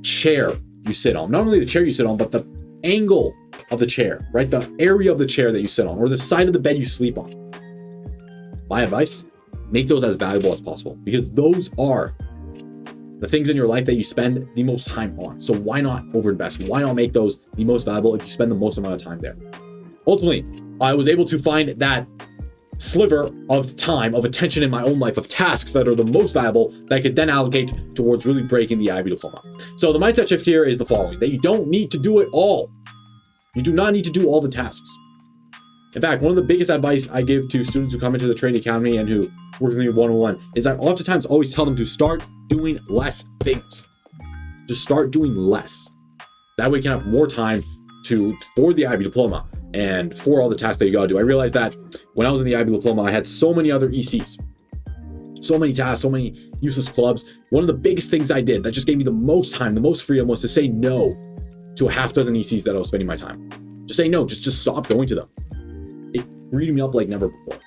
chair you sit on. Not only the chair you sit on, but the angle of the chair, right? The area of the chair that you sit on, or the side of the bed you sleep on. My advice, make those as valuable as possible, because those are the things in your life that you spend the most time on. So why not overinvest? Why not make those the most valuable if you spend the most amount of time there? Ultimately, I was able to find that sliver of time, of attention in my own life, of tasks that are the most valuable that I could then allocate towards really breaking the IB Diploma. So the mindset shift here is the following, that you don't need to do it all. You do not need to do all the tasks. In fact, one of the biggest advice I give to students who come into the Training Academy and who work with me one-on-one is I oftentimes always tell them to start doing less things. Just start doing less. That way you can have more time for the IB Diploma and for all the tasks that you gotta do. I realized that when I was in the IB Diploma, I had so many other ECs, so many tasks, so many useless clubs. One of the biggest things I did that just gave me the most time, the most freedom, was to say no to a half dozen ECs that I was spending my time. Just say no, just stop going to them. It freed me up like never before.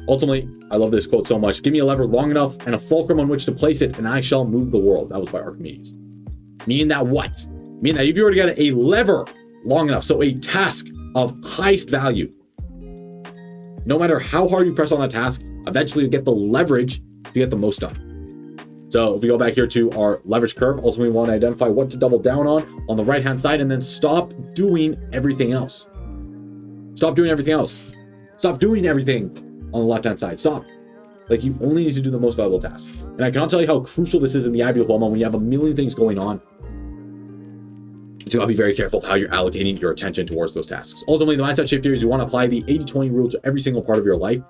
Ultimately, I love this quote so much. Give me a lever long enough and a fulcrum on which to place it, and I shall move the world. That was by Archimedes. Meaning that what? Meaning that if you already got a lever long enough, so a task of highest value, no matter how hard you press on that task, eventually you get the leverage to get the most done. So if we go back here to our leverage curve, ultimately we want to identify what to double down on the right-hand side, and then stop doing everything else. Stop doing everything else. Stop doing everything on the left-hand side. Stop. Like, you only need to do the most valuable tasks. And I cannot tell you how crucial this is in the IB Diploma when you have a million things going on. So you gotta be very careful of how you're allocating your attention towards those tasks. Ultimately, the mindset shift here is you want to apply the 80-20 rule to every single part of your life.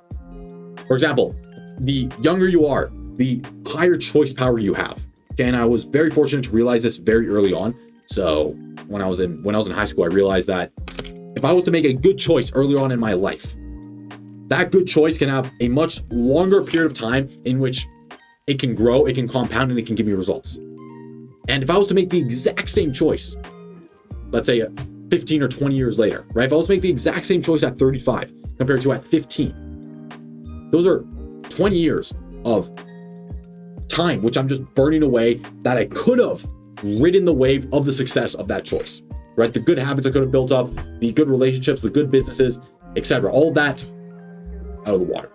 For example, the younger you are, the higher choice power you have. Okay, and I was very fortunate to realize this very early on. So when I was in high school, I realized that if I was to make a good choice early on in my life, that good choice can have a much longer period of time in which it can grow, it can compound, and it can give me results. And if I was to make the exact same choice, let's say 15 or 20 years later, right? If I was to make the exact same choice at 35 compared to at 15, those are 20 years of time, which I'm just burning away that I could have ridden the wave of the success of that choice, right? The good habits I could have built up, the good relationships, the good businesses, etc. All of that out of the water.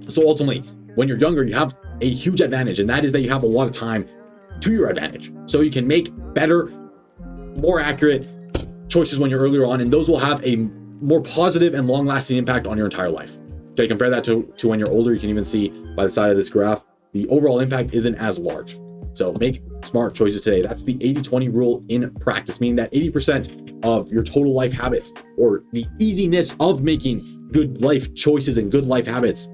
So ultimately, when you're younger, you have a huge advantage, and that is that you have a lot of time to your advantage. So you can make better, more accurate choices when you're earlier on, and those will have a more positive and long-lasting impact on your entire life. Okay, compare that to when you're older. You can even see by the side of this graph, the overall impact isn't as large. So make smart choices today. That's the 80-20 rule in practice, meaning that 80% of your total life habits, or the easiness of making good life choices and good life habits,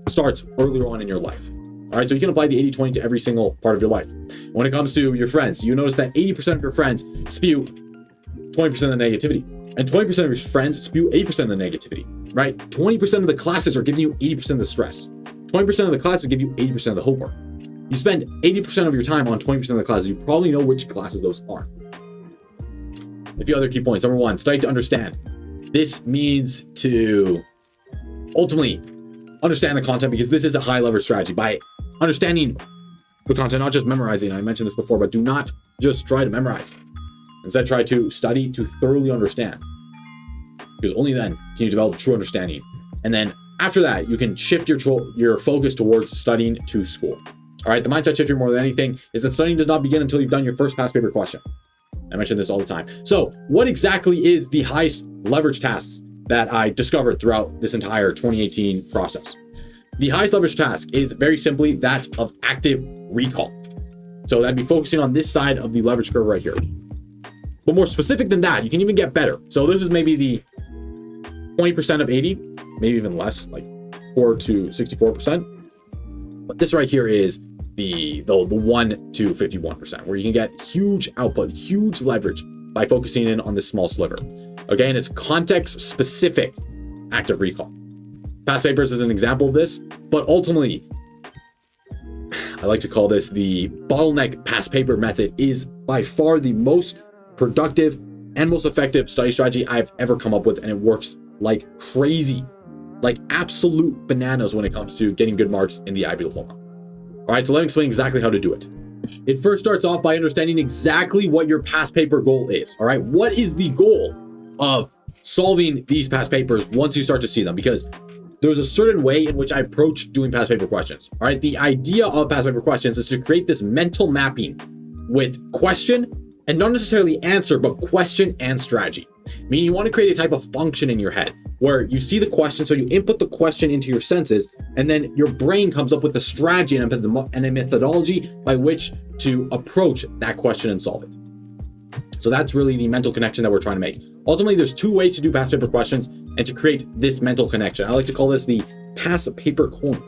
starts earlier on in your life. All right, so you can apply the 80-20 to every single part of your life. When it comes to your friends, you notice that 80% of your friends spew 20% of the negativity, and 20% of your friends spew 80% of the negativity, right? 20% of the classes are giving you 80% of the stress. 20% of the classes give you 80% of the homework. You spend 80% of your time on 20% of the classes. You probably know which classes those are. A few other key points. Number one, study to understand. This means to ultimately understand the content, because this is a high leverage strategy. By understanding the content, not just memorizing. I mentioned this before, but do not just try to memorize. Instead, try to study to thoroughly understand, because only then can you develop true understanding. And then after that, you can shift your focus towards studying to score. All right, the mindset shift here more than anything is that studying does not begin until you've done your first past paper question. I mention this all the time. So what exactly is the highest leverage tasks that I discovered throughout this entire 2018 process? The highest leverage task is very simply that of active recall. So that'd be focusing on this side of the leverage curve right here. But more specific than that, you can even get better. So this is maybe the 20% of 80, maybe even less, like 4 to 64%. But this right here is the 1 to 51%, where you can get huge output, huge leverage by focusing in on this small sliver. Again, it's context specific active recall. Past papers is an example of this, but ultimately, I like to call this the bottleneck past paper method, is by far the most productive and most effective study strategy I've ever come up with, and it works like crazy, like absolute bananas when it comes to getting good marks in the IB Diploma. All right, so let me explain exactly how to do it. It first starts off by understanding exactly what your past paper goal is. All right, what is the goal of solving these past papers once you start to see them? Because there's a certain way in which I approach doing past paper questions. All right, the idea of past paper questions is to create this mental mapping with question, and not necessarily answer, but question and strategy. Meaning you want to create a type of function in your head where you see the question, so you input the question into your senses, and then your brain comes up with a strategy and a methodology by which to approach that question and solve it. So that's really the mental connection that we're trying to make. Ultimately, there's two ways to do past paper questions and to create this mental connection. I like to call this the past paper coin.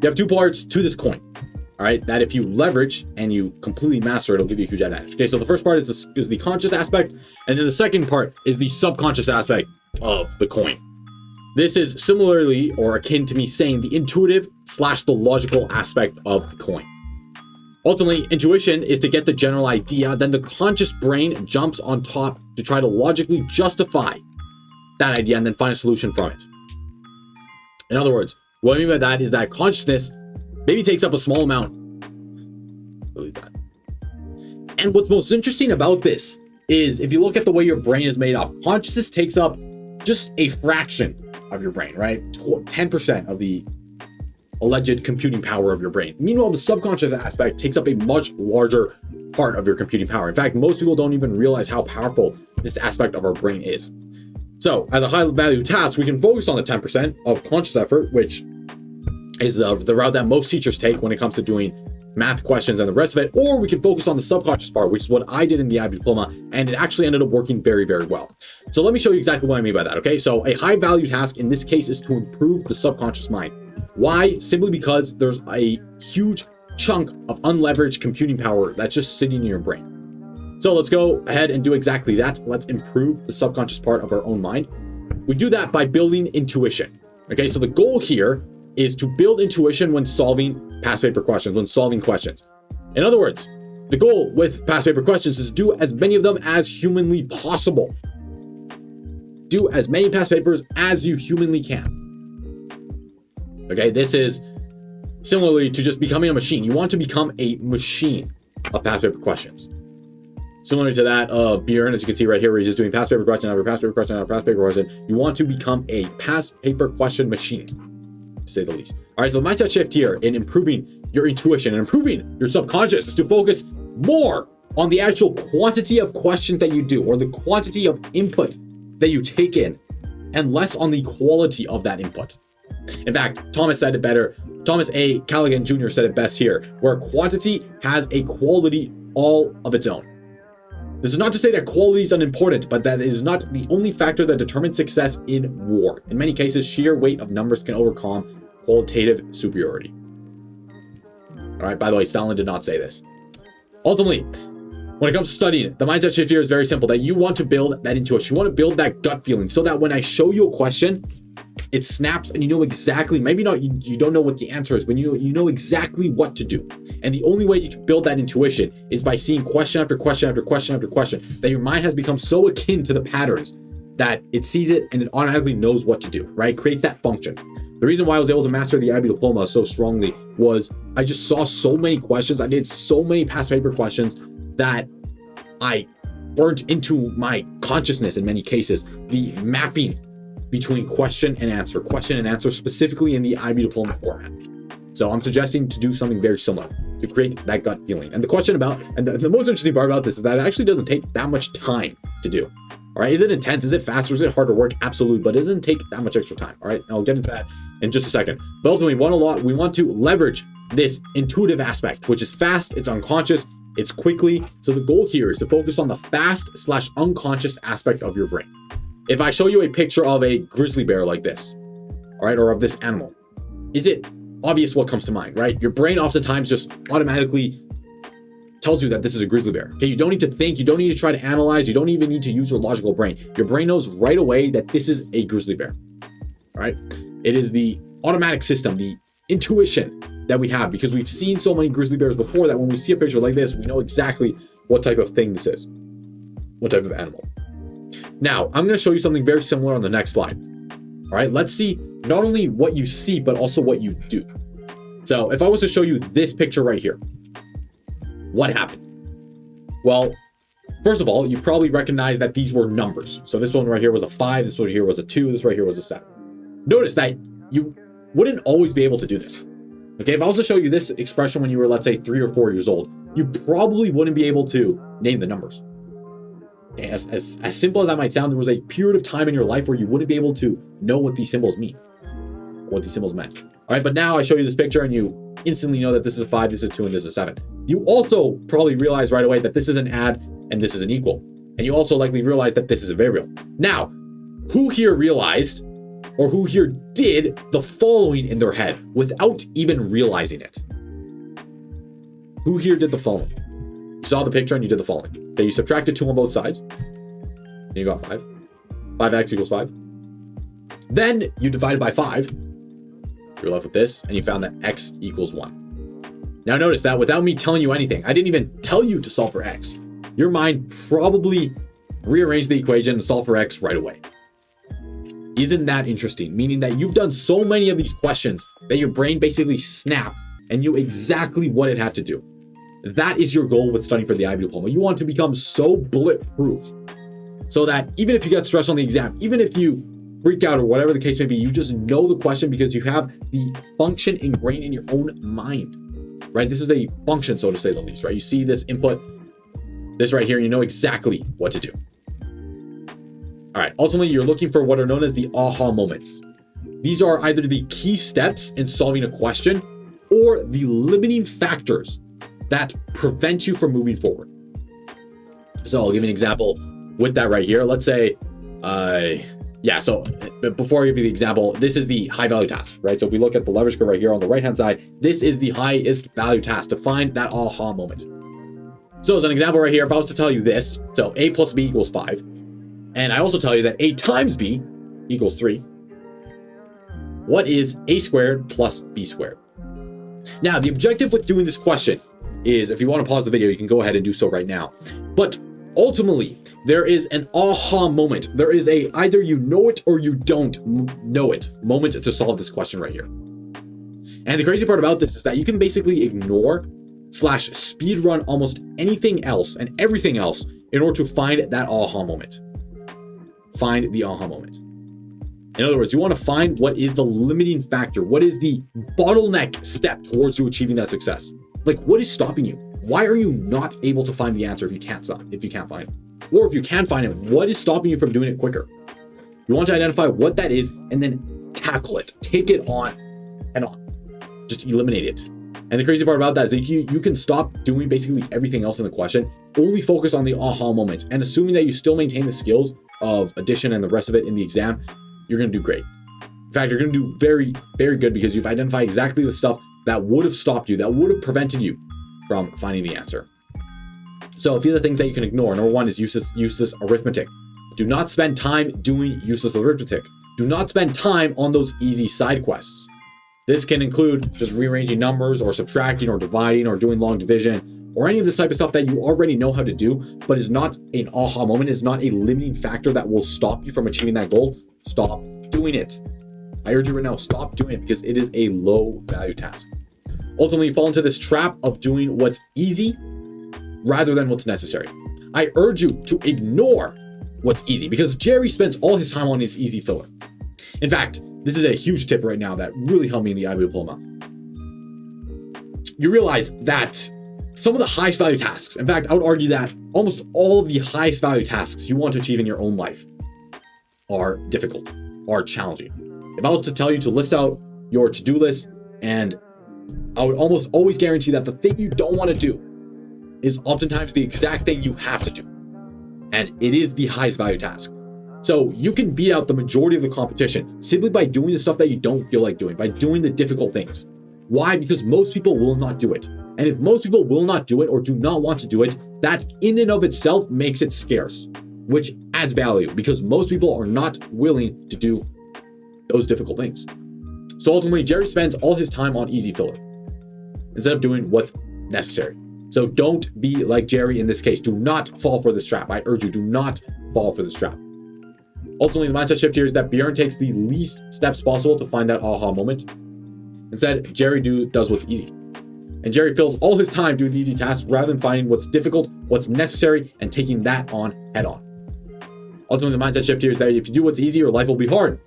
You have two parts to this coin. All right, that if you leverage and you completely master, it'll give you a huge advantage. Okay, so the first part is the conscious aspect, and then the second part is the subconscious aspect of the coin. This is similarly or akin to me saying the intuitive / the logical aspect of the coin. Ultimately, intuition is to get the general idea, then the conscious brain jumps on top to try to logically justify that idea and then find a solution from it. In other words, what I mean by that is that consciousness maybe takes up a small amount. Delete that. And what's most interesting about this is if you look at the way your brain is made up, consciousness takes up just a fraction of your brain, right? 10% of the alleged computing power of your brain. Meanwhile, the subconscious aspect takes up a much larger part of your computing power. In fact, most people don't even realize how powerful this aspect of our brain is. So as a high value task, we can focus on the 10% of conscious effort, which is the route that most teachers take when it comes to doing math questions and the rest of it, or we can focus on the subconscious part, which is what I did in the IB Diploma, and it actually ended up working very, very well. So let me show you exactly what I mean by that, okay? So a high value task in this case is to improve the subconscious mind. Why? Simply because there's a huge chunk of unleveraged computing power that's just sitting in your brain. So let's go ahead and do exactly that. Let's improve the subconscious part of our own mind. We do that by building intuition. Okay, so the goal here is to build intuition when solving past paper questions, when solving questions. In other words, the goal with past paper questions is to do as many of them as humanly possible. Do as many past papers as you humanly can. Okay, this is similarly to just becoming a machine. You want to become a machine of past paper questions. Similar to that of Bjorn, as you can see right here, where he's just doing past paper question after past paper question after past paper question. You want to become a past paper question machine, to say the least. All right, so the mindset shift here in improving your intuition and improving your subconscious is to focus more on the actual quantity of questions that you do, or the quantity of input that you take in, and less on the quality of that input. In fact, Thomas said it better. Thomas A. Callaghan Jr. said it best here, where quantity has a quality all of its own. This is not to say that quality is unimportant, but that it is not the only factor that determines success in war. In many cases, sheer weight of numbers can overcome qualitative superiority. All right, by the way, Stalin did not say this. Ultimately, when it comes to studying, the mindset shift here is very simple, that you want to build that intuition. You want to build that gut feeling so that when I show you a question, it snaps and you know exactly, maybe not, you don't know what the answer is, but you know exactly what to do. And the only way you can build that intuition is by seeing question after question after question after question, that your mind has become so akin to the patterns that it sees it and it automatically knows what to do, right? It creates that function. The reason why I was able to master the IB Diploma so strongly was I just saw so many questions. I did so many past paper questions that I burnt into my consciousness in many cases, the mapping between question and answer, specifically in the IB Diploma format. So I'm suggesting to do something very similar to create that gut feeling. And the question about, and the most interesting part about this is that it actually doesn't take that much time to do. All right, is it intense? Is it faster? Is it harder work? Absolutely, but it doesn't take that much extra time. All right, and I'll get into that in just a second. But ultimately, we want to leverage this intuitive aspect, which is fast, it's unconscious, it's quickly. So the goal here is to focus on the fast/unconscious aspect of your brain. If I show you a picture of a grizzly bear like this, all right, or of this animal, is it obvious what comes to mind, right? Your brain oftentimes just automatically tells you that this is a grizzly bear. Okay, you don't need to think, you don't need to try to analyze, you don't even need to use your logical brain. Your brain knows right away that this is a grizzly bear, all right? It is the automatic system, the intuition that we have, because we've seen so many grizzly bears before that when we see a picture like this, we know exactly what type of thing this is, what type of animal. Now, I'm going to show you something very similar on the next slide. All right, let's see not only what you see, but also what you do. So if I was to show you this picture right here, what happened? Well, first of all, you probably recognize that these were numbers. So this one right here was a 5, this one here was a 2, this right here was a 7. Notice that you wouldn't always be able to do this. Okay, if I was to show you this expression when you were, let's say, 3 or 4 years old, you probably wouldn't be able to name the numbers. As simple as that might sound, there was a period of time in your life where you wouldn't be able to know what these symbols mean, what these symbols meant. All right, but now I show you this picture and you instantly know that this is a 5, this is a 2, and this is a 7. You also probably realize right away that this is an add and this is an equal. And you also likely realize that this is a variable. Now, who here realized or who here did the following in their head without even realizing it? Who here did the following? You saw the picture and you did the following. Okay, you subtracted 2 on both sides, and you got 5. 5x equals 5. Then you divided by 5. You're left with this, and you found that x equals 1. Now notice that without me telling you anything, I didn't even tell you to solve for x. Your mind probably rearranged the equation and solved for x right away. Isn't that interesting? Meaning that you've done so many of these questions that your brain basically snapped and knew exactly what it had to do. That is your goal with studying for the IB Diploma. You want to become so bulletproof so that even if you get stressed on the exam, even if you freak out or whatever the case may be, you just know the question because you have the function ingrained in your own mind, right? This is a function, so to say the least, right? You see this input, this right here, you know exactly what to do. All right, ultimately, you're looking for what are known as the aha moments. These are either the key steps in solving a question or the limiting factors that prevent you from moving forward. So I'll give you an example with that right here. Let's say, so before I give you the example, this is the high value task, right? So if we look at the leverage curve right here on the right-hand side, this is the highest value task to find that aha moment. So as an example right here, if I was to tell you this, so A plus B equals 5, and I also tell you that A times B equals 3, what is A squared plus B squared? Now, the objective with doing this question is, if you want to pause the video, you can go ahead and do so right now. But ultimately, there is an aha moment. There is a either you know it or you don't know it moment to solve this question right here. And the crazy part about this is that you can basically ignore / speed run almost anything else and everything else in order to find that aha moment. Find the aha moment. In other words, you want to find what is the limiting factor. What is the bottleneck step towards you achieving that success? Like, what is stopping you? Why are you not able to find the answer if you can't find it? Or if you can find it, what is stopping you from doing it quicker? You want to identify what that is and then tackle it. Take it on and on. Just eliminate it. And the crazy part about that is that you can stop doing basically everything else in the question, only focus on the aha moment, and assuming that you still maintain the skills of addition and the rest of it in the exam, you're going to do great. In fact, you're going to do very, very good because you've identified exactly the stuff that would have stopped you, that would have prevented you from finding the answer. So a few of the things that you can ignore. Number one is useless arithmetic. Do not spend time doing useless arithmetic. Do not spend time on those easy side quests. This can include just rearranging numbers or subtracting or dividing or doing long division or any of this type of stuff that you already know how to do, but is not an aha moment, is not a limiting factor that will stop you from achieving that goal. Stop doing it. I urge you right now, stop doing it because it is a low value task. Ultimately, you fall into this trap of doing what's easy rather than what's necessary. I urge you to ignore what's easy because Jerry spends all his time on his easy filler. In fact, this is a huge tip right now that really helped me in the IB Diploma. You realize that some of the highest value tasks, in fact, I would argue that almost all of the highest value tasks you want to achieve in your own life are difficult, are challenging. If I was to tell you to list out your to-do list, and I would almost always guarantee that the thing you don't want to do is oftentimes the exact thing you have to do. And it is the highest value task. So you can beat out the majority of the competition simply by doing the stuff that you don't feel like doing, by doing the difficult things. Why? Because most people will not do it. And if most people will not do it or do not want to do it, that in and of itself makes it scarce, which adds value because most people are not willing to do those difficult things. So ultimately, Jerry spends all his time on easy filler instead of doing what's necessary. So don't be like Jerry in this case. Do not fall for this trap. I urge you, do not fall for this trap. Ultimately, the mindset shift here is that Bjorn takes the least steps possible to find that aha moment. Instead, Jerry does what's easy. And Jerry fills all his time doing the easy tasks rather than finding what's difficult, what's necessary, and taking that on head on. Ultimately, the mindset shift here is that if you do what's easy, your life will be hard.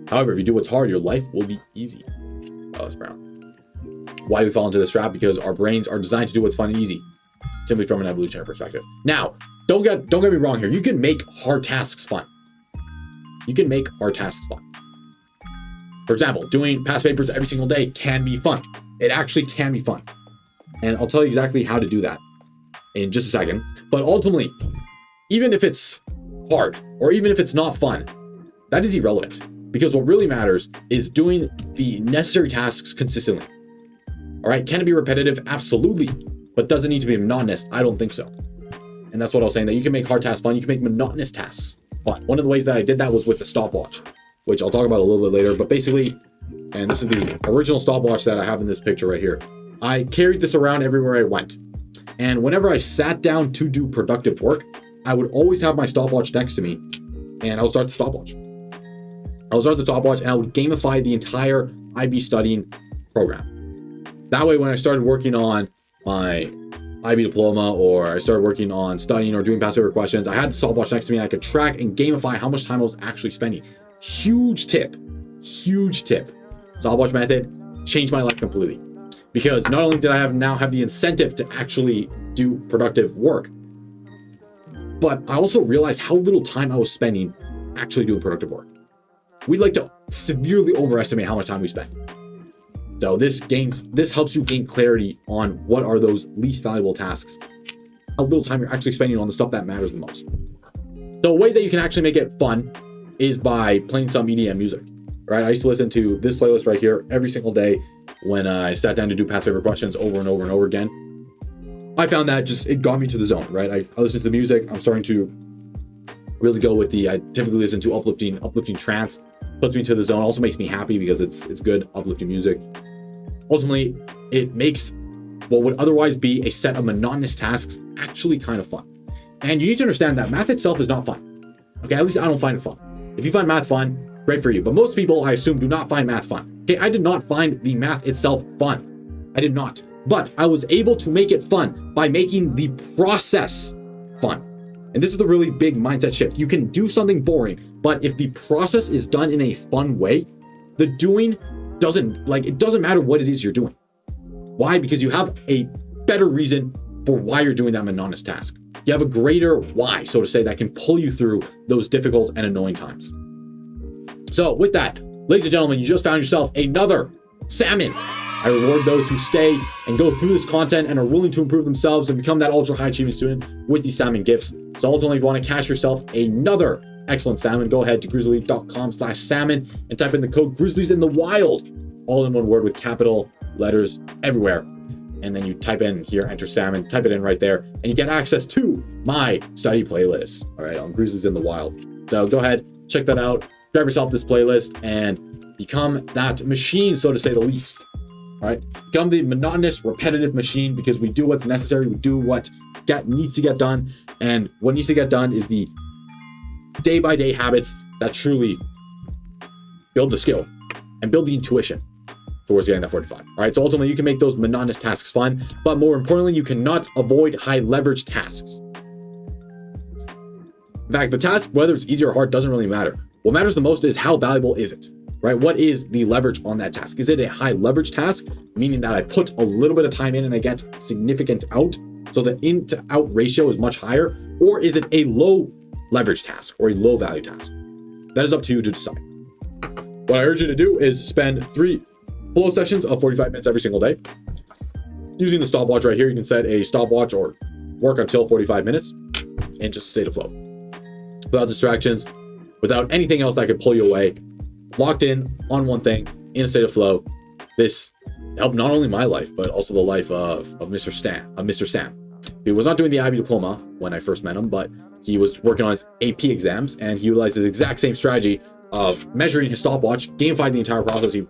However, if you do what's hard, your life will be easy. Alice Brown. Why do we fall into this trap? Because our brains are designed to do what's fun and easy, simply from an evolutionary perspective. Now, don't get me wrong here. You can make hard tasks fun. You can make hard tasks fun. For example, doing past papers every single day can be fun. It actually can be fun. And I'll tell you exactly how to do that in just a second. But ultimately, even if it's hard or even if it's not fun, that is irrelevant because what really matters is doing the necessary tasks consistently. All right, can it be repetitive? Absolutely. But does it need to be monotonous? I don't think so. And that's what I was saying, that you can make hard tasks fun. You can make monotonous tasks fun. One of the ways that I did that was with a stopwatch, which I'll talk about a little bit later. But basically, and this is the original stopwatch that I have in this picture right here, I carried this around everywhere I went. And whenever I sat down to do productive work, I would always have my stopwatch next to me and I would start the stopwatch. I would start the stopwatch and I would gamify the entire IB studying program. That way, when I started working on my IB Diploma or I started working on studying or doing past paper questions, I had the stopwatch next to me and I could track and gamify how much time I was actually spending. Huge tip. Stopwatch method changed my life completely. Because not only did I now have the incentive to actually do productive work, but I also realized how little time I was spending actually doing productive work. We'd like to severely overestimate how much time we spend. So this helps you gain clarity on what are those least valuable tasks, how little time you're actually spending on the stuff that matters the most. The way that you can actually make it fun is by playing some EDM music, right? I used to listen to this playlist right here every single day when I sat down to do past paper questions over and over and over again. I found that it got me to the zone, right? I listened to the music. I'm starting to really go with I typically listen to uplifting trance, puts me to the zone, also makes me happy because it's good, uplifting music. Ultimately, it makes what would otherwise be a set of monotonous tasks actually kind of fun. And you need to understand that math itself is not fun. Okay, at least I don't find it fun. If you find math fun, great for you. But most people, I assume, do not find math fun. Okay, I did not find the math itself fun. I did not. But I was able to make it fun by making the process fun. And this is the really big mindset shift. You can do something boring, but if the process is done in a fun way, the doing it doesn't matter what it is you're doing. Why? Because you have a better reason for why you're doing that monotonous task. You have a greater why, so to say, that can pull you through those difficult and annoying times. So with that, ladies and gentlemen, you just found yourself another salmon. I reward those who stay and go through this content and are willing to improve themselves and become that ultra high achieving student with these salmon gifts. So ultimately, if you want to cash yourself another excellent salmon, go ahead to grizzly.com/salmon and type in the code Grizzlies in the Wild, all in one word with capital letters everywhere. And then you type in here, enter salmon, type it in right there, and you get access to my study playlist, all right, on Grizzlies in the Wild. So go ahead, check that out, grab yourself this playlist, and become that machine, so to say the least. All right, become the monotonous, repetitive machine, because we do what's necessary, we do what needs to get done, and what needs to get done is the day-by-day habits that truly build the skill and build the intuition towards getting that 45. All right, so ultimately you can make those monotonous tasks fun, but more importantly, you cannot avoid high leverage tasks. In fact, the task, whether it's easy or hard, doesn't really matter. What matters the most is how valuable is it, right? What is the leverage on that task? Is it a high leverage task, meaning that I put a little bit of time in and I get significant out, so the in to out ratio is much higher? Or is it a low leverage task or a low value task? That is up to you to decide. What I urge you to do is spend 3 flow sessions of 45 minutes every single day. Using the stopwatch right here, you can set a stopwatch or work until 45 minutes and just stay to flow. Without distractions, without anything else that could pull you away, locked in on one thing, in a state of flow. This helped not only my life, but also the life of Mr. Sam. He was not doing the IB Diploma when I first met him, but he was working on his AP exams, and he utilized his exact same strategy of measuring his stopwatch, gamified the entire process. He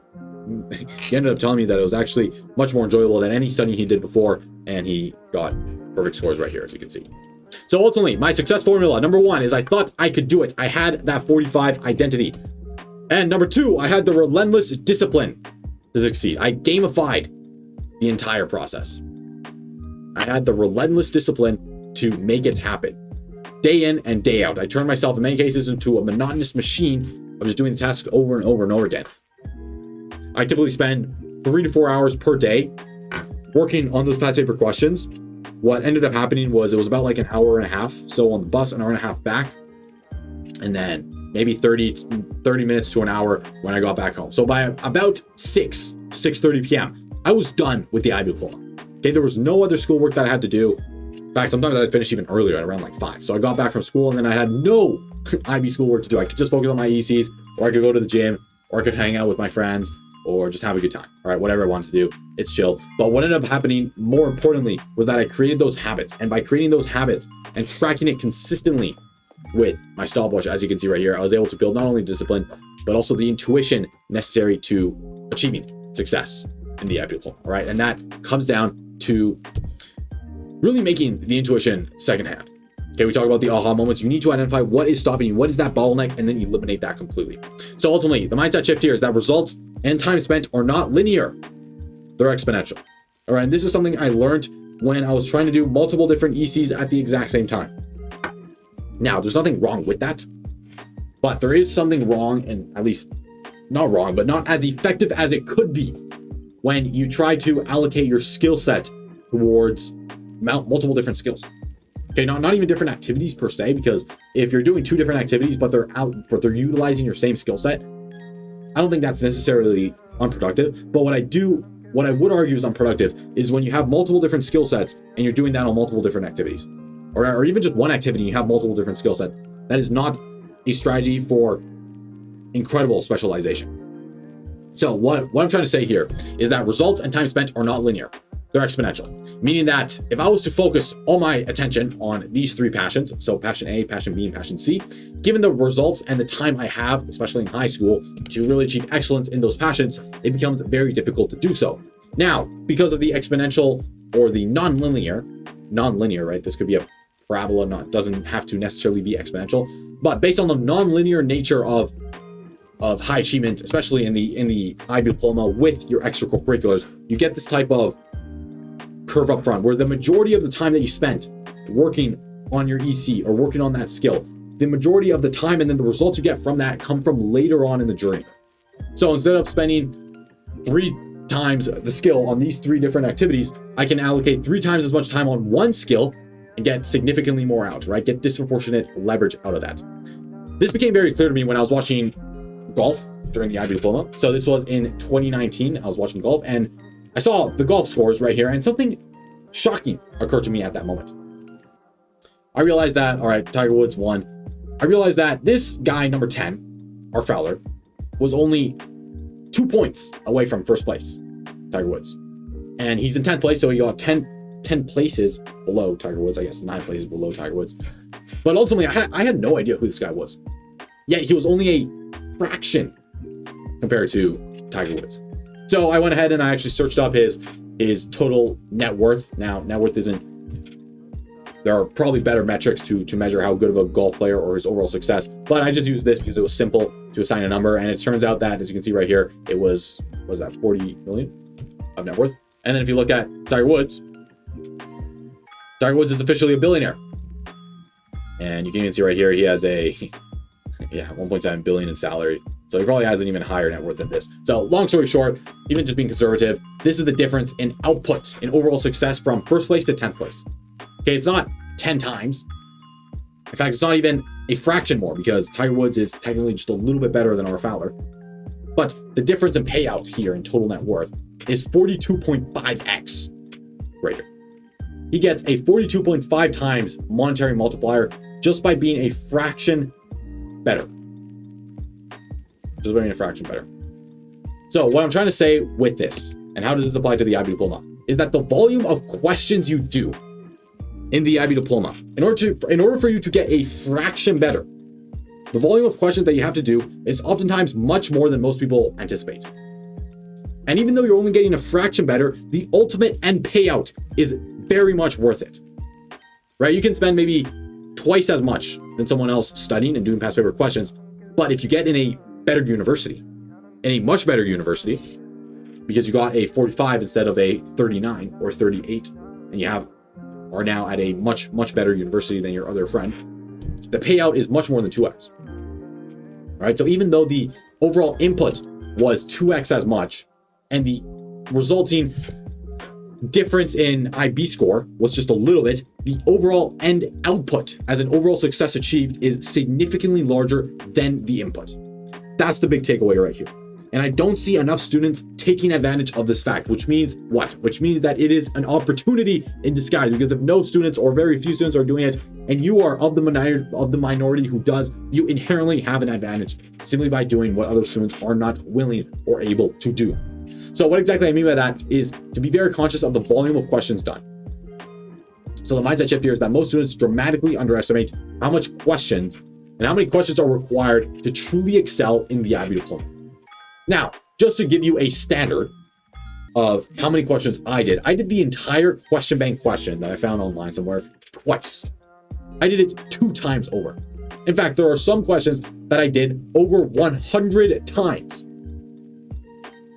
ended up telling me that it was actually much more enjoyable than any study he did before, and he got perfect scores right here, as you can see. So ultimately, my success formula, number 1 is I thought I could do it. I had that 45 identity. And number 2, I had the relentless discipline to succeed. I gamified the entire process. I had the relentless discipline to make it happen. Day in and day out. I turned myself in many cases into a monotonous machine of just doing the tasks over and over and over again. I typically spend 3 to 4 hours per day working on those past paper questions. What ended up happening was it was about like an hour and a half. So on the bus, an hour and a half back, and then maybe 30 minutes to an hour when I got back home. So by about 6:30 p.m., I was done with the IB Diploma. Okay, there was no other schoolwork that I had to do. In fact, sometimes I'd finish even earlier at around like 5. So I got back from school and then I had no IB schoolwork to do. I could just focus on my ECs, or I could go to the gym, or I could hang out with my friends, or just have a good time. All right, whatever I wanted to do, it's chill. But what ended up happening, more importantly, was that I created those habits. And by creating those habits and tracking it consistently with my stopwatch, as you can see right here, I was able to build not only discipline, but also the intuition necessary to achieving success in the IB Diploma, all right? And that comes down to really making the intuition secondhand. Okay, we talk about the aha moments. You need to identify what is stopping you, what is that bottleneck, and then eliminate that completely. So ultimately, the mindset shift here is that results and time spent are not linear. They're exponential. All right, and this is something I learned when I was trying to do multiple different ECs at the exact same time. Now, there's nothing wrong with that, but there is something wrong, and at least not wrong, but not as effective as it could be when you try to allocate your skill set towards multiple different skills. Okay, not even different activities per se, because if you're doing 2 different activities, but they're utilizing your same skill set, I don't think that's necessarily unproductive, but what I would argue is unproductive is when you have multiple different skill sets and you're doing that on multiple different activities, or even just one activity, you have multiple different skill sets. That is not a strategy for incredible specialization. So what I'm trying to say here is that results and time spent are not linear. They're exponential, meaning that if I was to focus all my attention on these three passions, so passion A, passion B, and passion C, given the results and the time I have, especially in high school, to really achieve excellence in those passions, it becomes very difficult to do so. Now, because of the exponential or the non-linear, right? This could be a parabola, doesn't have to necessarily be exponential, but based on the non-linear nature of high achievement, especially in the IB Diploma with your extracurriculars, you get this type of curve up front where the majority of the time that you spent working on your EC or working on that skill, the majority of the time and then the results you get from that come from later on in the journey. So instead of spending 3 times the skill on these 3 different activities, I can allocate 3 times as much time on one skill and get significantly more out, right? Get disproportionate leverage out of that. This became very clear to me when I was watching golf during the IB Diploma. So this was in 2019. I was watching golf and I saw the golf scores right here, and something shocking occurred to me at that moment. I realized that, all right, Tiger Woods won. I realized that this guy, number 10, our Fowler, was only 2 points away from first place, Tiger Woods. And he's in 10th place, so he got 10 places below Tiger Woods, I guess 9 places below Tiger Woods. But ultimately, I had no idea who this guy was. Yet he was only a fraction compared to Tiger Woods. So I went ahead and I actually searched up his total net worth. Now, net worth there are probably better metrics to measure how good of a golf player or his overall success, but I just used this because it was simple to assign a number. And it turns out that, as you can see right here, it was that 40 million of net worth. And then if you look at Tiger Woods is officially a billionaire. And you can even see right here, he has a 1.7 billion in salary. So he probably has an even higher net worth than this. So long story short, even just being conservative, this is the difference in output, in overall success from first place to 10th place. Okay, it's not 10 times. In fact, it's not even a fraction more because Tiger Woods is technically just a little bit better than our Fowler. But the difference in payout here in total net worth is 42.5x greater. He gets a 42.5 times monetary multiplier just by being a fraction better. Just by being a fraction better. So what I'm trying to say with this, and how does this apply to the IB Diploma, is that the volume of questions you do in the IB Diploma, in order for you to get a fraction better, the volume of questions that you have to do is oftentimes much more than most people anticipate. And even though you're only getting a fraction better, the ultimate end payout is very much worth it. Right? You can spend maybe twice as much than someone else studying and doing past paper questions, but if you get in a better university, in a much better university, because you got a 45 instead of a 39 or 38, and you are now at a much better university than your other friend, the payout is much more than 2x. All right, so even though the overall input was 2x as much, and the resulting difference in IB score was just a little bit, the overall end output as an overall success achieved is significantly larger than the input. That's the big takeaway right here. And I don't see enough students taking advantage of this fact, which means what? Which means that it is an opportunity in disguise, because if no students or very few students are doing it, and you are of the minority who does, you inherently have an advantage simply by doing what other students are not willing or able to do. So what exactly I mean by that is to be very conscious of the volume of questions done. So the mindset shift here is that most students dramatically underestimate how much questions and how many questions are required to truly excel in the IB Diploma. Now, just to give you a standard of how many questions I did the entire question bank question that I found online somewhere twice. I did it 2 times over. In fact, there are some questions that I did over 100 times.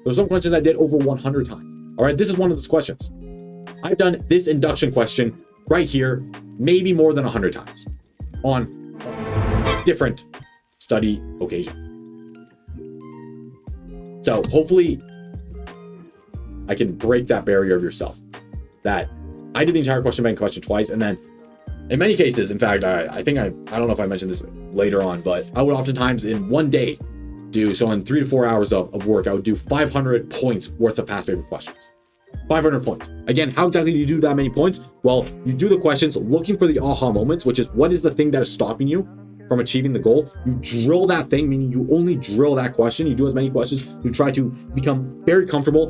There's some questions I did over 100 times. All right, this is one of those questions. I've done this induction question right here, maybe more than 100 times on different study occasions. So hopefully I can break that barrier of yourself, that I did the entire question bank question twice. And then in many cases, in fact, I don't know if I mentioned this later on, but I would oftentimes in one day do, so in 3 to 4 hours of work, I would do 500 points worth of past paper questions. 500 points. Again, how exactly do you do that many points? Well, you do the questions looking for the aha moments, which is what is the thing that is stopping you from achieving the goal. You drill that thing, meaning you only drill that question. You do as many questions. You try to become very comfortable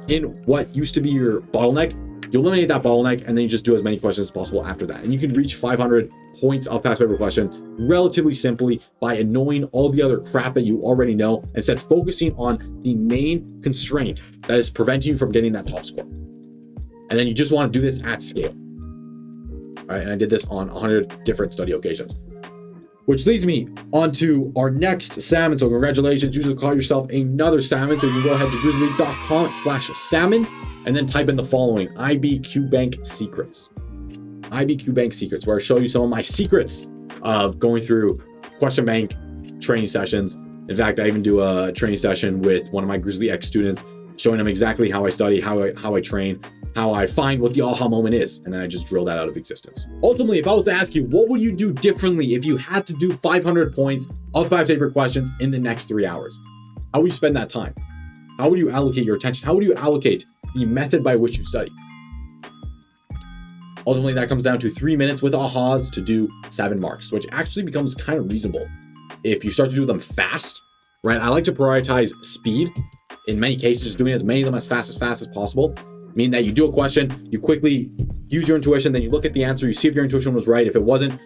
in what used to be your bottleneck. You eliminate that bottleneck, and then you just do as many questions as possible after that. And you can reach 500 points of past paper question relatively simply by annoying all the other crap that you already know, instead focusing on the main constraint that is preventing you from getting that top score. And then you just want to do this at scale. All right, and I did this on 100 different study occasions. Which leads me onto our next salmon. So congratulations, you just call yourself another salmon. So you can go ahead to grizzly.com/salmon and then type in the following: IBQBank secrets. IBQBank secrets, where I show you some of my secrets of going through question bank training sessions. In fact, I even do a training session with one of my JqR&x students, showing them exactly how I study, how I train, how I find what the aha moment is, and then I just drill that out of existence. Ultimately, if I was to ask you, what would you do differently if you had to do 500 points of past paper questions in the next 3 hours? How would you spend that time? How would you allocate your attention? How would you allocate the method by which you study? Ultimately, that comes down to 3 minutes with ahas to do 7 marks, which actually becomes kind of reasonable if you start to do them fast, right? I like to prioritize speed. In many cases, just doing as many of them as fast as possible. Meaning that you do a question, you quickly use your intuition, then you look at the answer, you see if your intuition was right. If it wasn't,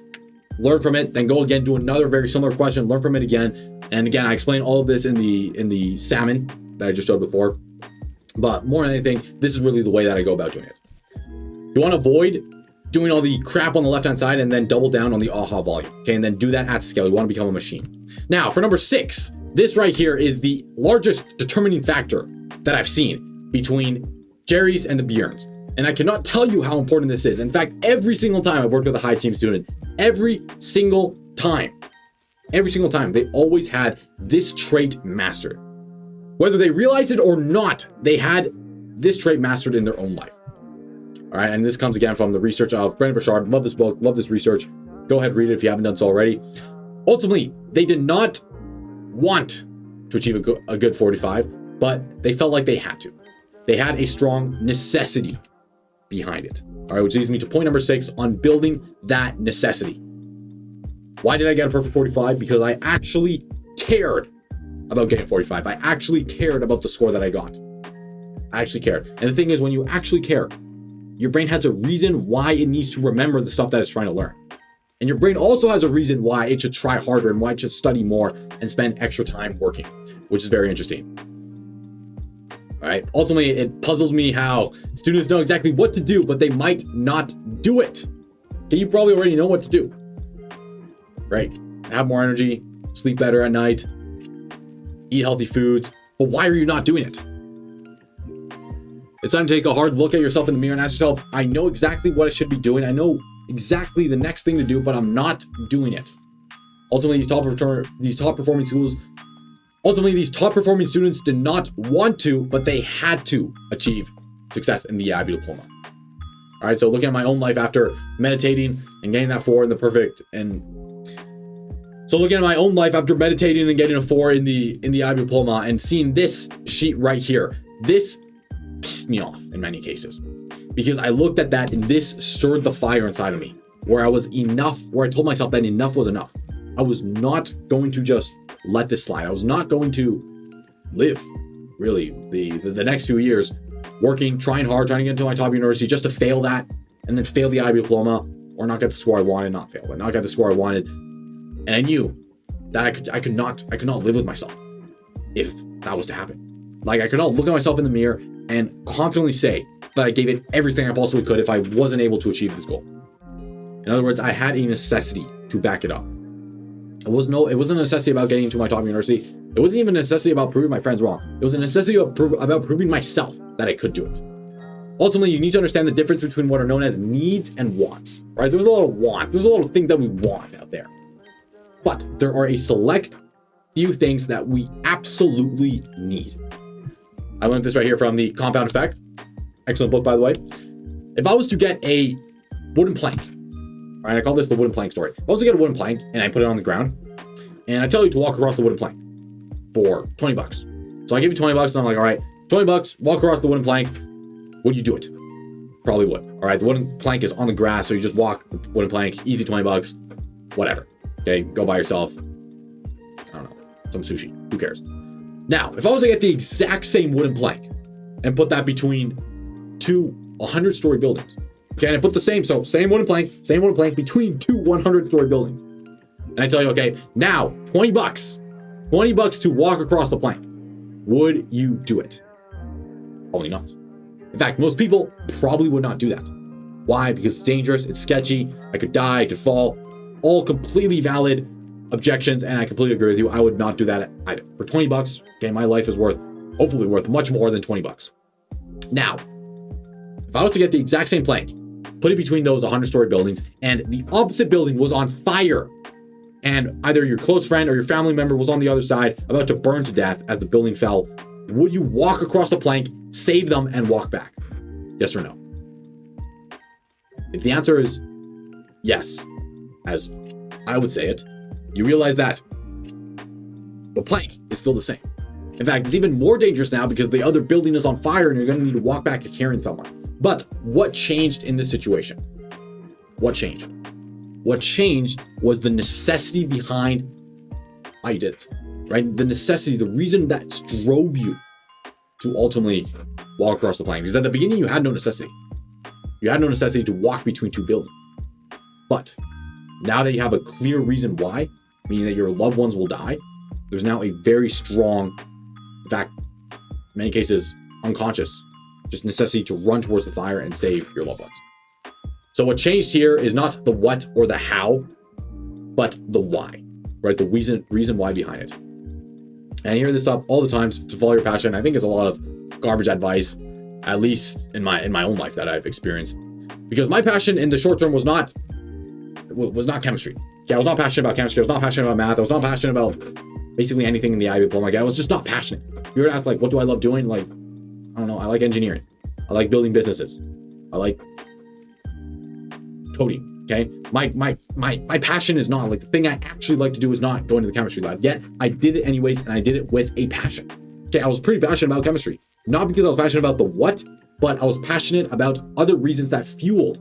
learn from it, then go again, do another very similar question, learn from it again. And again, I explain all of this in the salmon that I just showed before. But more than anything, this is really the way that I go about doing it. You want to avoid doing all the crap on the left-hand side and then double down on the aha volume. Okay, and then do that at scale. You want to become a machine. Now, for number 6, this right here is the largest determining factor that I've seen between Jerry's and the Bjorns. And I cannot tell you how important this is. In fact, every single time I've worked with a high team student, every single time, they always had this trait mastered. Whether they realized it or not, they had this trait mastered in their own life. All right, and this comes again from the research of Brendon Burchard. Love this book, love this research. Go ahead, read it if you haven't done so already. Ultimately, they did not want to achieve a good 45, but they felt like they had to. They had a strong necessity behind it. All right, which leads me to point number 6 on building that necessity. Why did I get a perfect 45? Because I actually cared about getting 45. I actually cared about the score that I got. I actually cared. And the thing is, when you actually care, your brain has a reason why it needs to remember the stuff that it's trying to learn. And your brain also has a reason why it should try harder and why it should study more and spend extra time working, which is very interesting. All right. Ultimately, it puzzles me how students know exactly what to do, but they might not do it. Okay, you probably already know what to do, right? Have more energy, sleep better at night, eat healthy foods, but why are you not doing it? It's time to take a hard look at yourself in the mirror and ask yourself, I know exactly what I should be doing. I know exactly the next thing to do, but I'm not doing it. Ultimately, these top performing students did not want to, but they had to achieve success in the IB Diploma. All right, so looking at my own life after meditating and getting that 4 in the perfect, and so looking at my own life after meditating and getting a 4 in the IB Diploma and seeing this sheet right here, this pissed me off in many cases because I looked at that and this stirred the fire inside of me where I told myself that enough was enough. I was not going to just let this slide. I was not going to live really the next few years working, trying hard, trying to get into my top university just to fail that and then fail the IB Diploma or not get the score I wanted, not fail, but not get the score I wanted. And I knew that I could not live with myself if that was to happen. Like I could not look at myself in the mirror and confidently say that I gave it everything I possibly could if I wasn't able to achieve this goal. In other words, I had a necessity to back it up. It wasn't a necessity about getting into my top university. It wasn't even a necessity about proving my friends wrong. It was a necessity about proving myself that I could do it. Ultimately, you need to understand the difference between what are known as needs and wants, right? There's a lot of wants. There's a lot of things that we want out there. But there are a select few things that we absolutely need. I learned this right here from The Compound Effect. Excellent book, by the way. If I was to get a wooden plank, right? I call this the wooden plank story. If I was to get a wooden plank and I put it on the ground and I tell you to walk across the wooden plank, for 20 bucks. So I give you 20 bucks and I'm like, all right, 20 bucks, walk across the wooden plank. Would you do it? Probably would. All right, the wooden plank is on the grass, so you just walk the wooden plank, easy 20 bucks, whatever. Okay, go buy yourself, I don't know, some sushi. Who cares? Now, if I was to get the exact same wooden plank and put that between two 100-story buildings, okay, and I put the same wooden plank between two 100-story buildings, and I tell you, okay, now 20 bucks to walk across the plank, would you do it? Probably not. In fact, most people probably would not do that. Why? Because it's dangerous, it's sketchy, I could die, I could fall. All completely valid objections, and I completely agree with you. I would not do that either. For 20 bucks, okay, my life is hopefully worth much more than 20 bucks. Now, if I was to get the exact same plank, put it between those 100-story buildings, and the opposite building was on fire, and either your close friend or your family member was on the other side about to burn to death as the building fell, would you walk across the plank, save them, and walk back? Yes or no? If the answer is yes, as I would say it, you realize that the plank is still the same. In fact, it's even more dangerous now because the other building is on fire and you're going to need to walk back carrying someone. But what changed in this situation? What changed? What changed was the necessity behind why you did it, right? The necessity, the reason that drove you to ultimately walk across the plank. Because at the beginning, you had no necessity. You had no necessity to walk between two buildings. But now that you have a clear reason why, meaning that your loved ones will die, there's now a very strong, in fact, in many cases, unconscious, just necessity to run towards the fire and save your loved ones. So what changed here is not the what or the how, but the why, right? The reason why behind it. And I hear this stuff all the time, to follow your passion. I think it's a lot of garbage advice, at least in my own life that I've experienced. Because my passion in the short term was not chemistry. Okay, I was not passionate about chemistry. I was not passionate about math. I was not passionate about basically anything in the IB Diploma. Like, I was just not passionate. If you were to ask, like, what do I love doing? Like, I don't know. I like engineering. I like building businesses. I like coding. Okay, my passion is not, like, the thing I actually like to do is not going to the chemistry lab. Yet I did it anyways, and I did it with a passion. Okay, I was pretty passionate about chemistry, not because I was passionate about the what, but I was passionate about other reasons that fueled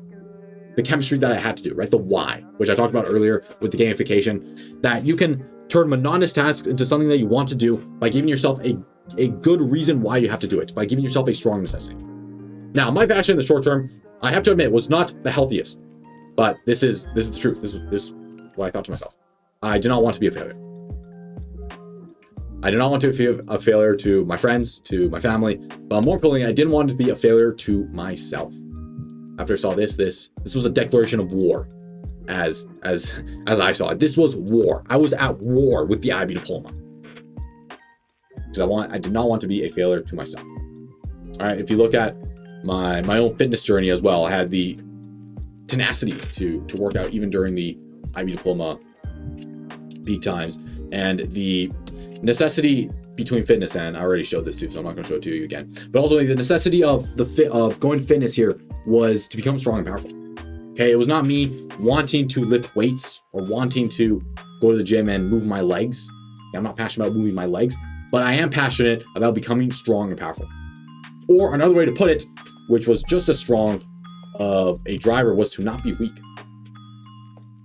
the chemistry that I had to do, right? The why, which I talked about earlier with the gamification, that you can turn monotonous tasks into something that you want to do by giving yourself a good reason why you have to do it, by giving yourself a strong necessity. Now, my passion in the short term, I have to admit, was not the healthiest, but this is the truth. This is what I thought to myself. I did not want to be a failure. I did not want to be a failure to my friends, to my family, but more importantly, I didn't want to be a failure to myself. After I saw this was a declaration of war, as I saw it. This was war. I was at war with the IB Diploma. Because I did not want to be a failure to myself. All right, if you look at my own fitness journey as well, I had the tenacity to work out even during the IB Diploma peak times, and the necessity between fitness, and I already showed this too, so I'm not going to show it to you again. But ultimately, the necessity of going to fitness here was to become strong and powerful. Okay, it was not me wanting to lift weights or wanting to go to the gym and move my legs. I'm not passionate about moving my legs, but I am passionate about becoming strong and powerful. Or another way to put it, which was just as strong of a driver, was to not be weak.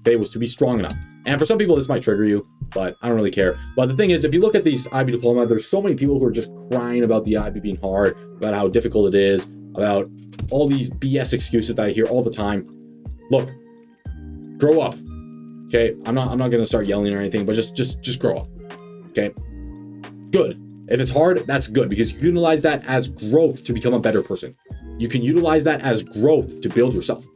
Okay, it was to be strong enough. And for some people, this might trigger you, but I don't really care. But the thing is, if you look at these IB Diploma, there's so many people who are just crying about the IB being hard, about how difficult it is, about all these BS excuses that I hear all the time. Look, grow up. Okay, I'm not gonna start yelling or anything, but just grow up. Okay, good. If it's hard, that's good, because you can utilize that as growth to become a better person. You can utilize that as growth to build yourself.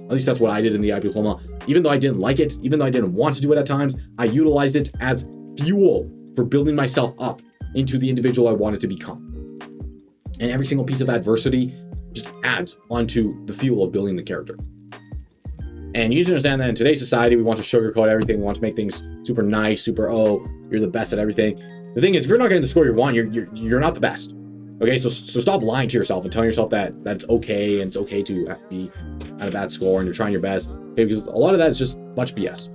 At least that's what I did in the IB Diploma. Even though I didn't like it, even though I didn't want to do it at times, I utilized it as fuel for building myself up into the individual I wanted to become. And every single piece of adversity just adds onto the fuel of building the character. And you need to understand that in today's society, we want to sugarcoat everything. We want to make things super nice, you're the best at everything. The thing is, if you're not getting the score you want, you're not the best. Okay, so stop lying to yourself and telling yourself that it's okay, and it's okay to be at a bad score and you're trying your best. Okay, because a lot of that is just a bunch of BS.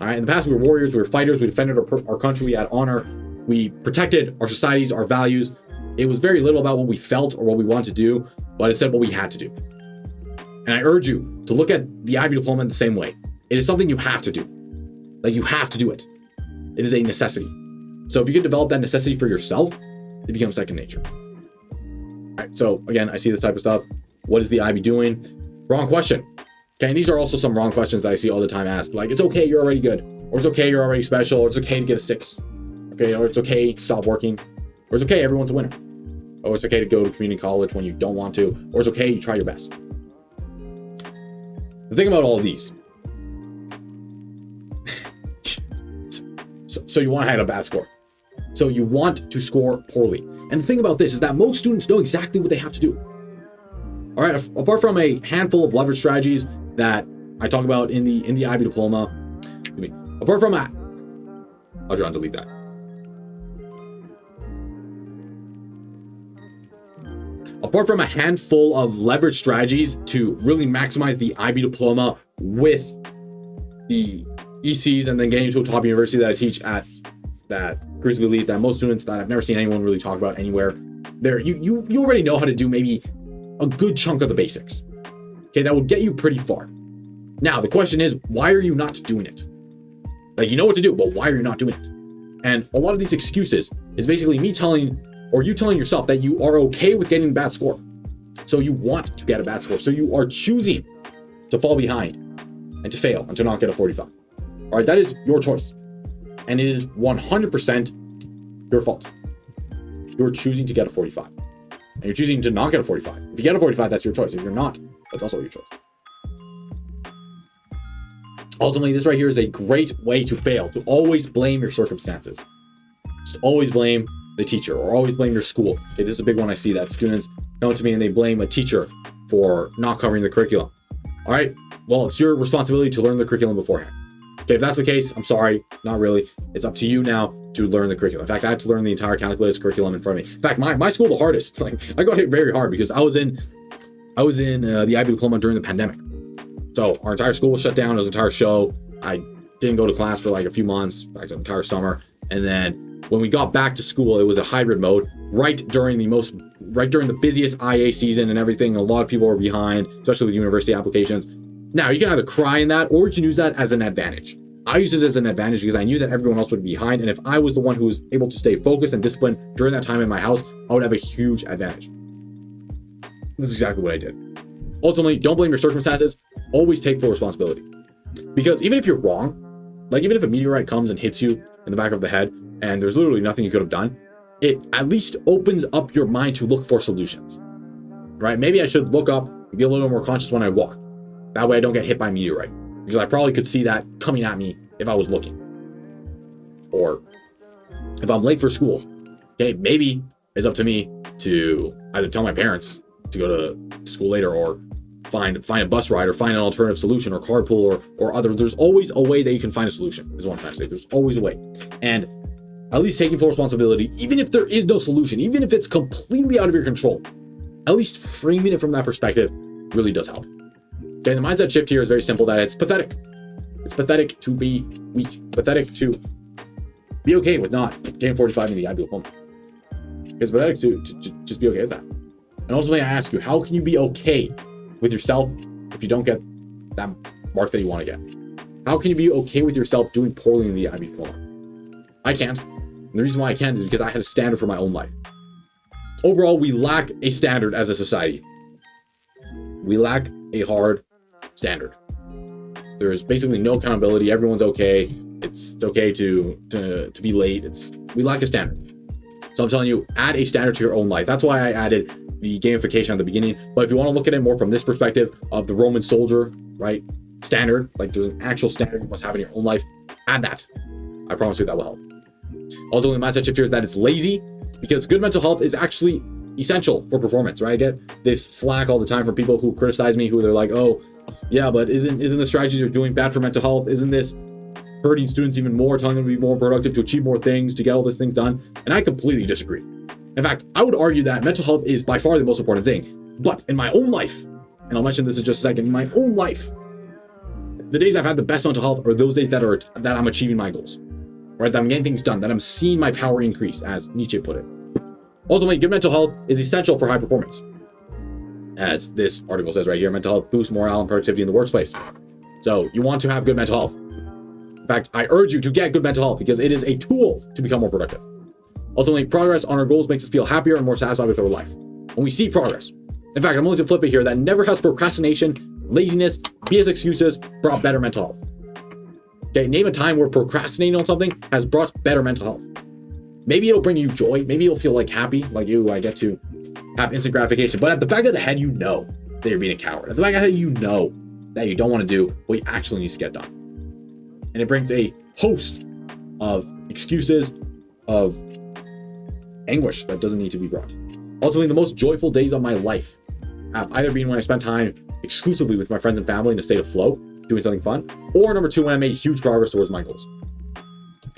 All right, in the past, we were warriors, we were fighters, we defended our country, we had honor, We protected our societies, our values. It was very little about what we felt or what we wanted to do, but instead what we had to do. And I urge you to look at the IB Diploma in the same way. It is something you have to do. Like, you have to do it. It is a necessity. So if you can develop that necessity for yourself, it becomes second nature. All right, so again, I see this type of stuff. What is the IB doing? Wrong question. Okay, and these are also some wrong questions that I see all the time asked. Like, it's okay, you're already good. Or it's okay, you're already special. Or it's okay to get a 6. Okay, or it's okay to stop working. Or it's okay, everyone's a winner. Or it's okay to go to community college when you don't want to. Or it's okay, you try your best. The thing about all of these, so you want to have a bad score. So you want to score poorly. And the thing about this is that most students know exactly what they have to do. All right, apart from a handful of leverage strategies that I talk about in the IB Diploma, apart from that, I'll try and delete that. Apart from a handful of leverage strategies to really maximize the IB Diploma with the ECs and then getting to a top university that I teach at, that Cruise Elite, that most students that I've never seen anyone really talk about anywhere, there you already know how to do maybe a good chunk of the basics. Okay, that will get you pretty far. Now the question is, why are you not doing it? Like, you know what to do, but why are you not doing it? And a lot of these excuses is basically me telling, or you telling yourself that you are okay with getting a bad score. So you want to get a bad score. So you are choosing to fall behind and to fail and to not get a 45. All right, that is your choice. And it is 100% your fault. You're choosing to get a 45. And you're choosing to not get a 45. If you get a 45, that's your choice. If you're not, that's also your choice. Ultimately, this right here is a great way to fail, to always blame your circumstances. Just always blame the teacher or always blame your school. Okay, this is a big one I see, that students come to me and they blame a teacher for not covering the curriculum. All right, well, it's your responsibility to learn the curriculum beforehand. Okay, if that's the case, I'm sorry, not really. It's up to you now to learn the curriculum. In fact, I had to learn the entire calculus curriculum in front of me. In fact, my school, the hardest. Like, I got hit very hard because I was in the IB Diploma during the pandemic. So our entire school was shut down. It was an entire show. I didn't go to class for like a few months, in fact, an entire summer. And then when we got back to school, it was a hybrid mode right during the busiest IA season and everything. A lot of people were behind, especially with university applications. Now, you can either cry in that or you can use that as an advantage. I used it as an advantage because I knew that everyone else would be behind. And if I was the one who was able to stay focused and disciplined during that time in my house, I would have a huge advantage. This is exactly what I did. Ultimately, don't blame your circumstances. Always take full responsibility. Because even if you're wrong, like even if a meteorite comes and hits you in the back of the head and there's literally nothing you could have done, it at least opens up your mind to look for solutions, right? Maybe I should look up and be a little more conscious when I walk. That way I don't get hit by a meteorite, because I probably could see that coming at me if I was looking. Or if I'm late for school, okay, maybe it's up to me to either tell my parents to go to school later or find a bus ride or find an alternative solution or carpool or other. There's always a way that you can find a solution, is what I'm trying to say. There's always a way. And at least taking full responsibility, even if there is no solution, even if it's completely out of your control, at least framing it from that perspective really does help. Okay, the mindset shift here is very simple, that it's pathetic. It's pathetic to be weak, pathetic to be okay with not getting 45 in the IB Diploma. It's pathetic to just be okay with that. And ultimately, I ask you, how can you be okay with yourself if you don't get that mark that you want to get? How can you be okay with yourself doing poorly in the IB Diploma? I can't. And the reason why I can't is because I had a standard for my own life. Overall, we lack a standard as a society. We lack a hard standard. There's basically no accountability. Everyone's okay. It's okay to be late. We lack a standard. So I'm telling you, add a standard to your own life. That's why I added the gamification at the beginning. But if you want to look at it more from this perspective of the Roman soldier, right? Standard, like there's an actual standard you must have in your own life. Add that. I promise you that will help. Ultimately, the mindset shift here is that it's lazy, because good mental health is actually essential for performance, right? I get this flack all the time from people who criticize me, who they're like, oh, yeah, but isn't the strategies you're doing bad for mental health? Isn't this hurting students even more, telling them to be more productive, to achieve more things, to get all these things done? And I completely disagree. In fact, I would argue that mental health is by far the most important thing. But in my own life, and I'll mention this in just a second, in my own life, the days I've had the best mental health are those days that I'm achieving my goals. right? That I'm getting things done, that I'm seeing my power increase, as Nietzsche put it. Ultimately, good mental health is essential for high performance. As this article says right here, mental health boosts morale and productivity in the workplace. So you want to have good mental health. In fact, I urge you to get good mental health because it is a tool to become more productive. Ultimately, progress on our goals makes us feel happier and more satisfied with our life. When we see progress. In fact, I'm willing to flip it here that never has procrastination, laziness, BS excuses brought better mental health. Okay, name a time where procrastinating on something has brought better mental health. Maybe it'll bring you joy. Maybe you'll feel like happy, like you, I get to have instant gratification. But at the back of the head, you know that you're being a coward. At the back of the head, you know that you don't want to do what you actually need to get done. And it brings a host of excuses, of anguish that doesn't need to be brought. Ultimately, the most joyful days of my life have either been when I spent time exclusively with my friends and family in a state of flow, doing something fun, or number two, when I made huge progress towards my goals.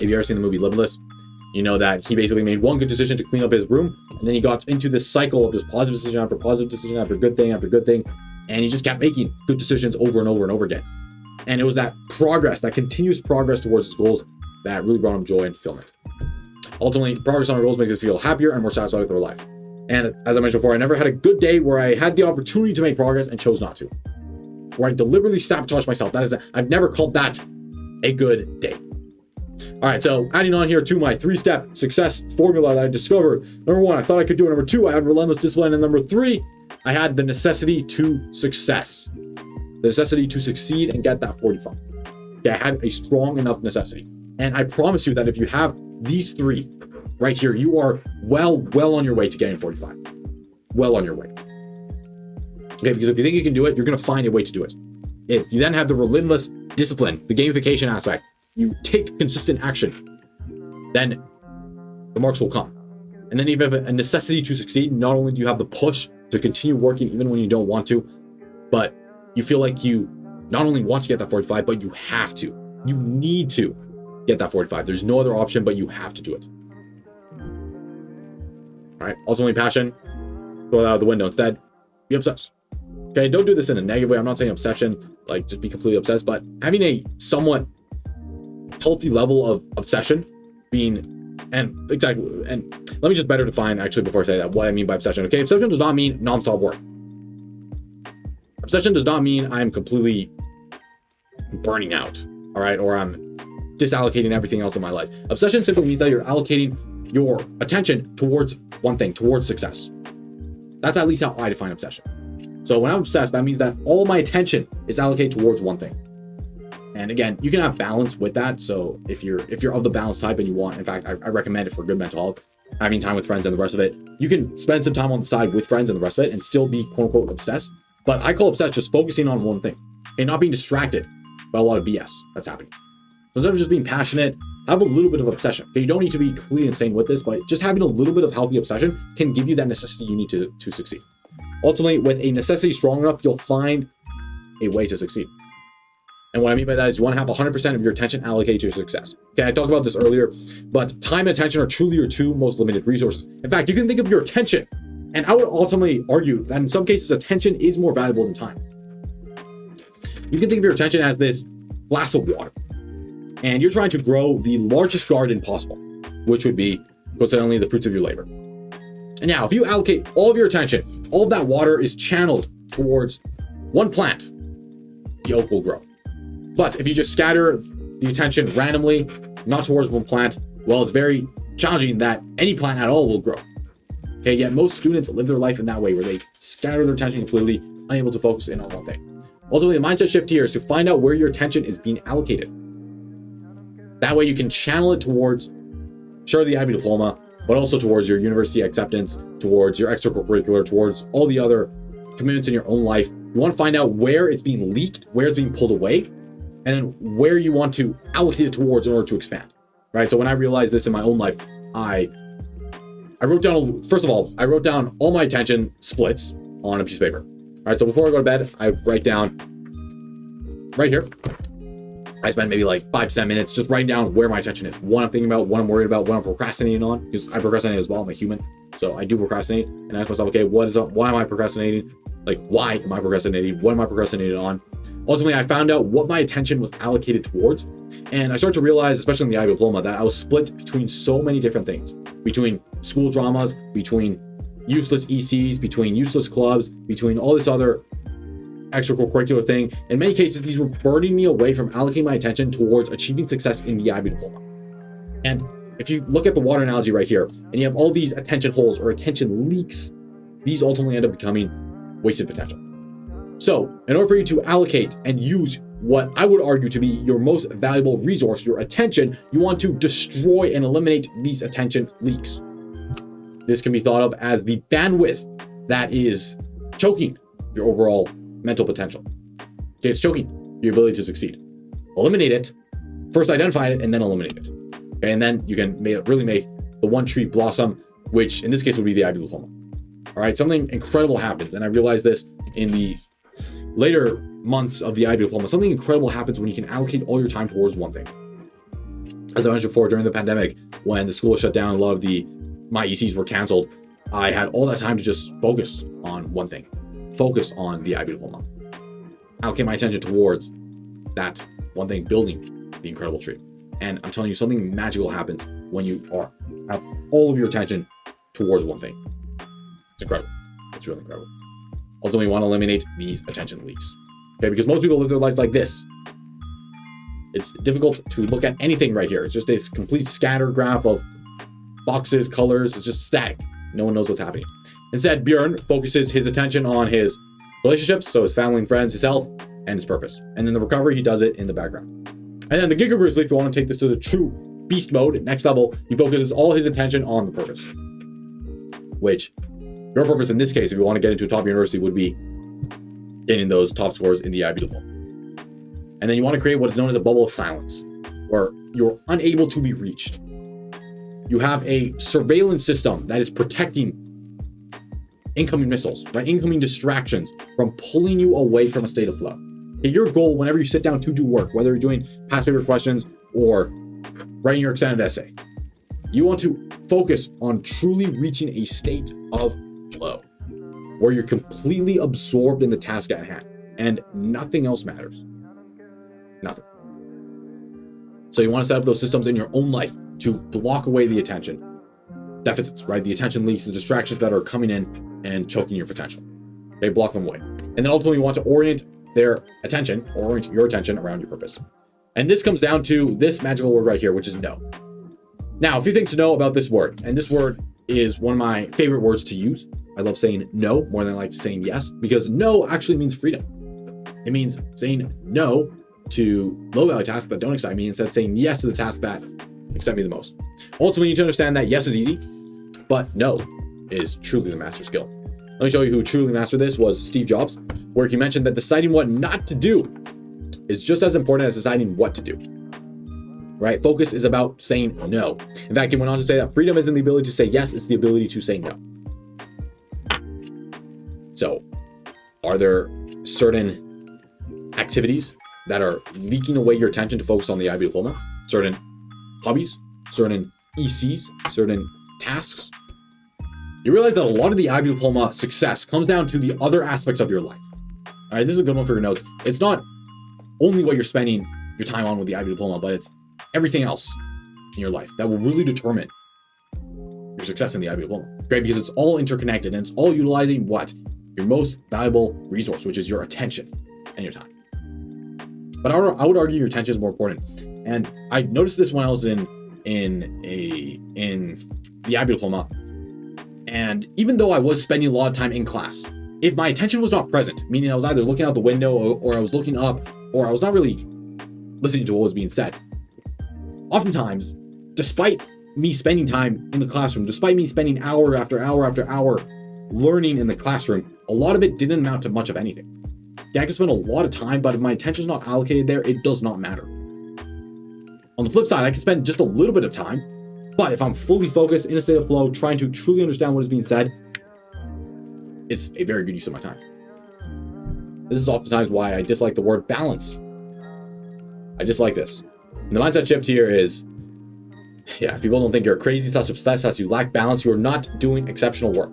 If you ever seen the movie Limitless, you know that he basically made one good decision to clean up his room, and then he got into this cycle of this positive decision after positive decision after good thing after good thing, and he just kept making good decisions over and over and over again. And it was that progress, that continuous progress towards his goals that really brought him joy and fulfillment. Ultimately, progress on our goals makes us feel happier and more satisfied with our life. And as I mentioned before, I never had a good day where I had the opportunity to make progress and chose not to. Where I deliberately sabotaged myself. I've never called that a good day. All right, so adding on here to my 3-step success formula that I discovered. Number 1, I thought I could do it. Number 2, I had relentless discipline. And number 3, I had the necessity to success. The necessity to succeed and get that 45. Okay, I had a strong enough necessity. And I promise you that if you have these 3 right here, you are well on your way to getting 45. Well on your way. Okay, because if you think you can do it, you're going to find a way to do it. If you then have the relentless discipline, the gamification aspect, you take consistent action, then the marks will come. And then if you have a necessity to succeed, not only do you have the push to continue working even when you don't want to, but you feel like you not only want to get that 45, but you have to. You need to get that 45. There's no other option, but you have to do it. All right, ultimately passion, throw that out the window. Instead, be obsessed. Okay, don't do this in a negative way. I'm not saying obsession, like just be completely obsessed, but having a somewhat healthy level of obsession and let me just better define actually before I say that what I mean by obsession. Okay, obsession does not mean nonstop work. Obsession does not mean I'm completely burning out, all right, or I'm disallocating everything else in my life. Obsession simply means that you're allocating your attention towards one thing, towards success. That's at least how I define obsession. So when I'm obsessed, that means that all my attention is allocated towards one thing. And again, you can have balance with that. So if you're of the balance type and you want, in fact, I recommend it for good mental health, having time with friends and the rest of it. You can spend some time on the side with friends and the rest of it and still be quote unquote obsessed. But I call obsessed just focusing on one thing and not being distracted by a lot of BS that's happening. So instead of just being passionate, have a little bit of obsession. Okay, you don't need to be completely insane with this, but just having a little bit of healthy obsession can give you that necessity you need to succeed. Ultimately, with a necessity strong enough, you'll find a way to succeed. And what I mean by that is you want to have 100% of your attention allocated to your success. Okay, I talked about this earlier, but time and attention are truly your 2 most limited resources. In fact, you can think of your attention, and I would ultimately argue that in some cases, attention is more valuable than time. You can think of your attention as this glass of water, and you're trying to grow the largest garden possible, which would be, coincidentally, the fruits of your labor. And now, if you allocate all of your attention, all of that water is channeled towards one plant, the oak will grow. But if you just scatter the attention randomly, not towards one plant, well, it's very challenging that any plant at all will grow. Okay, yet most students live their life in that way where they scatter their attention completely, unable to focus in on one thing. Ultimately, the mindset shift here is to find out where your attention is being allocated. That way you can channel it towards, sure, the IB Diploma, but also towards your university acceptance, towards your extracurricular, towards all the other commitments in your own life. You want to find out where it's being leaked, where it's being pulled away, and then where you want to allocate it towards in order to expand, right? So when I realized this in my own life, I wrote down, first of all, I wrote down all my attention splits on a piece of paper. All right, so before I go to bed, I write down right here. I spend maybe like 5 to 10 minutes just writing down where my attention is, what I'm thinking about, what I'm worried about, what I'm procrastinating on, because I procrastinate as well. I'm a human, so I do procrastinate, and I ask myself, okay, why am I procrastinating? Like, why am I procrastinating? What am I procrastinating on? Ultimately, I found out what my attention was allocated towards, and I started to realize, especially in the IB Diploma, that I was split between so many different things. Between school dramas, between useless ECs, between useless clubs, between all this other extracurricular thing. In many cases, these were burning me away from allocating my attention towards achieving success in the IB Diploma. And if you look at the water analogy right here, and you have all these attention holes or attention leaks, these ultimately end up becoming wasted potential. So, in order for you to allocate and use what I would argue to be your most valuable resource, your attention, you want to destroy and eliminate these attention leaks. This can be thought of as the bandwidth that is choking your overall mental potential. Okay, it's choking your ability to succeed. Eliminate it, first identify it, and then eliminate it. Okay, and then you can really make the one tree blossom, which in this case would be the IB Diploma. All right, something incredible happens, and I realized this in the later months of the IB Diploma. Something incredible happens when you can allocate all your time towards one thing. As I mentioned before, during the pandemic, when the school shut down, a lot of my ECs were canceled, I had all that time to just focus on one thing. Focus on the IB Diploma. Allocate my attention towards that one thing, building the incredible tree. And I'm telling you, something magical happens when you have all of your attention towards one thing. It's incredible. It's really incredible. Ultimately, we want to eliminate these attention leaks. Okay, because most people live their life like this. It's difficult to look at anything right here. It's just this complete scatter graph of boxes, colors. It's just static. No one knows what's happening. Instead, Bjorn focuses his attention on his relationships, so his family and friends, his health, and his purpose. And then the recovery, he does it in the background. And then the Giga Grizzly, if you want to take this to the true beast mode, next level, he focuses all his attention on the purpose. Which, your purpose in this case, if you want to get into a top university, would be getting those top scores in the IB Diploma. And then you want to create what is known as a bubble of silence, where you're unable to be reached. You have a surveillance system that is protecting incoming missiles, right? Incoming distractions from pulling you away from a state of flow. Okay, your goal whenever you sit down to do work, whether you're doing past paper questions or writing your extended essay, you want to focus on truly reaching a state of flow where you're completely absorbed in the task at hand and nothing else matters. Nothing. So you want to set up those systems in your own life to block away the attention deficits, right? The attention leaks, the distractions that are coming in and choking your potential. Okay, block them away. And then ultimately you want to orient their attention, or orient your attention around your purpose. And this comes down to this magical word right here, which is no. Now, a few things to know about this word, and this word is one of my favorite words to use. I love saying no more than I like saying yes, because no actually means freedom. It means saying no to low-value tasks that don't excite me, instead of saying yes to the tasks that excite me the most. Ultimately, you need to understand that yes is easy, but no is truly the master skill. Let me show you who truly mastered this was Steve Jobs, where he mentioned that deciding what not to do is just as important as deciding what to do. Right? Focus is about saying no. In fact, he went on to say that freedom isn't the ability to say yes, it's the ability to say no. So, are there certain activities that are leaking away your attention to focus on the IB Diploma? Certain hobbies, certain ECs, certain tasks? You realize that a lot of the IB Diploma success comes down to the other aspects of your life. All right, this is a good one for your notes. It's not only what you're spending your time on with the IB Diploma, but it's everything else in your life that will really determine your success in the IB Diploma. Great, because it's all interconnected and it's all utilizing what? Your most valuable resource, which is your attention and your time. But I would argue your attention is more important. And I noticed this when I was in the IB Diploma. And even though I was spending a lot of time in class, if my attention was not present, meaning I was either looking out the window or I was looking up, or I was not really listening to what was being said, oftentimes, despite me spending time in the classroom, despite me spending hour after hour after hour learning in the classroom, a lot of it didn't amount to much of anything. Yeah, I can spend a lot of time, but if my attention is not allocated there, it does not matter. On the flip side, I can spend just a little bit of time, but if I'm fully focused in a state of flow, trying to truly understand what is being said, it's a very good use of my time. This is oftentimes why I dislike the word balance. I dislike this. And the mindset shift here is, if people don't think you're crazy, such obsessed, as you lack balance, you are not doing exceptional work.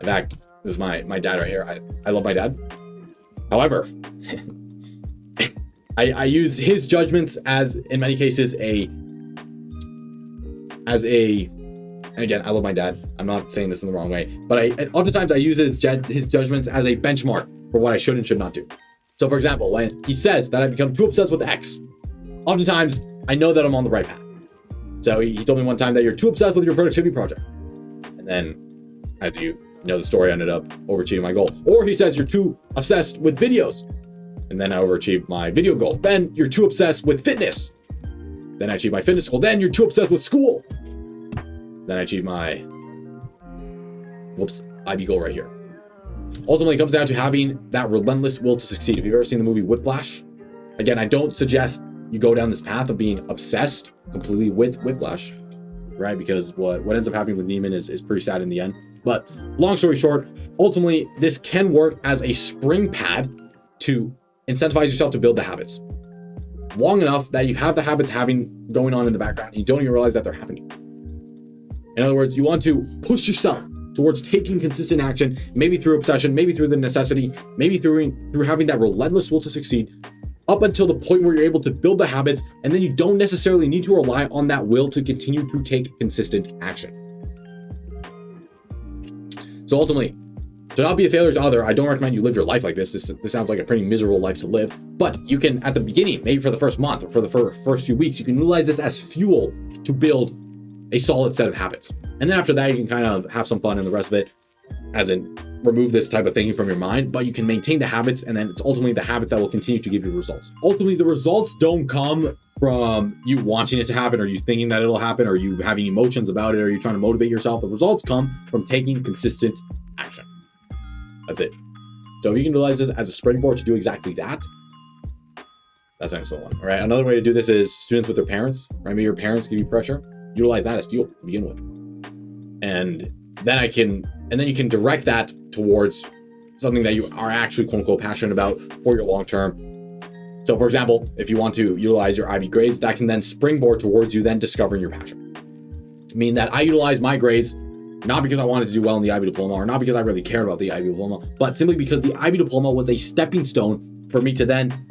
In fact, this is my dad right here. I love my dad. However, I use his judgments as, in many cases, and again, I love my dad. I'm not saying this in the wrong way, but oftentimes I use his judgments as a benchmark for what I should and should not do. So for example, when he says that I become too obsessed with X, oftentimes I know that I'm on the right path. So he told me one time that you're too obsessed with your productivity project. And then, as you know the story, I ended up overachieving my goal. Or he says you're too obsessed with videos. And then I overachieved my video goal. Then you're too obsessed with fitness. Then I achieved my fitness goal. Then you're too obsessed with school. Then I achieved my, IB goal right here. Ultimately, it comes down to having that relentless will to succeed. If you've ever seen the movie Whiplash, again, I don't suggest you go down this path of being obsessed completely with Whiplash, right? Because what ends up happening with Neiman is pretty sad in the end. But long story short, ultimately, this can work as a spring pad to incentivize yourself to build the habits long enough that you have the habits going on in the background and you don't even realize that they're happening. In other words, you want to push yourself towards taking consistent action, maybe through obsession, maybe through the necessity, maybe through having that relentless will to succeed, up until the point where you're able to build the habits, and then you don't necessarily need to rely on that will to continue to take consistent action. So ultimately, to not be a failure to other, I don't recommend you live your life like this. This sounds like a pretty miserable life to live, but you can, at the beginning, maybe for the first month or for the first few weeks, you can utilize this as fuel to build a solid set of habits. And then after that, you can kind of have some fun and the rest of it, as in remove this type of thinking from your mind, but you can maintain the habits, and then it's ultimately the habits that will continue to give you results. Ultimately, the results don't come from you wanting it to happen, or you thinking that it'll happen, or you having emotions about it, or you trying to motivate yourself. The results come from taking consistent action. That's it. So if you can utilize this as a springboard to do exactly that, that's an excellent one. All right. Another way to do this is students with their parents, right? Maybe your parents give you pressure. Utilize that as fuel to begin with. And then you can direct that towards something that you are actually quote unquote passionate about for your long term. So for example, if you want to utilize your IB grades, that can then springboard towards you then discovering your passion. I mean that I utilize my grades not because I wanted to do well in the IB Diploma, or not because I really cared about the IB Diploma, but simply because the IB Diploma was a stepping stone for me to then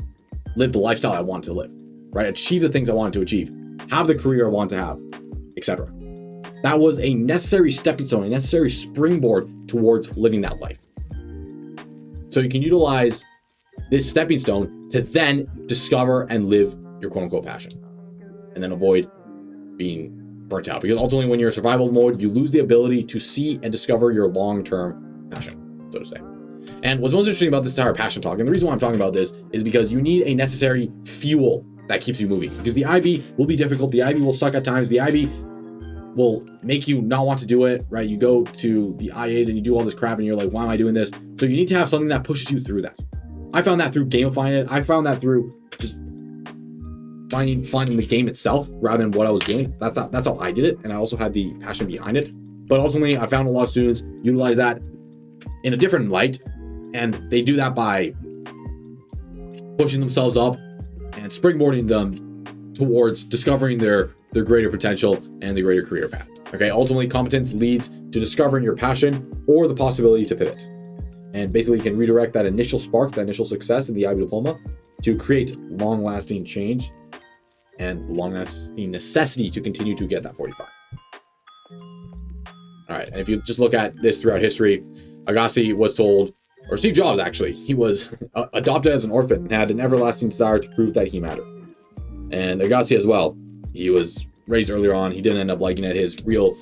live the lifestyle I wanted to live, right? Achieve the things I wanted to achieve, have the career I want to have, etc. That was a necessary stepping stone, a necessary springboard towards living that life. So you can utilize this stepping stone to then discover and live your quote unquote passion, and then avoid being burnt out. Because ultimately, when you're in survival mode, you lose the ability to see and discover your long-term passion, so to say. And what's most interesting about this entire passion talk, and the reason why I'm talking about this, is because you need a necessary fuel that keeps you moving. Because the IB will be difficult, the IB will suck at times, the IB will make you not want to do it, right? You go to the IAs and you do all this crap and you're like, why am I doing this? So you need to have something that pushes you through that. I found that through gamifying it. I found that through just finding fun in the game itself rather than what I was doing. That's how I did it. And I also had the passion behind it. But ultimately, I found a lot of students utilize that in a different light. And they do that by pushing themselves up and springboarding them towards discovering their greater potential and the greater career path. Okay, ultimately, competence leads to discovering your passion or the possibility to pivot. And basically, you can redirect that initial spark, that initial success in the IB Diploma to create long-lasting change and long-lasting necessity to continue to get that 45. All right, and if you just look at this throughout history, Agassi was told, or Steve Jobs actually, he was adopted as an orphan and had an everlasting desire to prove that he mattered. And Agassi as well, he was raised earlier on, he didn't end up liking it. His real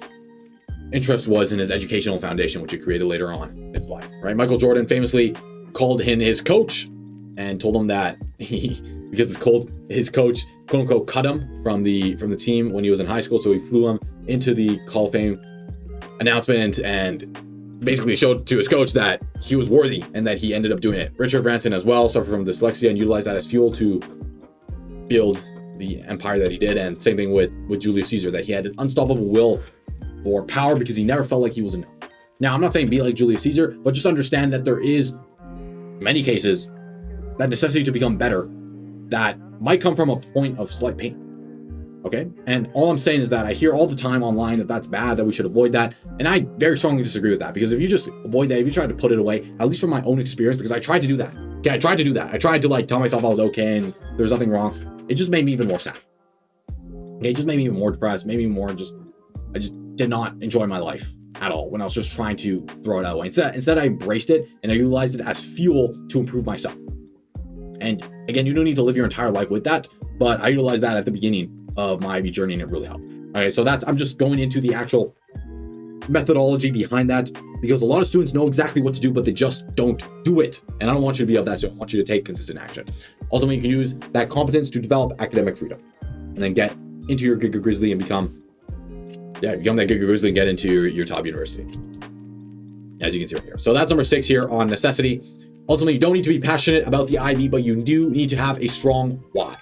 interest was in his educational foundation, which he created later on in his life, right? Michael Jordan famously called him his coach and told him that because his coach quote unquote cut him from the team when he was in high school, so he flew him into the Hall of Fame announcement and basically showed to his coach that he was worthy and that he ended up doing it. Richard Branson as well suffered from dyslexia and utilized that as fuel to build the empire that he did. And same thing with Julius Caesar, that he had an unstoppable will for power because he never felt like he was enough. Now, I'm not saying be like Julius Caesar, but just understand that there is, in many cases, that necessity to become better that might come from a point of slight pain. Okay. And all I'm saying is that I hear all the time online that that's bad, that we should avoid that. And I very strongly disagree with that, because if you just avoid that, if you try to put it away, at least from my own experience, because I tried to do that. Okay. I tried to do that. I tried to like tell myself I was okay and there's nothing wrong. It just made me even more sad. Okay. It just made me even more depressed, made me more I just did not enjoy my life at all when I was just trying to throw it out of the way. Instead, I embraced it and I utilized it as fuel to improve myself. And again, you don't need to live your entire life with that, but I utilized that at the beginning of my IB journey and it really helped. Okay, so I'm just going into the actual methodology behind that, because a lot of students know exactly what to do, but they just don't do it. And I don't want you to be of that, so I want you to take consistent action. Ultimately, you can use that competence to develop academic freedom and then get into your Giga Grizzly and become that Giga Grizzly and get into your top university, as you can see right here. So that's number 6 here on necessity. Ultimately, you don't need to be passionate about the IB, but you do need to have a strong why.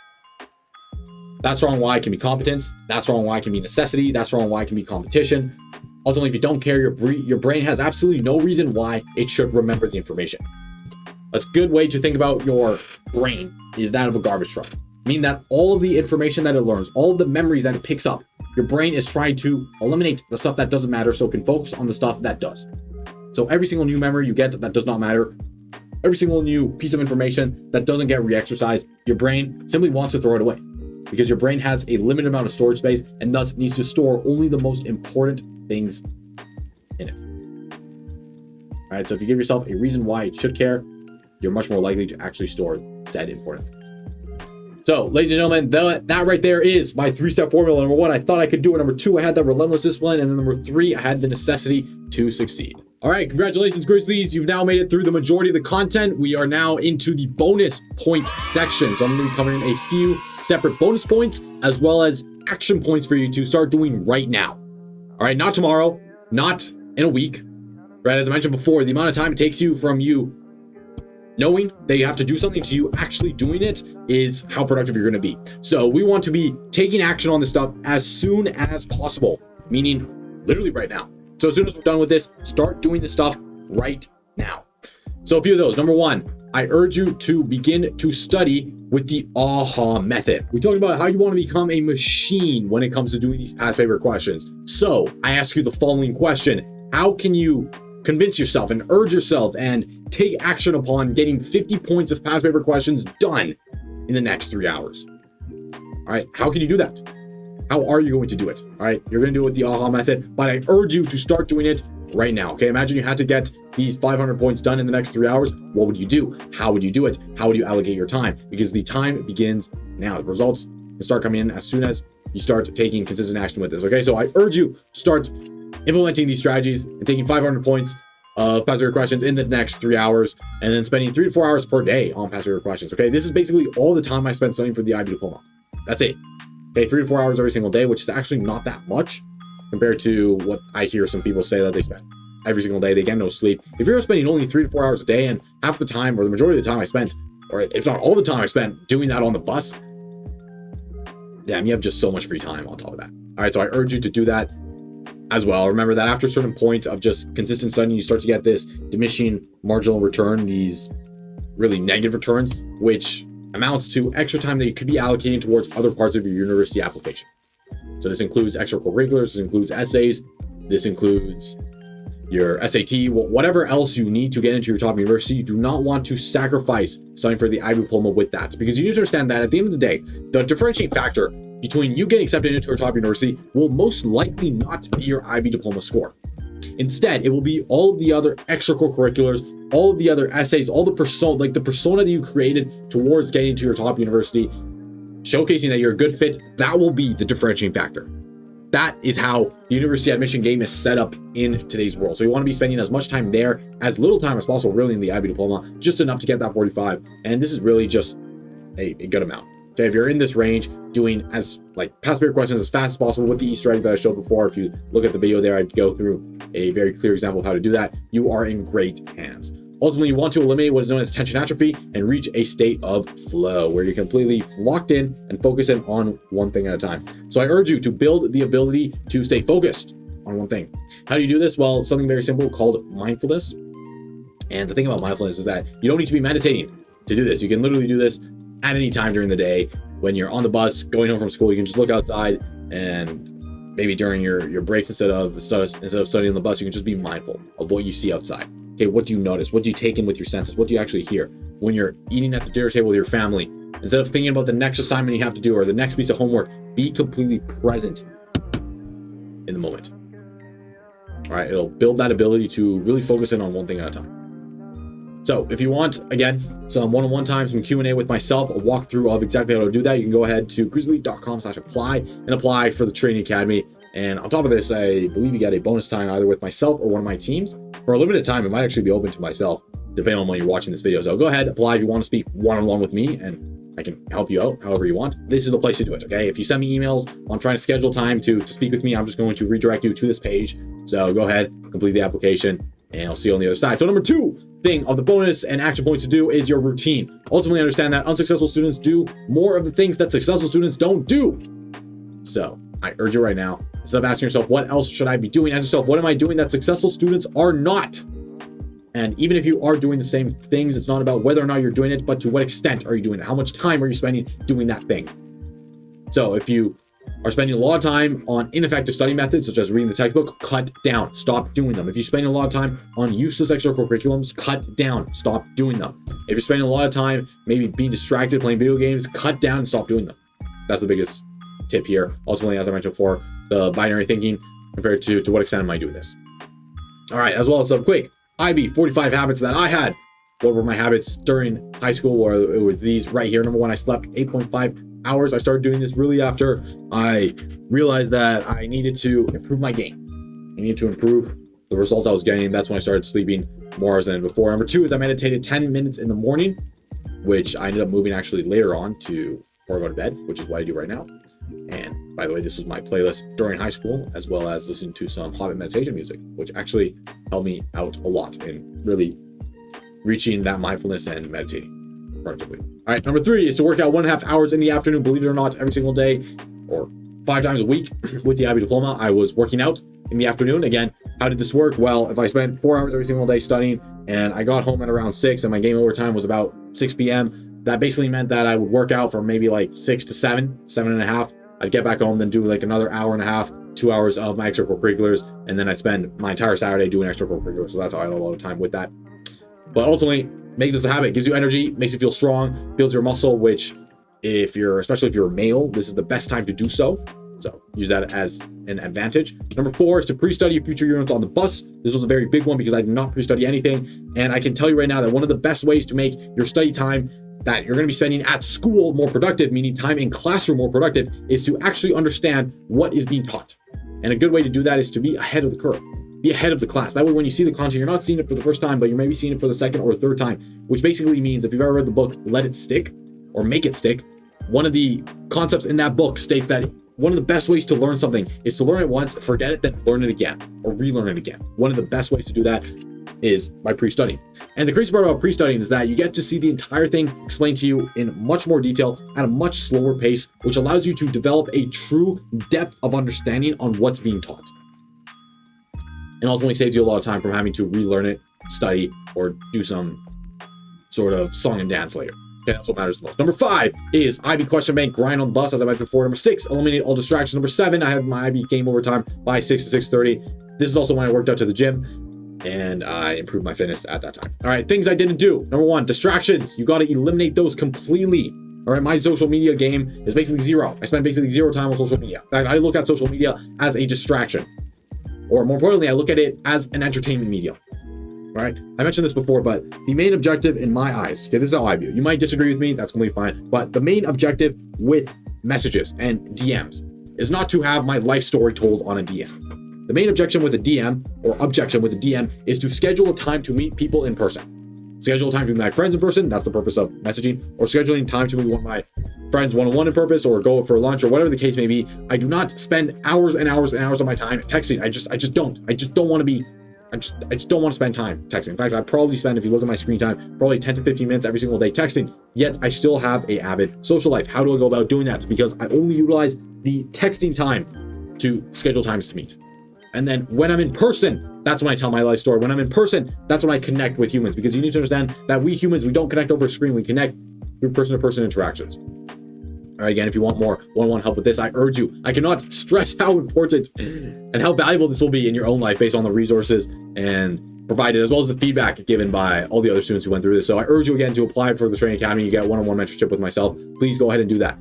That strong why can be competence. That strong why can be necessity. That strong why can be competition. Ultimately, if you don't care, your brain has absolutely no reason why it should remember the information. A good way to think about your brain is that of a garbage truck, meaning that all of the information that it learns, all of the memories that it picks up, your brain is trying to eliminate the stuff that doesn't matter so it can focus on the stuff that does. So every single new memory you get that does not matter, every single new piece of information that doesn't get re-exercised, your brain simply wants to throw it away, because your brain has a limited amount of storage space and thus needs to store only the most important things in it. All right, so if you give yourself a reason why it should care, you're much more likely to actually store said important thing. So, ladies and gentlemen, that right there is my 3-step formula. Number 1, I thought I could do it. Number 2, I had that relentless discipline. And then number 3, I had the necessity to succeed. All right, congratulations, Grizzlies. You've now made it through the majority of the content. We are now into the bonus point section. So I'm going to be covering a few separate bonus points as well as action points for you to start doing right now. All right, not tomorrow, not in a week, right? As I mentioned before, the amount of time it takes you from you knowing that you have to do something to you actually doing it is how productive you're going to be. So we want to be taking action on this stuff as soon as possible, meaning literally right now. So as soon as we're done with this, start doing this stuff right now. So a few of those. Number 1, I urge you to begin to study with the AHA method. We talked about how you want to become a machine when it comes to doing these past paper questions. So I ask you the following question: how can you convince yourself and urge yourself and take action upon getting 50 points of past paper questions done in the next 3 hours? All right, how can you do that? How are you going to do it? All right, you're going to do it with the AHA method, but I urge you to start doing it right now. Okay, imagine you had to get these 500 points done in the next 3 hours. What would you do? How would you do it? How would you allocate your time? Because the time begins now. The results can start coming in as soon as you start taking consistent action with this. Okay, so I urge you to start implementing these strategies and taking 500 points of past paper questions in the next 3 hours, and then spending 3 to 4 hours per day on past paper questions. Okay, this is basically all the time I spent studying for the IB Diploma. That's it. Okay, 3 to 4 hours every single day, which is actually not that much compared to what I hear some people say that they spend every single day. They get no sleep. If you're spending only 3 to 4 hours a day, and half the time or the majority of the time I spent, or if not all the time I spent doing that on the bus, damn, you have just so much free time on top of that. All right, so I urge you to do that as well. Remember that after a certain point of just consistent studying, you start to get this diminishing marginal return, these really negative returns, which amounts to extra time that you could be allocating towards other parts of your university application. So this includes extracurriculars, this includes essays, this includes your SAT, whatever else you need to get into your top university. You do not want to sacrifice studying for the IB Diploma with that, because you need to understand that at the end of the day, the differentiating factor between you getting accepted into a top university will most likely not be your IB Diploma score. Instead, it will be all of the other extracurriculars, all of the other essays, all the persona that you created towards getting into your top university, showcasing that you're a good fit. That will be the differentiating factor. That is how the university admission game is set up in today's world. So you want to be spending as much time there, as little time as possible, really, in the IB Diploma, just enough to get that 45. And this is really just a good amount. Okay, if you're in this range, doing as past paper questions as fast as possible with the Easter egg that I showed before, if you look at the video there, I go through a very clear example of how to do that. You are in great hands. Ultimately, you want to eliminate what is known as attention atrophy and reach a state of flow where you're completely locked in and focusing on one thing at a time. So I urge you to build the ability to stay focused on one thing. How do you do this? Well, something very simple called mindfulness. And the thing about mindfulness is that you don't need to be meditating to do this. You can literally do this at any time during the day, when you're on the bus going home from school, you can just look outside, and maybe during your breaks, instead of studying on the bus, you can just be mindful of what you see outside. Okay, what do you notice? What do you take in with your senses? What do you actually hear? When you're eating at the dinner table with your family, instead of thinking about the next assignment you have to do or the next piece of homework, be completely present in the moment. All right, it'll build that ability to really focus in on one thing at a time. So if you want, again, some one-on-one time, some Q&A with myself, a walkthrough of exactly how to do that, you can go ahead to grizzly.com/apply and apply for the Training Academy. And on top of this, I believe you get a bonus time either with myself or one of my teams. For a limited time, it might actually be open to myself, depending on when you're watching this video. So go ahead, apply if you want to speak one-on-one with me, and I can help you out however you want. This is the place to do it, okay? If you send me emails on trying to schedule time to speak with me, I'm just going to redirect you to this page. So go ahead, complete the application, and I'll see you on the other side. So number 2 thing of the bonus and action points to do is your routine. Ultimately, understand that unsuccessful students do more of the things that successful students don't do. So I urge you right now, instead of asking yourself, what else should I be doing? Ask yourself, what am I doing that successful students are not? And even if you are doing the same things, it's not about whether or not you're doing it, but to what extent are you doing it? How much time are you spending doing that thing? So if you are spending a lot of time on ineffective study methods, such as reading the textbook, cut down, stop doing them. If you're spending a lot of time on useless extracurriculums, cut down, stop doing them. If you're spending a lot of time maybe being distracted playing video games, cut down and stop doing them. That's the biggest tip here. Ultimately, as I mentioned before, the binary thinking compared to what extent am I doing this? All right, as well as some quick IB 45 habits that I had. What were my habits during high school? Or it was these right here. Number 1, I slept 8.5 hours. I started doing this really after I realized that I needed to improve my game. I needed to improve the results I was getting. That's when I started sleeping more hours than before. Number 2 is I meditated 10 minutes in the morning, which I ended up moving actually later on to before I go to bed, which is what I do right now. And by the way, this was my playlist during high school, as well as listening to some Hobbit meditation music, which actually helped me out a lot in really reaching that mindfulness and meditating productively. All right, number 3 is to work out 1.5 hours in the afternoon, believe it or not, every single day, or 5 times a week. With the IB Diploma, I was working out in the afternoon. Again, how did this work? Well, if I spent 4 hours every single day studying, and I got home at around 6, and my game over time was about 6 p.m., that basically meant that I would work out for maybe like 6 to 7.5. I'd get back home, then do like another hour and a half, 2 hours of my extracurriculars, and then I'd spend my entire Saturday doing extracurriculars. So that's how I had a lot of time with that. But ultimately, make this a habit. It gives you energy, makes you feel strong, builds your muscle, which especially if you're a male, this is the best time to do so. So use that as an advantage. Number 4 is to pre-study your future units on the bus. This was a very big one because I did not pre-study anything. And I can tell you right now that one of the best ways to make your study time that you're going to be spending at school more productive, meaning time in classroom more productive, is to actually understand what is being taught. And a good way to do that is to be ahead of the curve. Be ahead of the class. That way, when you see the content, you're not seeing it for the first time, but you're maybe seeing it for the second or third time, which basically means if you've ever read the book, Let It Stick, or Make It Stick, one of the concepts in that book states that one of the best ways to learn something is to learn it once, forget it, then learn it again, or relearn it again. One of the best ways to do that is by pre-studying. And the crazy part about pre-studying is that you get to see the entire thing explained to you in much more detail at a much slower pace, which allows you to develop a true depth of understanding on what's being taught. And ultimately saves you a lot of time from having to relearn it, study, or do some sort of song and dance later. Okay, that's what matters the most. Number 5 is IB question bank, grind on the bus, as I mentioned before. Number 6, eliminate all distractions. Number 7, I have my IB game over time by 6 to 6:30. This is also when I worked out to the gym, and I improved my fitness at that time. All right, things I didn't do. Number 1, distractions. You got to eliminate those completely. All right, my social media game is basically 0. I spend basically 0 time on social media. In fact, I look at social media as a distraction. Or more importantly, I look at it as an entertainment medium. All right, I mentioned this before, but the main objective in my eyes, okay, this is how I view it. You might disagree with me, that's completely fine. But the main objective with messages and DMs is not to have my life story told on a DM. The main objection with a DM, or objection with a DM, is to schedule a time to meet people in person. Schedule a time to meet my friends in person, that's the purpose of messaging, or scheduling time to meet one of my friends one-on-one in purpose, or go for lunch, or whatever the case may be. I do not spend hours and hours and hours of my time texting. I just don't. I just don't want to spend time texting. In fact, I probably spend, if you look at my screen time, probably 10 to 15 minutes every single day texting, yet I still have a avid social life. How do I go about doing that? Because I only utilize the texting time to schedule times to meet. And then when I'm in person, that's when I tell my life story. When I'm in person, that's when I connect with humans, because you need to understand that we humans, we don't connect over a screen. We connect through person-to-person interactions. All All right, again, if you want more one-on-one help with this, I urge you. I cannot stress how important and how valuable this will be in your own life based on the resources and provided, as well as the feedback given by all the other students who went through this. So I urge you again to apply for the Training Academy. You get one-on-one mentorship with myself. Please go ahead and do that.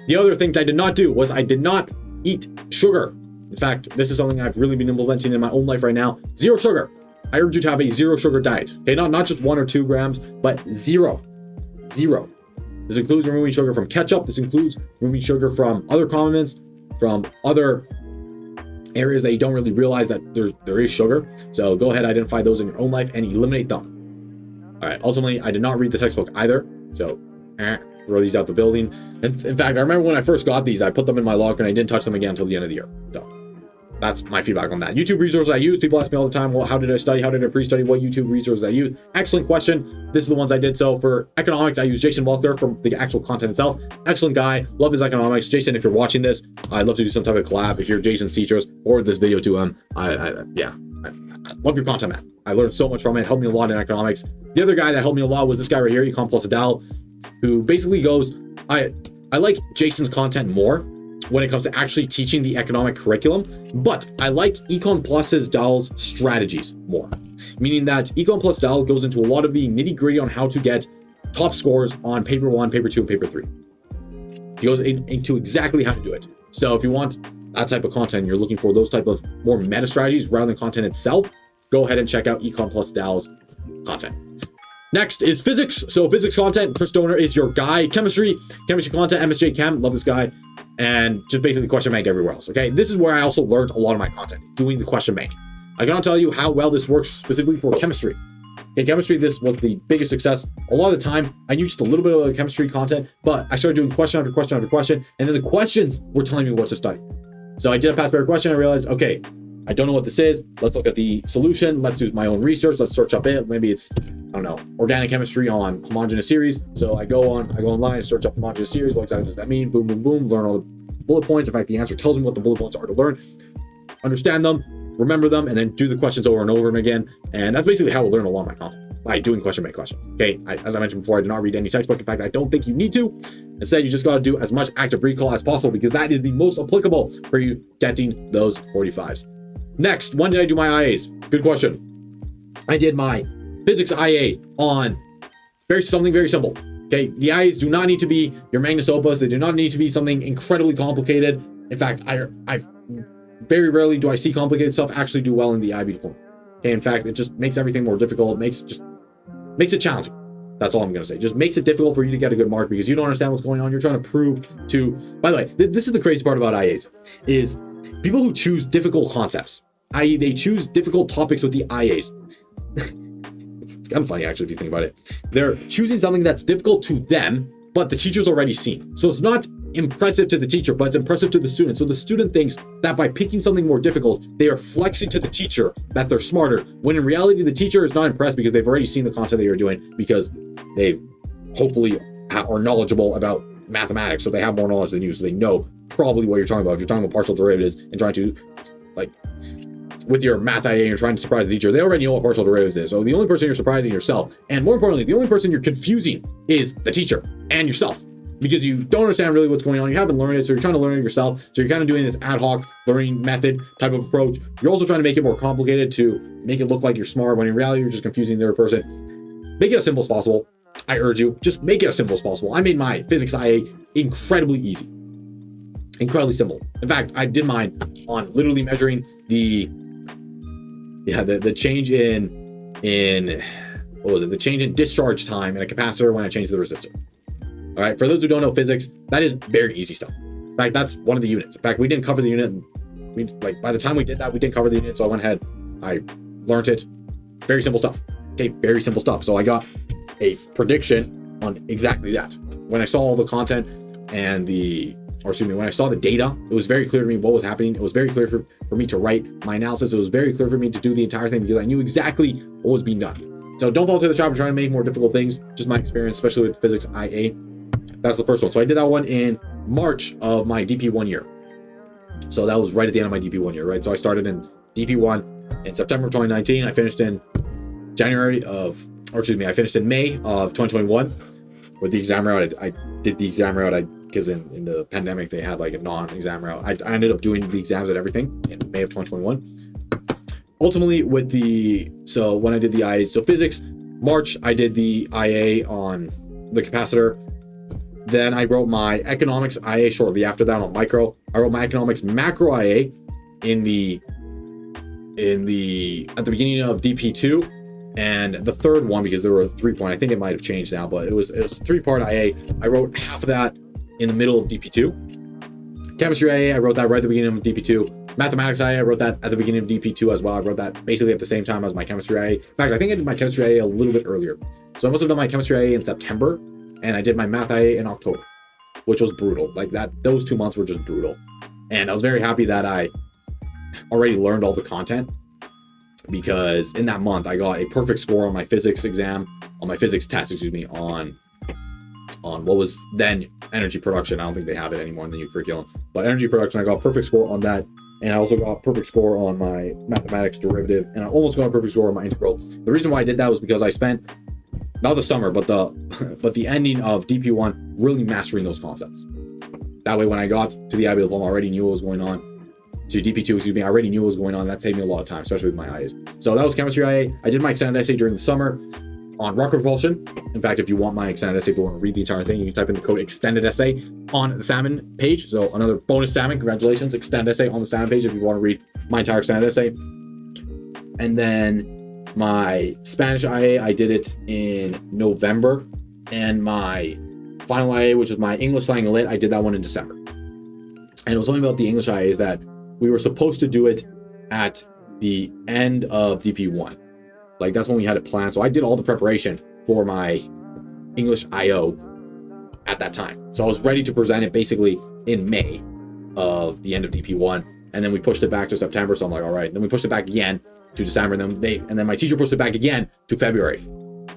The other things I did not do was I did not eat sugar. In fact, this is something I've really been implementing in my own life right now. Zero sugar. I urge you to have a zero sugar diet. Okay, not just 1 or 2 grams, but zero. Zero. This includes removing sugar from ketchup. This includes removing sugar from other condiments, from other areas that you don't really realize that there is sugar. So go ahead, identify those in your own life and eliminate them. All right, ultimately, I did not read the textbook either. So throw these out the building. And in fact, I remember when I first got these, I put them in my locker and I didn't touch them again until the end of the year. So that's my feedback on that. YouTube resources I use. People ask me all the time, well, how did I study? How did I pre-study? What YouTube resources I use? Excellent question. This is the ones I did. So for economics, I use Jason Welker from the actual content itself. Excellent guy. Love his economics. Jason, if you're watching this, I'd love to do some type of collab. If you're Jason's teachers, forward this video to him. I love your content, man. I learned so much from it. Helped me a lot in economics. The other guy that helped me a lot was this guy right here, Econ Plus Dal, who basically goes, I like Jason's content more when it comes to actually teaching the economic curriculum, but I like Econ Plus's Dal's strategies more, meaning that Econ Plus Dal goes into a lot of the nitty gritty on how to get top scores on paper 1, paper 2, and paper 3. He goes into exactly how to do it. So if you want that type of content, you're looking for those type of more meta strategies rather than content itself, go ahead and check out Econ Plus Dal's content. Next is physics. So physics content, Chris Donor is your guy. Chemistry content, MSJ Chem, love this guy. And just basically question bank everywhere else, okay? This is where I also learned a lot of my content, doing the question bank. I cannot tell you how well this works specifically for chemistry. In chemistry, this was the biggest success. A lot of the time, I knew just a little bit of the chemistry content, but I started doing question after question after question, and then the questions were telling me what to study. So I did a past paper question, I realized, okay, I don't know what this is. Let's look at the solution. Let's do my own research. Let's search up it. Maybe it's, I don't know, organic chemistry on homogeneous series. So I go online, search up homogeneous series. What exactly does that mean? Boom, boom, boom. Learn all the bullet points. In fact, the answer tells me what the bullet points are to learn. Understand them, remember them, and then do the questions over and over and again. And that's basically how I learn a lot of my content, by doing question bank questions. Okay, as I mentioned before, I did not read any textbook. In fact, I don't think you need to. Instead, you just got to do as much active recall as possible because that is the most applicable for you getting those 45s. Next, when did I do my IAs? Good question. I did my physics IA on something very simple. Okay, the IAs do not need to be your magnus opus. They do not need to be something incredibly complicated. In fact, I very rarely do I see complicated stuff actually do well in the IB Diploma. Okay, in fact, it just makes everything more difficult. Makes it challenging. That's all I'm going to say. Just makes it difficult for you to get a good mark because you don't understand what's going on. You're trying to prove to, by the way, this is the crazy part about IAs, is people who choose difficult concepts, i.e. they choose difficult topics with the IAs. It's kind of funny, actually, if you think about it. They're choosing something that's difficult to them, but the teacher's already seen. So it's not impressive to the teacher, but it's impressive to the student. So the student thinks that by picking something more difficult, they are flexing to the teacher that they're smarter, when in reality, the teacher is not impressed because they've already seen the content that you're doing, because they've hopefully are knowledgeable about mathematics. So they have more knowledge than you, so they know probably what you're talking about. If you're talking about partial derivatives and trying to, like, with your math IA, you're trying to surprise the teacher, they already know what partial derivatives is. So the only person you're surprising yourself, and more importantly, the only person you're confusing is the teacher and yourself, because you don't understand really what's going on. You haven't learned it, so you're trying to learn it yourself. So you're kind of doing this ad hoc learning method type of approach. You're also trying to make it more complicated to make it look like you're smart, when in reality, you're just confusing the other person. Make it as simple as possible. I urge you, just make it as simple as possible. I made my physics IA incredibly easy, incredibly simple. In fact, I did mine on literally measuring the change in what was it? The change in discharge time in a capacitor when I changed the resistor. All right, for those who don't know physics, that is very easy stuff. In fact, that's one of the units. In fact, we didn't cover the unit. By the time we did that, we didn't cover the unit. So I went ahead, I learned it. Very simple stuff. Okay, very simple stuff. So I got a prediction on exactly that. When I saw all the content and when I saw the data, it was very clear to me what was happening. It was very clear for me to write my analysis. It was very clear for me to do the entire thing because I knew exactly what was being done. So don't fall to the trap of trying to make more difficult things. Just my experience, especially with physics IA. That's the first one. So I did that one in March of my DP1 year. So that was right at the end of my DP1 year, right? So I started in DP1 in September of 2019. I finished in I finished in May of 2021 with the exam route. I did the exam route. I because in the pandemic they had like a non-exam route. I ended up doing the exams and everything in May of 2021. Ultimately, so when I did the IA, so physics, March, I did the IA on the capacitor. Then I wrote my economics IA shortly after that on micro. I wrote my economics macro IA at the beginning of DP2. And the third one, because there were 3-point, I think it might have changed now, but it was a 3-part IA. I wrote half of that in the middle of DP2. Chemistry IA, I wrote that right at the beginning of DP2. Mathematics IA, I wrote that at the beginning of DP2 as well. I wrote that basically at the same time as my chemistry IA. In fact, I think I did my chemistry IA a little bit earlier. So I must have done my chemistry IA in September, and I did my math IA in October, which was brutal. Like those 2 months were just brutal. And I was very happy that I already learned all the content, because in that month I got a perfect score on my physics test, on what was then energy production. I don't think they have it anymore in the new curriculum, but energy production, I got a perfect score on that. And I also got a perfect score on my mathematics derivative, and I almost got a perfect score on my integral. The reason why I did that was because I spent not the summer, but the ending of DP1 really mastering those concepts. That way, when I got to the IB Diploma, I already knew what was going on. To DP2, I already knew what was going on. That saved me a lot of time, especially with my IAs. So that was chemistry IA. I did my extended essay during the summer on rocket propulsion. In fact, if you want my extended essay, if you want to read the entire thing, you can type in the code extended essay on the Salmon page. So another bonus Salmon, congratulations, extended essay on the Salmon page if you want to read my entire extended essay. And then my Spanish IA, I did it in November. And my final IA, which is my English Slang Lit, I did that one in December. And it was something about the English IA is that we were supposed to do it at the end of DP1. Like that's when we had it planned. So I did all the preparation for my English IO at that time. So I was ready to present it basically in May of the end of DP1. And then we pushed it back to September. So I'm like, all right. Then we pushed it back again to December. And then my teacher pushed it back again to February.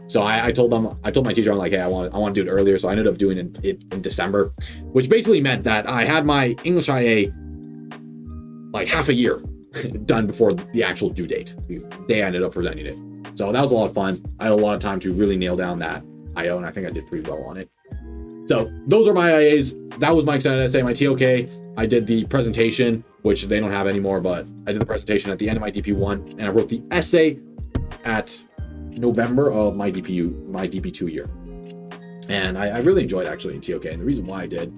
So I told my teacher, I'm like, hey, I want to do it earlier. So I ended up doing it in December, which basically meant that I had my English IA like half a year done before the actual due date. The day I ended up presenting it. So that was a lot of fun. I had a lot of time to really nail down that IO, and I think I did pretty well on it. So those are my IAs. That was my extended essay. My TOK, I did the presentation, which they don't have anymore, but I did the presentation at the end of my DP1, and I wrote the essay at November of my DP2 year. And I really enjoyed actually in TOK, and the reason why I did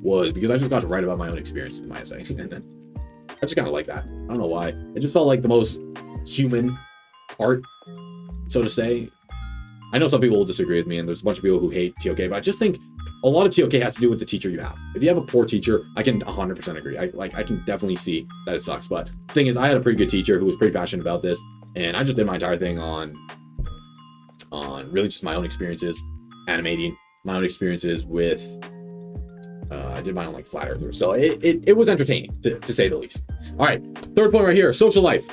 was because I just got to write about my own experience in my essay. And then I just kind of like that. I don't know why. It just felt like the most human part, so to say. I know some people will disagree with me, and there's a bunch of people who hate TOK, but I just think a lot of TOK has to do with the teacher you have. If you have a poor teacher, I can 100% agree. I can definitely see that it sucks. But the thing is, I had a pretty good teacher who was pretty passionate about this, and I just did my entire thing on really just my own experiences, animating, my own experiences with I did my own like flat earthers. So it was entertaining to say the least. All right, third point right here, social life.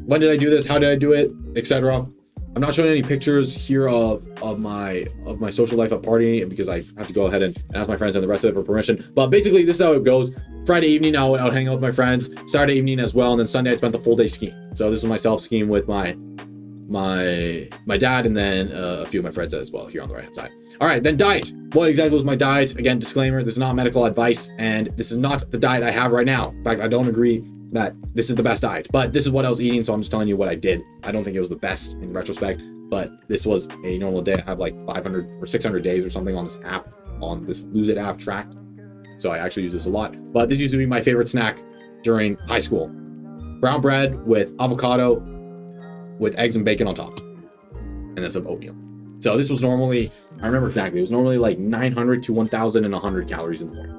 When did I do this? How did I do it? Etc. I'm not showing any pictures here of my social life at partying because I have to go ahead and ask my friends and the rest of it for permission. But basically, this is how it goes. Friday evening, I would hang out with my friends. Saturday evening as well, and then Sunday I spent the full day skiing. So this was myself skiing with my dad and then a few of my friends as well here on the right hand side. All right, then diet. What exactly was my diet? Again, disclaimer: this is not medical advice, and this is not the diet I have right now. In fact, I don't agree that this is the best diet, but this is what I was eating, so I'm just telling you what I did. I don't think it was the best in retrospect, but this was a normal day. I have like 500 or 600 days or something on this app, on this Lose It app tracked. So I actually use this a lot, but this used to be my favorite snack during high school. Brown bread with avocado with eggs and bacon on top, and then some oatmeal. So this was normally, I remember exactly, it was normally like 900 to 1,100 calories in the morning.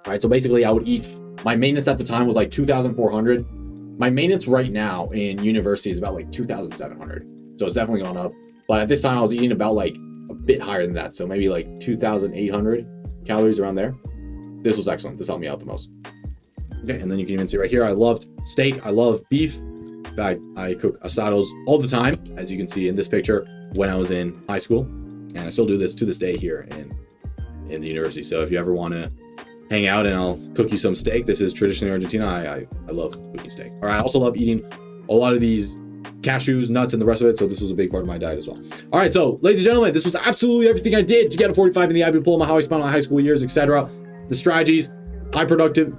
All right, so basically I would eat, my maintenance at the time was like 2,400. My maintenance right now in university is about like 2,700. So it's definitely gone up. But at this time I was eating about like a bit higher than that. So maybe like 2,800 calories around there. This was excellent. This helped me out the most. Okay, and then you can even see right here, I loved steak. I love beef. In fact, I cook asados all the time, as you can see in this picture, when I was in high school. And I still do this to this day here in the university. So if you ever want to hang out and I'll cook you some steak, this is traditionally Argentina. I love cooking steak. All right, I also love eating a lot of these cashews, nuts, and the rest of it. So this was a big part of my diet as well. All right, so ladies and gentlemen, this was absolutely everything I did to get a 45 in the IB Diploma, how I spent my high school years, etc. The strategies, high productive,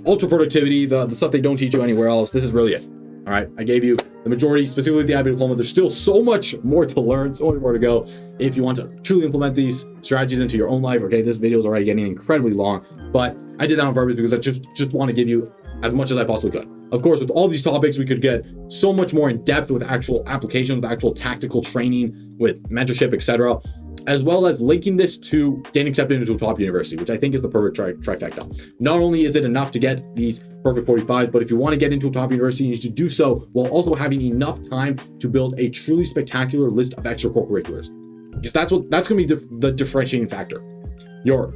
ultra productivity, the stuff they don't teach you anywhere else. This is really it. All right, I gave you the majority, specifically the IB Diploma. There's still so much more to learn, so much more to go. If you want to truly implement these strategies into your own life, okay, this video is already getting incredibly long, but I did that on purpose because I just want to give you as much as I possibly could. Of course, with all these topics, we could get so much more in depth with actual application, with actual tactical training, with mentorship, etc., as well as linking this to getting accepted into a top university, which I think is the perfect trifecta. Not only is it enough to get these perfect 45s, but if you want to get into a top university, you need to do so while also having enough time to build a truly spectacular list of extracurriculars. Because that's going to be the differentiating factor. Your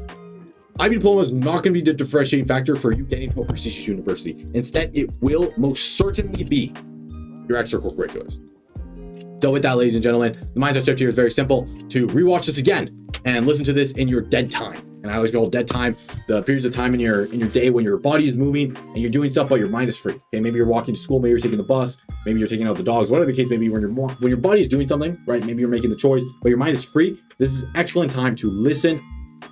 IB Diploma is not going to be the differentiating factor for you getting to a prestigious university. Instead, it will most certainly be your extracurriculars. So with that, ladies and gentlemen, the mindset shift here is very simple: to rewatch this again and listen to this in your dead time. And I always call dead time the periods of time in your day when your body is moving and you're doing stuff, but your mind is free. Okay, maybe you're walking to school, maybe you're taking the bus, maybe you're taking out the dogs, whatever the case may be. When your body is doing something, right? Maybe you're making the choice, but your mind is free. This is excellent time to listen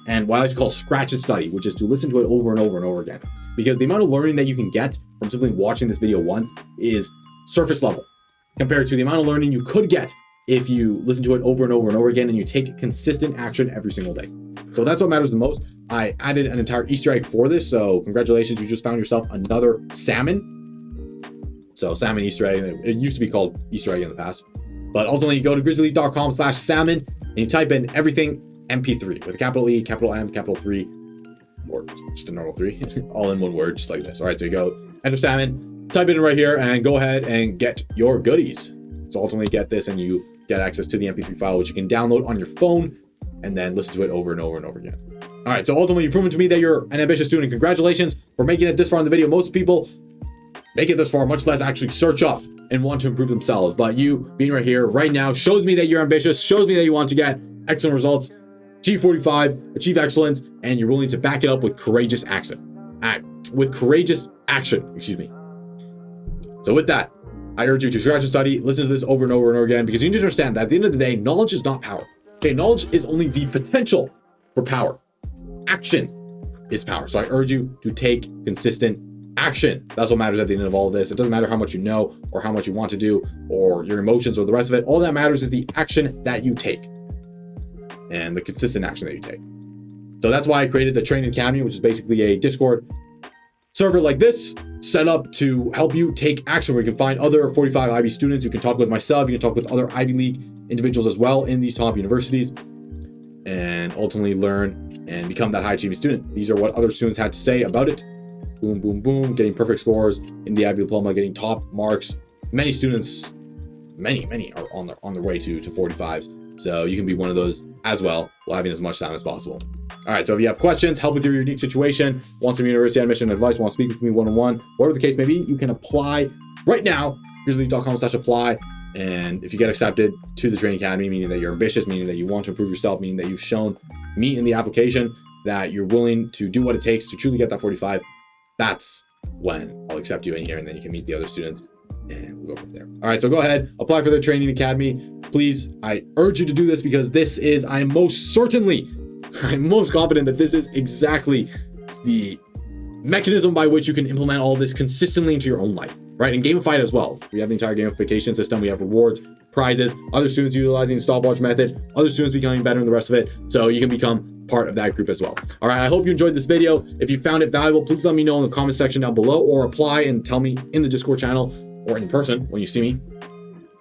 and what I like to call scratch and study, which is to listen to it over and over and over again. Because the amount of learning that you can get from simply watching this video once is surface level, compared to the amount of learning you could get if you listen to it over and over and over again and you take consistent action every single day. So that's what matters the most. I added an entire Easter egg for this, so congratulations, you just found yourself another salmon. So salmon Easter egg, it used to be called Easter egg in the past. But ultimately, you go to grizzly.com/salmon and you type in everything MP3 with a capital E, capital M, capital 3, or just a normal 3, all in one word, just like this. All right, so you go enter salmon, type it in right here, and go ahead and get your goodies. So ultimately get this and you get access to the MP3 file, which you can download on your phone and then listen to it over and over and over again. All right, so ultimately you've proven to me that you're an ambitious student. Congratulations for making it this far in the video. Most people make it this far, much less actually search up and want to improve themselves. But you being right here right now shows me that you're ambitious, shows me that you want to get excellent results, achieve 45, achieve excellence, and you're willing to back it up with courageous action. Excuse me. So with that, I urge you to scratch and study, listen to this over and over and over again, because you need to understand that at the end of the day, knowledge is not power. Okay, knowledge is only the potential for power. Action is power. So I urge you to take consistent action. That's what matters at the end of all of this. It doesn't matter how much you know or how much you want to do or your emotions or the rest of it. All that matters is the action that you take and the consistent action that you take. So that's why I created the Training Academy, which is basically a Discord server like this, set up to help you take action, where you can find other 45 IB students. You can talk with myself. You can talk with other Ivy League individuals as well in these top universities, and ultimately learn and become that high achieving student. These are what other students had to say about it. Boom, boom, boom, getting perfect scores in the IB Diploma, getting top marks. Many students, many are on their way to 45s. So you can be one of those as well, while having as much time as possible. All right, so if you have questions, help with your unique situation, want some university admission advice, want to speak with me one-on-one, whatever the case may be, you can apply right now, grizzly.com/apply. And if you get accepted to the Training Academy, meaning that you're ambitious, meaning that you want to improve yourself, meaning that you've shown me in the application that you're willing to do what it takes to truly get that 45, that's when I'll accept you in here, and then you can meet the other students and we'll go from there. All right, so go ahead, apply for the Training Academy. Please, I urge you to do this, because this is, I'm most confident that this is exactly the mechanism by which you can implement all this consistently into your own life, right? And gamify it as well. We have the entire gamification system. We have rewards, prizes, other students utilizing the stopwatch method, other students becoming better and the rest of it. So you can become part of that group as well. All right, I hope you enjoyed this video. If you found it valuable, please let me know in the comment section down below, or apply and tell me in the Discord channel or in person when you see me.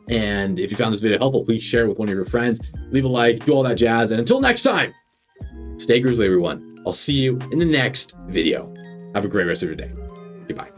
And if you found this video helpful, please share it with one of your friends, leave a like, do all that jazz. And until next time, stay grizzly, everyone. I'll see you in the next video. Have a great rest of your day. Goodbye.